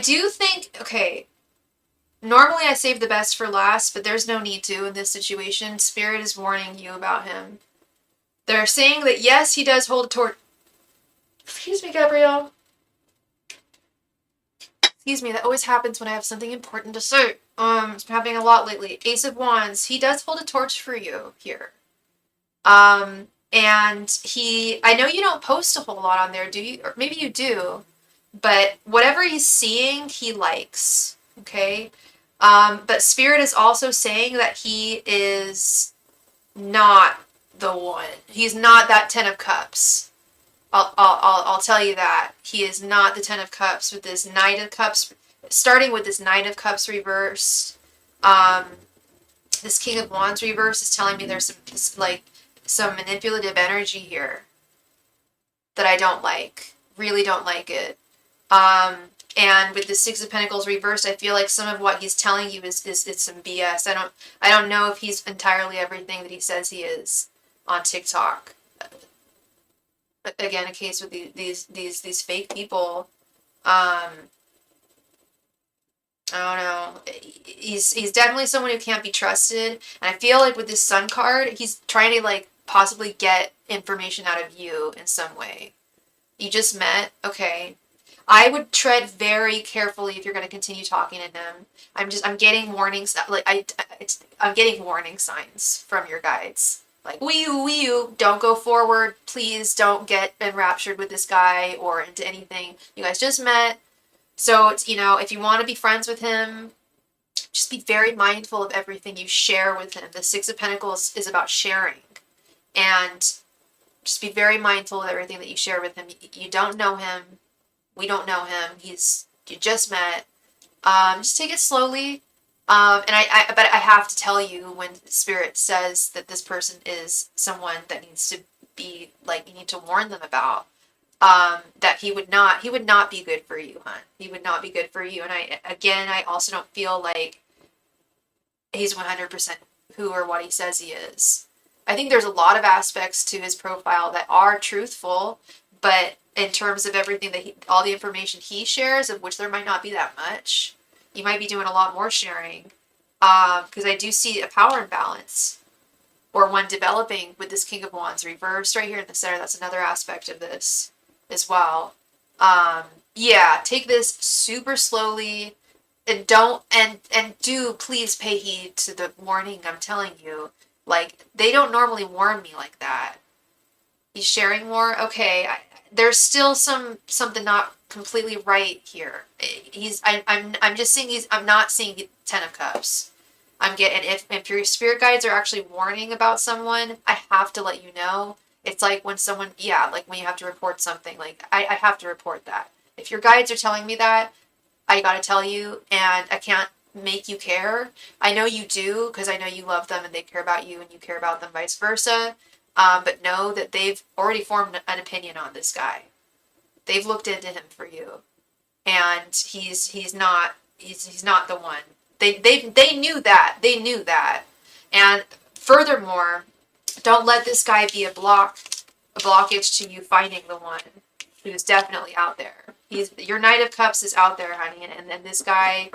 do think, okay, normally I save the best for last, but there's no need to in this situation. Spirit is warning you about him. They're saying that yes, he does hold a torch. Excuse me, Gabrielle. Excuse me, that always happens when I have something important to say. It's been happening a lot lately. Ace of Wands, he does hold a torch for you here. And I know you don't post a whole lot on there, do you? Or maybe you do, but whatever he's seeing, he likes, okay? But Spirit is also saying that he is not the one. He's not that Ten of Cups. I'll tell you that. He is not the Ten of Cups with this Knight of Cups, starting with this Knight of Cups reversed. This King of Wands reverse is telling me there's some manipulative energy here that I don't like. Really don't like it. And with the Six of Pentacles reversed, I feel like some of what he's telling you is some BS. I don't know if he's entirely everything that he says he is on TikTok. Again, a case with these fake people. I don't know. He's definitely someone who can't be trusted, and I feel like with this Sun card, he's trying to like possibly get information out of you in some way. You just met, okay. I would tread very carefully if you're going to continue talking to him. I'm getting warnings. I'm getting warning signs from your guides. Like, wee you, don't go forward. Please don't get enraptured with this guy or into anything. You guys just met. So, it's, if you want to be friends with him, just be very mindful of everything you share with him. The Six of Pentacles is about sharing. And just be very mindful of everything that you share with him. You don't know him. We don't know him. You just met. Just take it slowly. But I have to tell you when Spirit says that this person is someone that needs to be, like, you need to warn them about, that he would not be good for you, hon. He would not be good for you. And I also don't feel like he's 100% who or what he says he is. I think there's a lot of aspects to his profile that are truthful, but in terms of everything all the information he shares, of which there might not be that much, you might be doing a lot more sharing. Because I do see a power imbalance, or one developing with this King of Wands reversed right here in the center. That's another aspect of this as well. Yeah, take this super slowly, and do please pay heed to the warning I'm telling you. Like, they don't normally warn me like that. He's sharing more. Okay, there's still something not completely right here. I'm just seeing I'm not seeing Ten of Cups. I'm getting, if your spirit guides are actually warning about someone, I have to let you know. It's like when someone, like when you have to report something, like I have to report that. If your guides are telling me that, I gotta tell you, and I can't make you care. I know you do, because I know you love them and they care about you and you care about them, vice versa. But know that they've already formed an opinion on this guy. They've looked into him for you. and he's not the one. They knew that. They knew that. And furthermore, don't let this guy be a blockage to you finding the one who's definitely out there. Your Knight of Cups is out there, honey, and then this guy,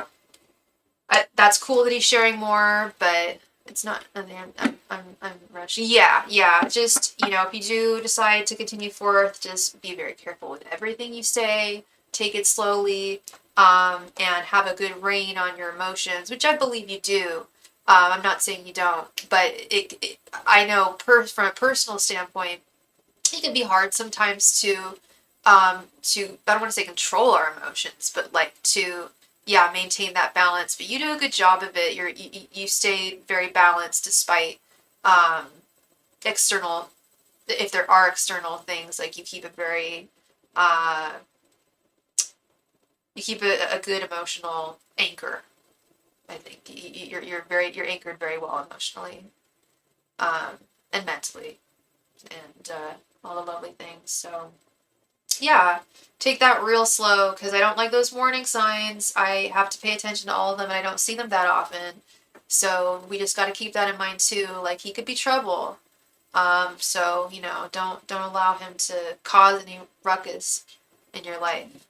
that's cool that he's sharing more, but it's not. I'm rushing. Yeah. Just, if you do decide to continue forth, just be very careful with everything you say. Take it slowly, and have a good rein on your emotions, which I believe you do. I'm not saying you don't, but I know from a personal standpoint, it can be hard sometimes to I don't want to say control our emotions, but like to maintain that balance. But you do a good job of it. You stay very balanced despite um external, if there are external things. Like you keep a very you keep a good emotional anchor. I think you're anchored very well emotionally, and mentally, and all the lovely things. So yeah, take that real slow, because I don't like those warning signs. I have to pay attention to all of them, and I don't see them that often. So we just got to keep that in mind too. Like, he could be trouble. So don't allow him to cause any ruckus in your life.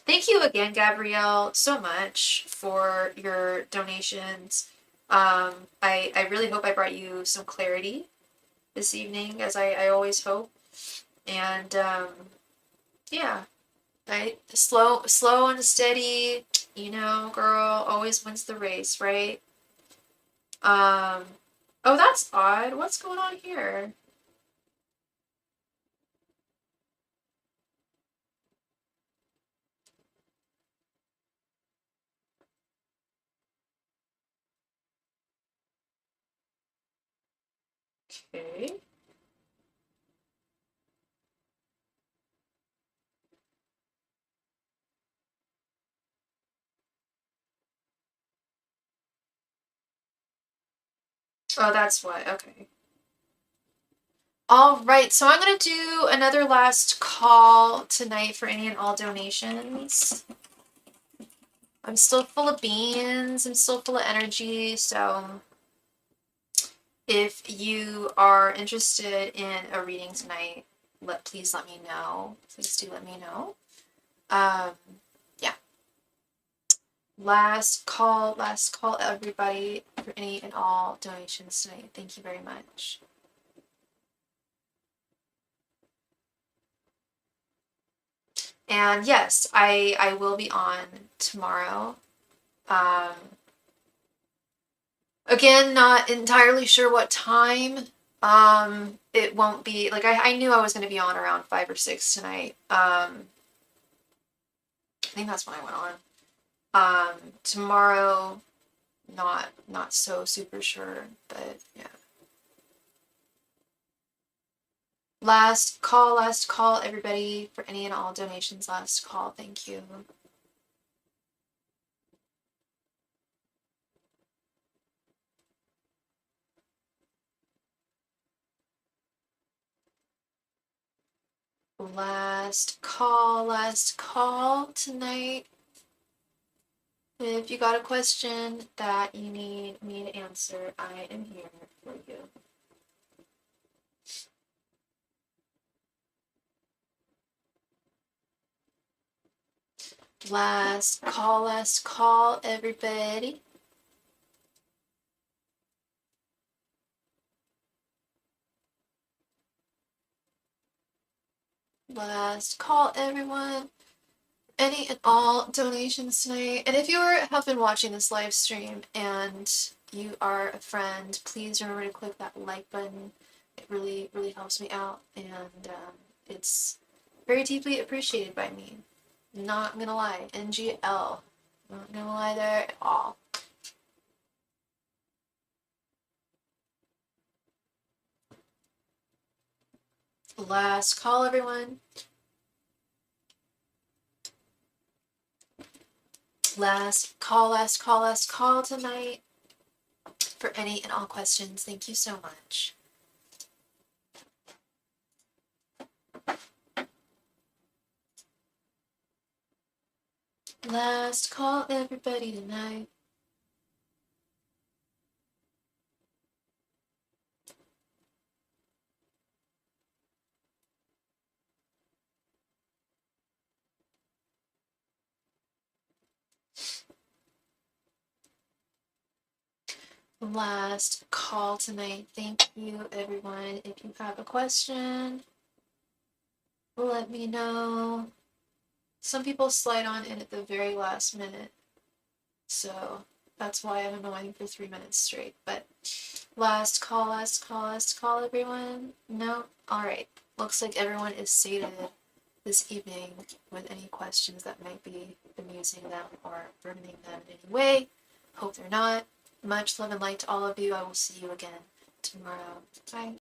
Thank you again, Gabrielle, so much for your donations. I really hope I brought you some clarity this evening, as I always hope. And yeah, right. Slow and steady, girl, always wins the race, right? Um, oh, that's odd. What's going on here? Okay. Oh, that's why. Okay. All right, so I'm gonna do another last call tonight for any and all donations. I'm still full of beans. I'm still full of energy. So if you are interested in a reading tonight, please let me know. Please do let me know. Um, yeah. Last call, everybody, for any and all donations tonight. Thank you very much. And yes, I will be on tomorrow. Um, Again, not entirely sure what time. It won't be like I knew I was going to be on around 5 or 6 tonight. I think that's when I went on. Tomorrow, not so super sure, but yeah. Last call, everybody, for any and all donations. Last call, thank you. Last call tonight. If you got a question that you need me to answer, I am here for you. Last call, everybody. Last call, everyone. Any and all donations tonight. And if you have been watching this live stream and you are a friend, please remember to click that like button. It really, really helps me out, and it's very deeply appreciated by me. Not gonna lie, NGL. Not gonna lie there at all. Last call, everyone. Last call tonight for any and all questions. Thank you so much. Last call, everybody, tonight. Last call tonight. Thank you, everyone. If you have a question, let me know. Some people slide on in at the very last minute, so that's why I'm annoying for 3 minutes straight. But last call, last call, last call, everyone. No? Alright. Looks like everyone is sated this evening with any questions that might be amusing them or burdening them in any way. Hope they're not. Much love and light to all of you. I will see you again tomorrow. Bye.